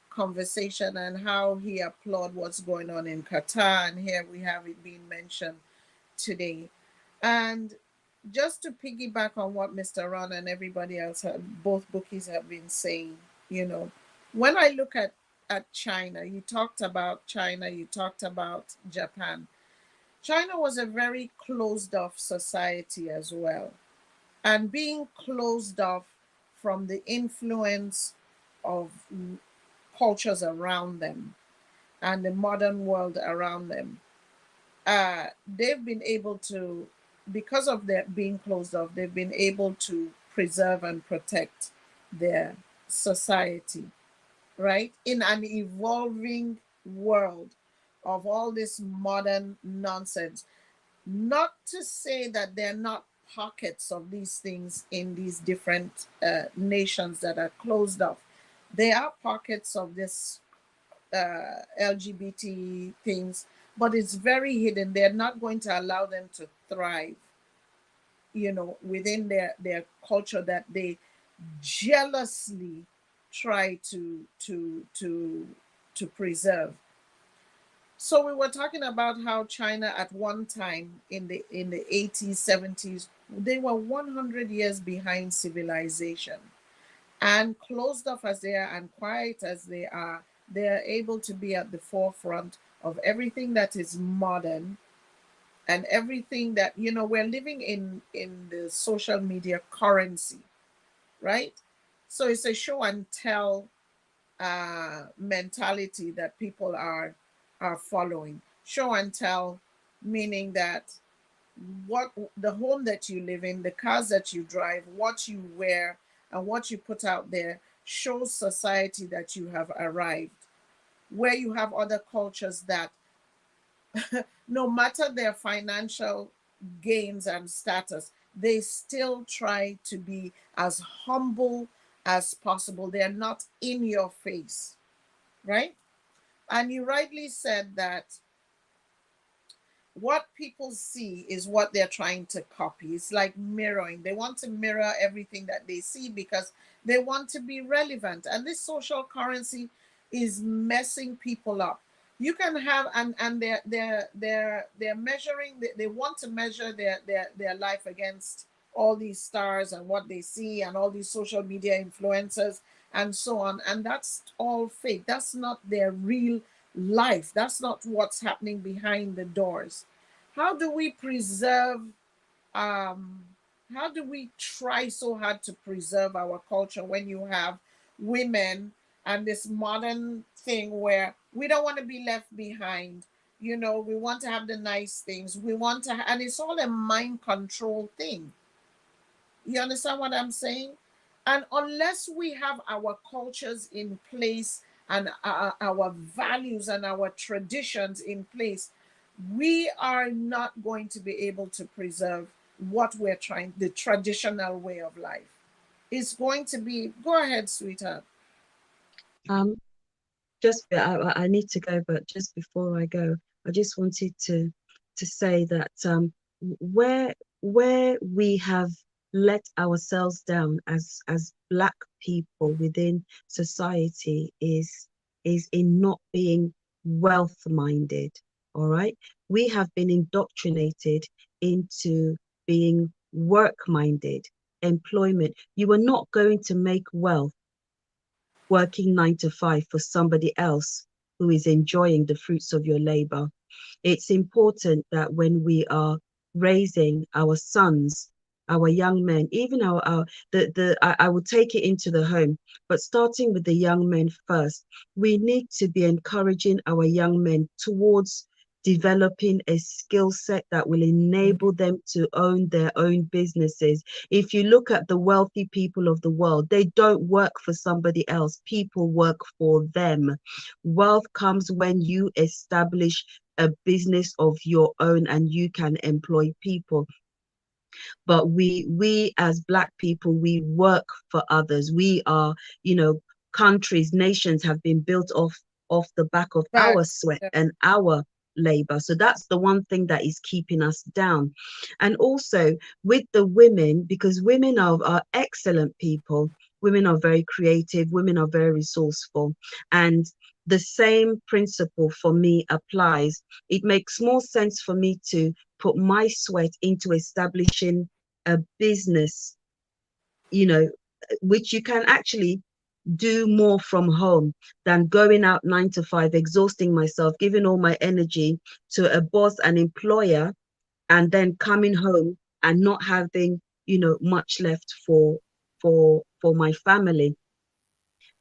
[SPEAKER 4] conversation and how he applaud what's going on in Qatar, and here we have it being mentioned today. And just to piggyback on what Mr. Ron and everybody else both bookies have been saying, when I look at China, you talked about China, you talked about Japan. China was a very closed off society as well. And being closed off from the influence of cultures around them and the modern world around them, they've been able to, because of their being closed off, they've been able to preserve and protect their society, right? In an evolving world of all this modern nonsense. Not to say that there are not pockets of these things in these different nations that are closed off. There are pockets of this LGBT things, but it's very hidden. They're not going to allow them to thrive, within their culture that they jealously try to preserve. So we were talking about how China at one time in the 80s, 70s, they were 100 years behind civilization. And closed off as they are and quiet as they are able to be at the forefront of everything that is modern and everything that, we're living in the social media currency, right? So it's a show and tell mentality that people are following. Show and tell, meaning that what the home that you live in, the cars that you drive, what you wear, and what you put out there shows society that you have arrived. Where you have other cultures that, no matter their financial gains and status, they still try to be as humble as possible. They're not in your face, right? And you rightly said that what people see is what they're trying to copy. It's like mirroring. They want to mirror everything that they see because they want to be relevant. And this social currency is messing people up. You can have and they're measuring, they want to measure their life against all these stars and what they see and all these social media influencers and so on. And that's all fake. That's not their real life. That's not what's happening behind the doors. How do we preserve, um how do we try so hard to preserve our culture when you have women and this modern thing where we don't want to be left behind? You know, we want to have the nice things, we want to and it's all a mind control thing. You understand what I'm saying? And unless we have our cultures in place and our values and our traditions in place, we are not going to be able to preserve what we're trying, the traditional way of life. It's going to be, go ahead, sweetheart.
[SPEAKER 5] Um, I need to go, but just before I go, I just wanted to say that where we have let ourselves down as Black people within society is in not being wealth minded. All right, we have been indoctrinated into being work minded, employment. You are not going to make wealth working 9 to 5 for somebody else who is enjoying the fruits of your labor. It's important that when we are raising our sons, our young men, even our I will take it into the home, but starting with the young men first, we need to be encouraging our young men towards developing a skill set that will enable them to own their own businesses. If you look at the wealthy people of the world, they don't work for somebody else. People work for them. Wealth comes when you establish a business of your own and you can employ people. But we as Black people, we work for others. We are, countries, nations have been built off the back of our
[SPEAKER 4] Facts.
[SPEAKER 5] sweat
[SPEAKER 4] Yeah.
[SPEAKER 5] and our labor. So that's the one thing that is keeping us down. And also with the women, because women are excellent people, women are very creative, women are very resourceful, and the same principle for me applies. It makes more sense for me to put my sweat into establishing a business, you know, which you can actually do more from home than going out 9 to 5, exhausting myself, giving all my energy to a boss, an employer, and then coming home and not having, much left for my family.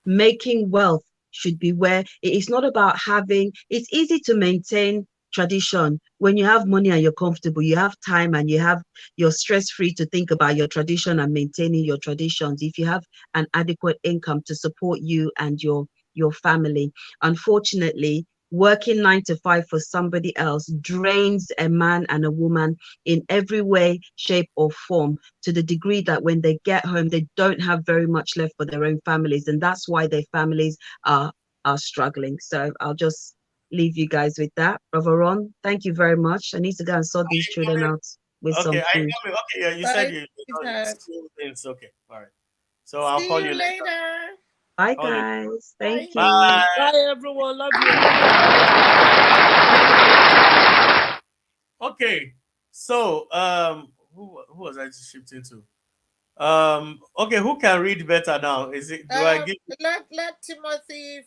[SPEAKER 5] Making wealth should be where it is not about having, it's easy to maintain tradition when you have money and you're comfortable, you have time and you're stress free to think about your tradition and maintaining your traditions. If you have an adequate income to support you and your family. Unfortunately, working 9 to 5 for somebody else drains a man and a woman in every way, shape, or form, to the degree that when they get home, they don't have very much left for their own families. And that's why their families are struggling. So I'll just leave you guys with that. Brother Ron, thank you very much. I need to go and sort these children out with
[SPEAKER 1] Okay,
[SPEAKER 5] some
[SPEAKER 1] are you
[SPEAKER 5] food.
[SPEAKER 1] coming? Okay, yeah, you said
[SPEAKER 4] Bye,
[SPEAKER 1] you know,
[SPEAKER 4] sweetheart.
[SPEAKER 1] school things. Okay, all right. So I'll
[SPEAKER 4] See
[SPEAKER 1] call
[SPEAKER 4] you
[SPEAKER 1] you later.
[SPEAKER 4] later.
[SPEAKER 5] Bye,
[SPEAKER 1] Call you.
[SPEAKER 5] guys. Thank
[SPEAKER 4] Bye.
[SPEAKER 5] you.
[SPEAKER 1] Bye.
[SPEAKER 6] Bye, everyone. Love you.
[SPEAKER 1] Okay. So who was I shifting to? Okay, who can read better now? Is it do I
[SPEAKER 4] Um,
[SPEAKER 1] give
[SPEAKER 4] let Timothy.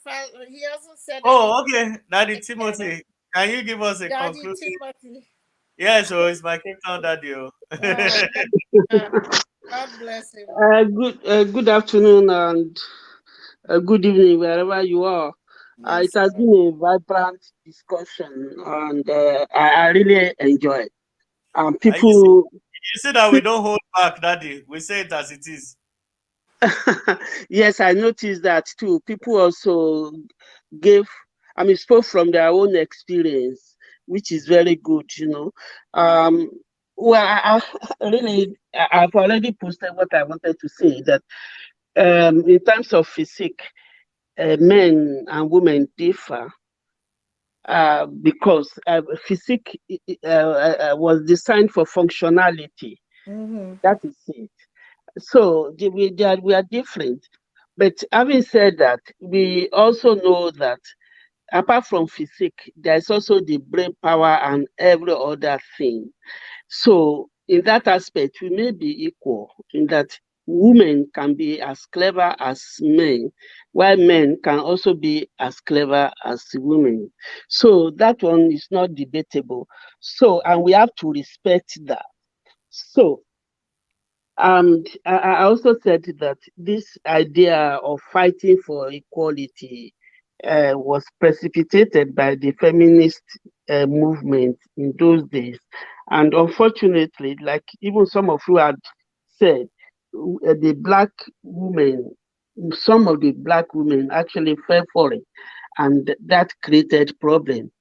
[SPEAKER 4] He hasn't said
[SPEAKER 1] Oh,
[SPEAKER 4] anything
[SPEAKER 1] okay. Daddy
[SPEAKER 4] yet.
[SPEAKER 1] Timothy, can you give us a
[SPEAKER 4] Daddy
[SPEAKER 1] conclusive?
[SPEAKER 4] Timothy.
[SPEAKER 1] Yeah, so it's my Cape Town daddy. Oh.
[SPEAKER 4] Daddy, God bless him.
[SPEAKER 8] Good afternoon and good evening wherever you are. It
[SPEAKER 4] Yes,
[SPEAKER 8] has
[SPEAKER 4] sir.
[SPEAKER 8] been a vibrant discussion, and I really enjoy it. And
[SPEAKER 1] You see,
[SPEAKER 8] people,
[SPEAKER 1] you see that we don't hold back, daddy. We say it as it is.
[SPEAKER 8] yes, I noticed that too. People also gave, spoke from their own experience, which is very good. Well, really, I've already posted what I wanted to say. That in terms of physique, men and women differ because physique was designed for functionality.
[SPEAKER 4] Mm-hmm.
[SPEAKER 8] That is it. So we are different. But having said that, we also know that apart from physique, there's also the brain power and every other thing. So in that aspect, we may be equal in that women can be as clever as men, while men can also be as clever as women. So that one is not debatable. So, and we have to respect that. So, and I also said that this idea of fighting for equality was precipitated by the feminist movement in those days. And unfortunately, like even some of you had said, the black women, some of the black women actually fell for it, and that created problems.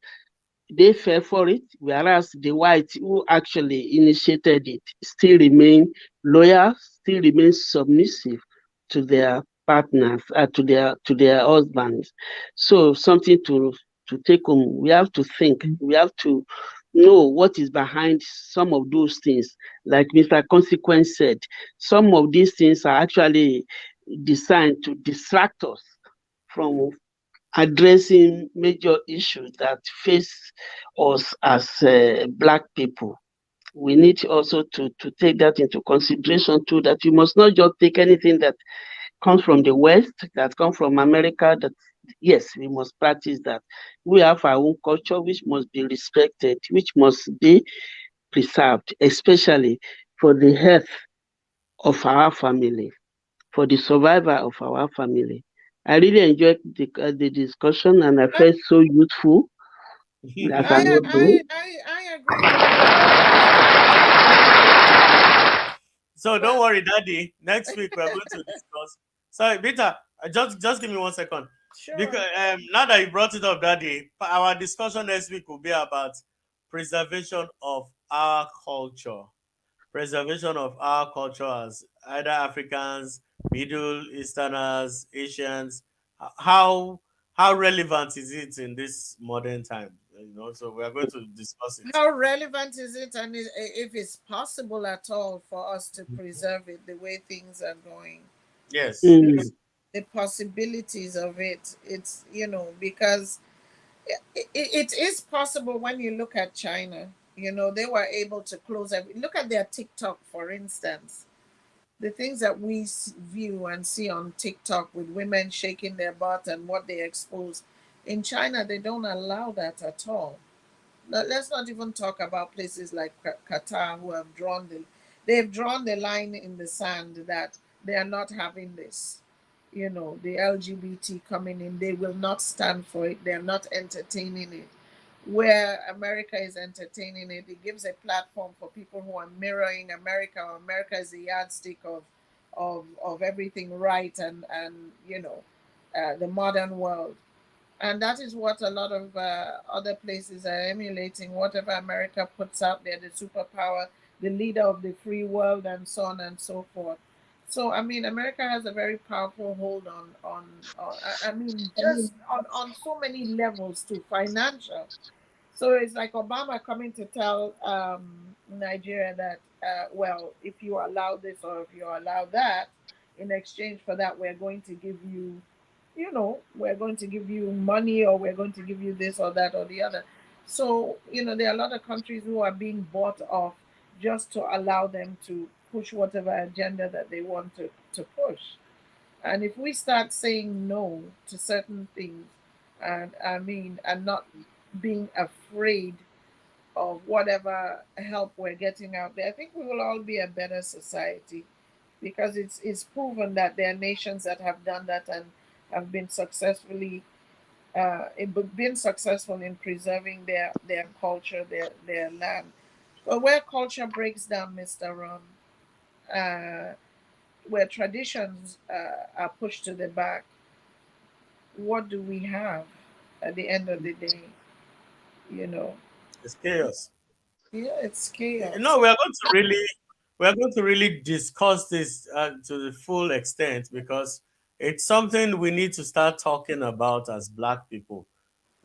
[SPEAKER 8] They fell for it, whereas the whites who actually initiated it still remain loyal, still remain submissive to their partners, to their husbands. So something to take home. We have to think. We have to know what is behind some of those things. Like Mr. Consequence said, some of these things are actually designed to distract us from addressing major issues that face us as Black people. We need also to take that into consideration too, that you must not just take anything that comes from the West, that comes from America, that yes, we must practice that. We have our own culture which must be respected, which must be preserved, especially for the health of our family, for the survival of our family. I really enjoyed the discussion and I
[SPEAKER 4] I,
[SPEAKER 8] felt so youthful as an
[SPEAKER 4] I
[SPEAKER 8] adult.
[SPEAKER 4] I agree with you.
[SPEAKER 1] So don't
[SPEAKER 4] Well,
[SPEAKER 1] worry, Daddy. Next week we're going to discuss. Sorry, Peter. Just give me 1 second.
[SPEAKER 4] sure.
[SPEAKER 1] Because now that you brought it up, Daddy, our discussion next week will be about preservation of our culture. Preservation of our culture as either Africans, Middle Easterners, Asians. How how relevant is it in this modern time? So we are going to discuss it.
[SPEAKER 4] How relevant is it, and if it's possible at all for us to preserve it the way things are going?
[SPEAKER 1] Yes,
[SPEAKER 4] You know,
[SPEAKER 8] Mm,
[SPEAKER 1] yes.
[SPEAKER 4] the possibilities of it. It's because it is possible when you look at China. They were able to close every. Look at their TikTok, for instance. The things that we view and see on TikTok with women shaking their butt and what they expose in China, they don't allow that at all. Let's not even talk about places like Qatar, who they've drawn the line in the sand that they are not having this. The LGBT coming in, they will not stand for it. They're not entertaining it. Where America is entertaining it, it gives a platform for people who are mirroring America. Or America is the yardstick of everything right and the modern world, and that is what a lot of other places are emulating. Whatever America puts out there, the superpower, the leader of the free world, and so on and so forth. So, I mean, America has a very powerful hold on I mean, just on so many levels too, financial. So it's like Obama coming to tell Nigeria that, well, if you allow this or if you allow that, in exchange for that, we're going to give you, we're going to give you money, or we're going to give you this or that or the other. So, there are a lot of countries who are being bought off just to allow them to push whatever agenda that they want to push. And if we start saying no to certain things, and I mean, and not being afraid of whatever help we're getting out there, I think we will all be a better society, because it's proven that there are nations that have done that and have been been successful in preserving their culture, their land. But where culture breaks down, Mr. Ron, uh, where traditions are pushed to the back, what do we have at the end of the day? You know,
[SPEAKER 1] It's chaos.
[SPEAKER 4] Yeah, it's chaos.
[SPEAKER 1] No, we are going to really discuss this to the full extent because it's something we need to start talking about as Black people.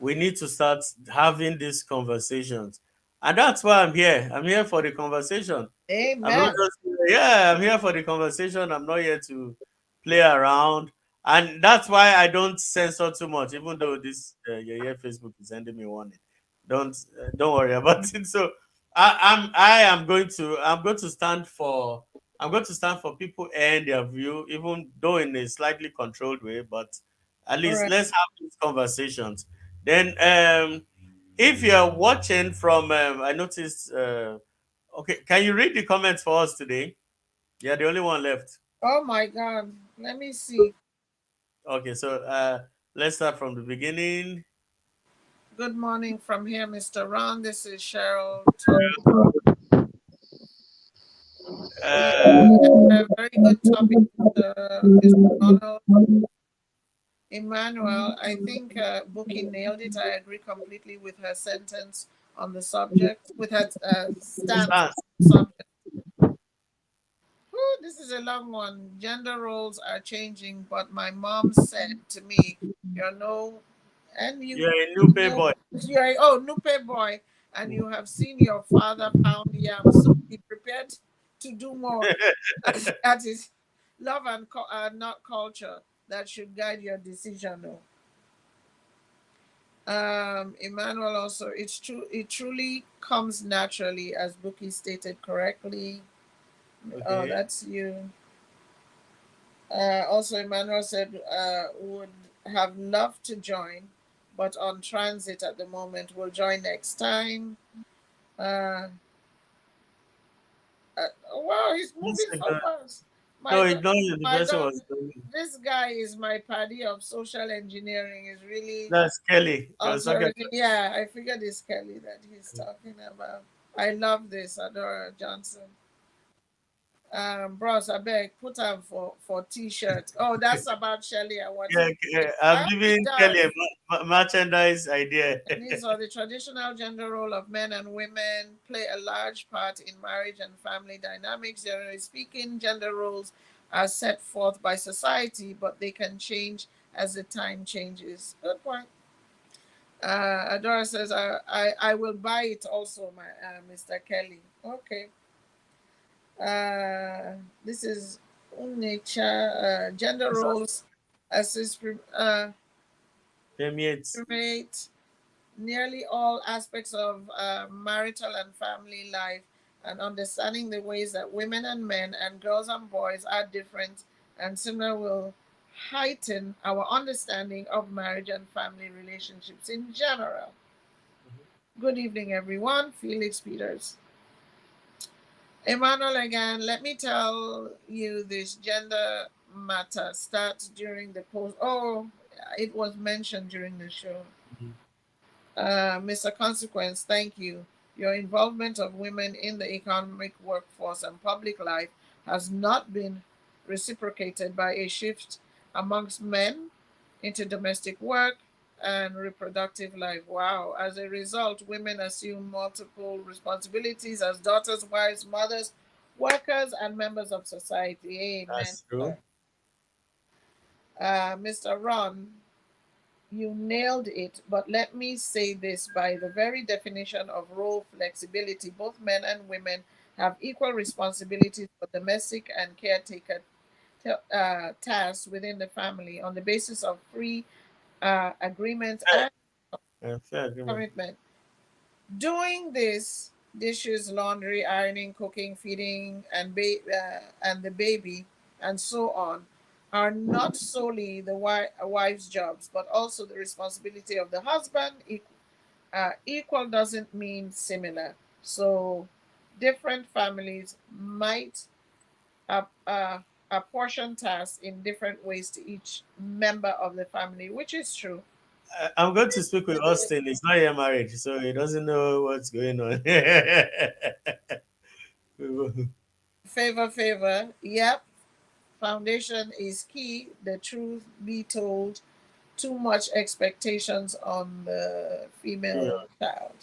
[SPEAKER 1] We need to start having these conversations, and that's why I'm here. I'm here for the conversation. I'm not
[SPEAKER 4] Amen.
[SPEAKER 1] just yeah. I'm here for the conversation. I'm not here to play around, and that's why I don't censor too much. Even though this yeah Facebook is sending me warning. Don't worry about it. So I'm going to stand for people and their view, even though in a slightly controlled way. But at
[SPEAKER 4] All
[SPEAKER 1] least
[SPEAKER 4] right.
[SPEAKER 1] let's have these conversations. Then if you're watching from I noticed okay, can you read the comments for us today? You're the only one left.
[SPEAKER 4] Oh my God. Let me see.
[SPEAKER 1] Okay, so let's start from the beginning.
[SPEAKER 4] Good morning from here, Mr. Ron. This is Cheryl talking.
[SPEAKER 1] Uh,
[SPEAKER 4] A very good topic, Mr. Ronald. Emmanuel, I think Bookie nailed it. I agree completely with her sentence on the subject, with her stance on
[SPEAKER 1] Stance.
[SPEAKER 4] the subject. Whew, this is a long one. Gender roles are changing, but my mom said to me, "You're no, and
[SPEAKER 1] You're
[SPEAKER 4] you,
[SPEAKER 1] a new pay
[SPEAKER 4] no,
[SPEAKER 1] boy.
[SPEAKER 4] you're oh Nupe boy, and you have seen your father pound yam, so be prepared to do more." That is love and not culture that should guide your decision. No. Emmanuel also, it's true. It truly comes naturally, as Bookie stated correctly. Oh,
[SPEAKER 1] Okay.
[SPEAKER 4] that's you. Also, Emmanuel said would have loved to join, but on transit at the moment. Will join next time. Uh, wow, he's
[SPEAKER 1] Yes,
[SPEAKER 4] moving so fast.
[SPEAKER 1] no,
[SPEAKER 4] My
[SPEAKER 1] it no, the
[SPEAKER 4] my
[SPEAKER 1] person
[SPEAKER 4] dog.
[SPEAKER 1] was
[SPEAKER 4] This guy is my paddy of social engineering. Is really
[SPEAKER 1] that's Kelly. I was talking
[SPEAKER 4] observing. Yeah, I figured it's Kelly that he's talking about. I love this, Adora Johnson. Bros, I beg, put them for t-shirt. Oh, that's about Shelly and what
[SPEAKER 1] yeah,
[SPEAKER 4] he
[SPEAKER 1] I'm
[SPEAKER 4] I hope he
[SPEAKER 1] giving Kelly a
[SPEAKER 4] does.
[SPEAKER 1] merchandise idea.
[SPEAKER 4] And these are the traditional gender role of men and women play a large part in marriage and family dynamics. Generally speaking, gender roles are set forth by society, but they can change as the time changes. Good point. Adora says, I will buy it also, my Mr. Kelly. Okay. This is nature, gender roles, assist,
[SPEAKER 1] Permeates.
[SPEAKER 4] permeate nearly all aspects of marital and family life, and understanding the ways that women and men and girls and boys are different and similar will heighten our understanding of marriage and family relationships in general. Good evening, everyone. Felix Peters. Emmanuel again, let me tell you this gender matter starts during the post. Oh, it was mentioned during the show.
[SPEAKER 1] Mhm.
[SPEAKER 4] Mr. Consequence, thank you. Your involvement of women in the economic workforce and public life has not been reciprocated by a shift amongst men into domestic work and reproductive life. Wow. As a result, women assume multiple responsibilities as daughters, wives, mothers, workers, and members of society. Amen.
[SPEAKER 1] That's true.
[SPEAKER 4] Mr. Ron, you nailed it, but let me say this by the very definition of role flexibility, both men and women have equal responsibilities for domestic and caretaker tasks within the family on the basis of free agreement
[SPEAKER 1] Fair,
[SPEAKER 4] and
[SPEAKER 1] fair agreement.
[SPEAKER 4] commitment. Doing this, dishes, laundry, ironing, cooking, feeding, and the baby, and so on, are not solely the wife's jobs, but also the responsibility of the husband. Equal doesn't mean similar. So, different families might uh, uh, apportion tasks in different ways to each member of the family, which is true.
[SPEAKER 1] I'm going to speak with Austin. He's not yet married, so he doesn't know what's going on.
[SPEAKER 4] Favor. Yep. Foundation is key. The truth be told, too much expectations on the
[SPEAKER 1] Yeah.
[SPEAKER 4] female child.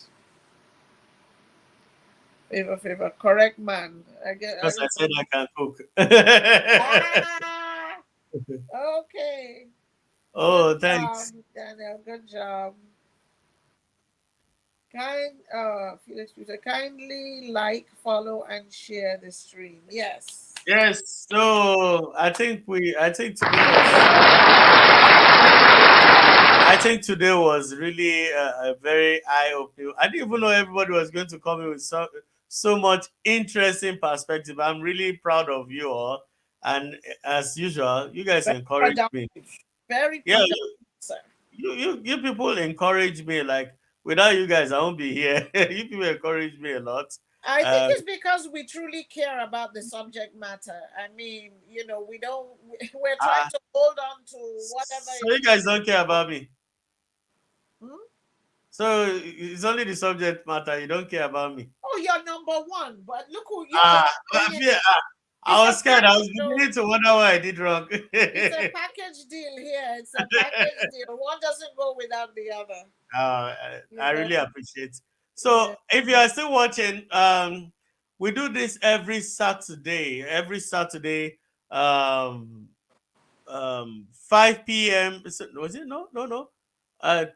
[SPEAKER 4] Favor. Correct man. I get. I
[SPEAKER 1] Because I
[SPEAKER 4] don't
[SPEAKER 1] said
[SPEAKER 4] know.
[SPEAKER 1] I can cook.
[SPEAKER 4] Ah, okay. Good
[SPEAKER 1] Oh,
[SPEAKER 4] job,
[SPEAKER 1] thanks.
[SPEAKER 4] Daniel. Good job. Felix Peter, kindly like, follow, and share the stream. Yes.
[SPEAKER 1] Yes. So I think today was really a very eye opening. I didn't even know everybody was going to come in with so much interesting perspective. I'm really proud of you all, and as usual, you guys
[SPEAKER 4] Very
[SPEAKER 1] encourage me.
[SPEAKER 4] productive. Very
[SPEAKER 1] Yeah,
[SPEAKER 4] productive, sir.
[SPEAKER 1] you people encourage me. Like without you guys, I won't be here. You people encourage me a lot.
[SPEAKER 4] I think
[SPEAKER 1] Um,
[SPEAKER 4] it's because we truly care about the subject matter. I mean, we don't, we're trying
[SPEAKER 1] uh,
[SPEAKER 4] to hold on to whatever
[SPEAKER 1] so
[SPEAKER 4] it
[SPEAKER 1] you
[SPEAKER 4] is.
[SPEAKER 1] guys don't care about me.
[SPEAKER 4] Hmm?
[SPEAKER 1] So it's only the subject matter. You don't care about me.
[SPEAKER 4] Oh, you're number one. But look who you're the
[SPEAKER 1] I
[SPEAKER 4] one bringing
[SPEAKER 1] fear,
[SPEAKER 4] it.
[SPEAKER 1] I
[SPEAKER 4] It's a
[SPEAKER 1] was scared. I was
[SPEAKER 4] package, though.
[SPEAKER 1] beginning to wonder what I did wrong.
[SPEAKER 4] It's a package deal here. It's a package deal. One doesn't go without the other. You
[SPEAKER 1] I
[SPEAKER 4] know?
[SPEAKER 1] really appreciate. So
[SPEAKER 4] Yeah.
[SPEAKER 1] if you are still watching, we do this every Saturday. Every Saturday, um, 5 p.m. Was it? No.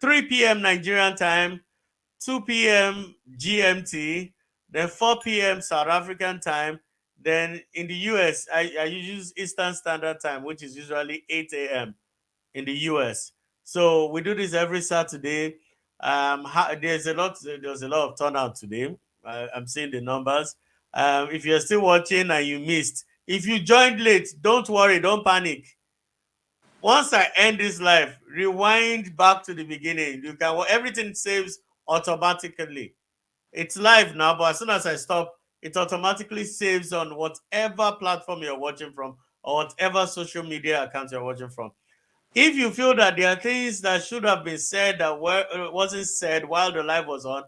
[SPEAKER 1] 3 p.m. Nigerian time, 2 p.m. GMT, then 4 p.m. South African time. Then in the US, I use Eastern Standard Time, which is usually 8 a.m. in the US. So we do this every Saturday. There's a lot of turnout today. I'm seeing the numbers. If you're still watching and you missed, if you joined late, don't worry, don't panic. Once I end this live, rewind back to the beginning. You can everything saves automatically. It's live now, but as soon as I stop, it automatically saves on whatever platform you're watching from or whatever social media account you're watching from. If you feel that there are things that should have been said that wasn't said while the live was on,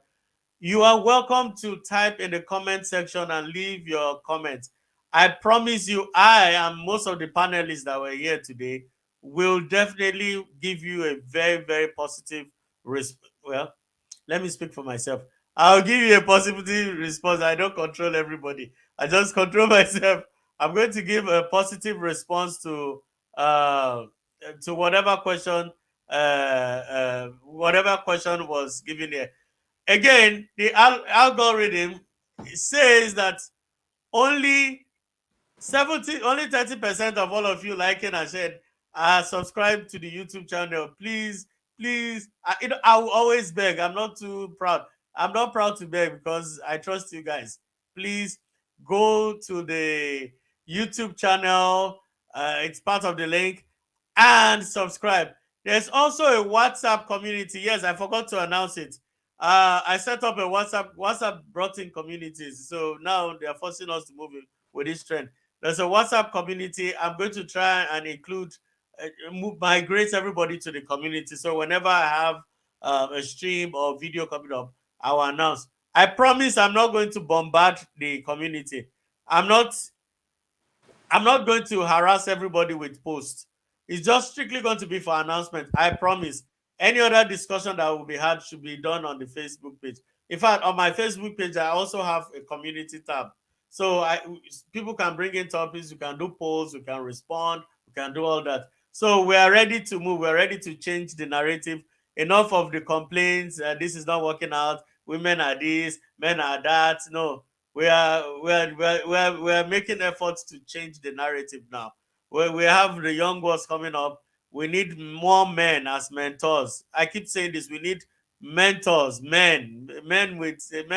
[SPEAKER 1] you are welcome to type in the comment section and leave your comments. I promise you, I and most of the panelists that were here today will definitely give you a very, very positive response. Well, let me speak for myself. I'll give you a positive response. I don't control everybody. I just control myself. I'm going to give a positive response uh to whatever question was given here. Again, the algorithm says that only 30% of all of you liking and shared are subscribed to the YouTube channel. Please, I will always beg. I'm not too proud. I'm not proud to beg because I trust you guys. Please go to the YouTube channel. It's part of the link and subscribe. There's also a WhatsApp community. Yes, I forgot to announce it. I set up a WhatsApp brought in communities. So now they're forcing us to move in with this trend. There's a WhatsApp community. I'm going to try and include, migrate everybody to the community. So whenever I have a stream or video coming up, I will announce. I promise I'm not going to bombard the community. I'm not I'm not going to harass everybody with posts. It's just strictly going to be for announcement. I promise. Any other discussion that will be had should be done on the Facebook page. In fact, on my Facebook page, I also have a community tab. So people can bring in topics, you can do polls, you can respond, you can do all that. So we are ready to move. We're ready to change the narrative. Enough of the complaints. This is not working out. Women are this, men are that. No, we are making efforts to change the narrative now. We have the young ones coming up. We need more men as mentors. I keep saying this. We need mentors, men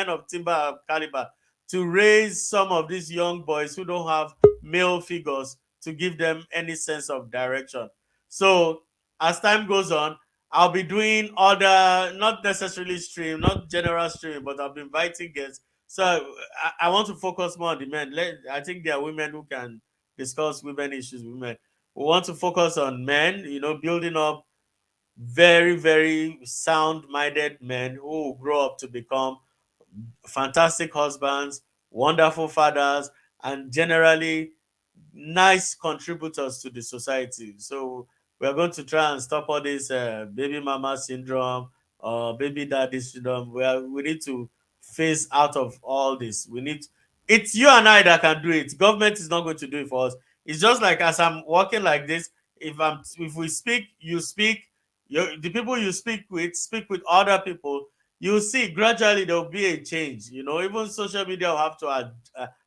[SPEAKER 1] of timber caliber to raise some of these young boys who don't have male figures to give them any sense of direction. So as time goes on, I'll be doing other, not necessarily stream, not general stream, but I'll be inviting guests. So I want to focus more on the men. I think there are women who can discuss women issues with men. We want to focus on men, building up very, very sound-minded men who will grow up to become fantastic husbands, wonderful fathers, and generally nice contributors to the society. So we are going to try and stop all this baby mama syndrome or baby daddy syndrome. We need to phase out of all this. We need, it's you and I that can do it. Government is not going to do it for us. It's just like as I'm walking like this, if we speak, you speak, the people you speak with other people, you see gradually there will be a change. Even social media will have to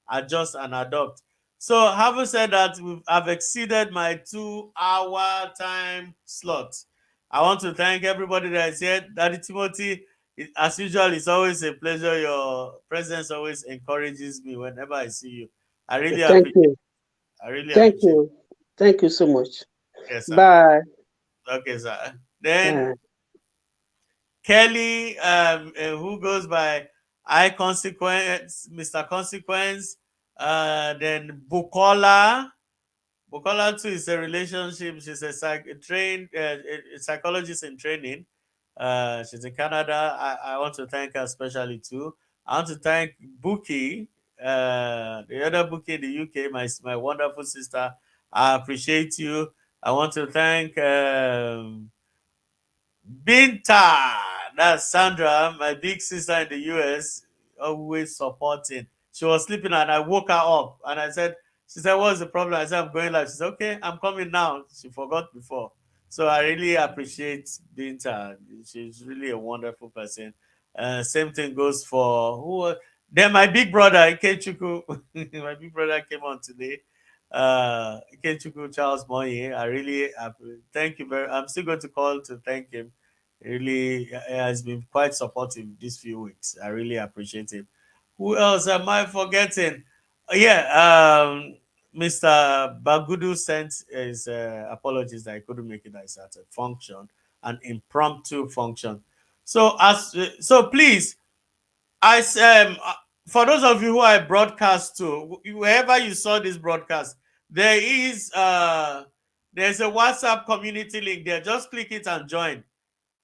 [SPEAKER 1] adjust and adopt. So having said that, I've exceeded my 2-hour time slot. I want to thank everybody that is here. Daddy Timothy, as usual, it's always a pleasure. Your presence always encourages me whenever I see you. I really
[SPEAKER 8] Thank
[SPEAKER 1] appreciate.
[SPEAKER 8] you.
[SPEAKER 1] I really
[SPEAKER 8] Thank
[SPEAKER 1] appreciate.
[SPEAKER 8] you. Thank you so much.
[SPEAKER 1] Yes, sir.
[SPEAKER 8] Bye.
[SPEAKER 1] Okay, sir. Then
[SPEAKER 8] Bye.
[SPEAKER 1] Kelly, who goes by I Consequence, Mr. Consequence. Then Bukola. Bukola too is a relationship. She's a psychologist in training. She's in Canada. I want to thank her especially too. I want to thank Buki, the other Buki in the UK, my wonderful sister. I appreciate you. I want to thank Binta, that's Sandra, my big sister in the US, always supporting. She was sleeping and I woke her up and she said, what's the problem? I said, I'm going live. She said, okay, I'm coming now. She forgot before. So I really appreciate Binta. She's really a wonderful person. Same thing goes for then my big brother, Ikechukwu. My big brother came on today. Ikechukwu Charles Moye. I really thank you very. I'm still going to call to thank him. Really has been quite supportive these few weeks. I really appreciate it. Who else am I forgetting? Yeah, Mr. Bagudu sent his apologies that I couldn't make it. I at a function, an impromptu function. So please, for those of you who I broadcast to, wherever you saw this broadcast, there's a WhatsApp community link there. Just click it and join.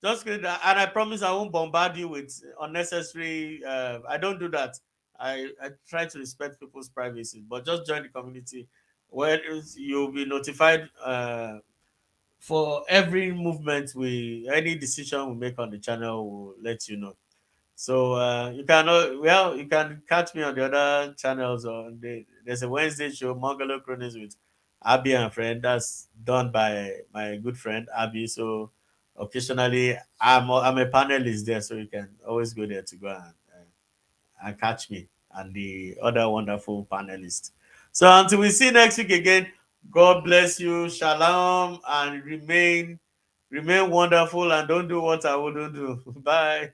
[SPEAKER 1] Just click that, and I promise I won't bombard you with unnecessary. I don't do that. I try to respect people's privacy, but just join the community where you'll be notified for every movement any decision we make on the channel. Will let you know. So you can catch me on the other channels. There's a Wednesday show, Mongolo Chronicles with Abby and friend. That's done by my good friend Abby. So occasionally I'm a panelist there, so you can always go there to go and catch me and the other wonderful panelists. So until we see next week again, God bless you, shalom, and remain wonderful and don't do what I wouldn't do. Bye.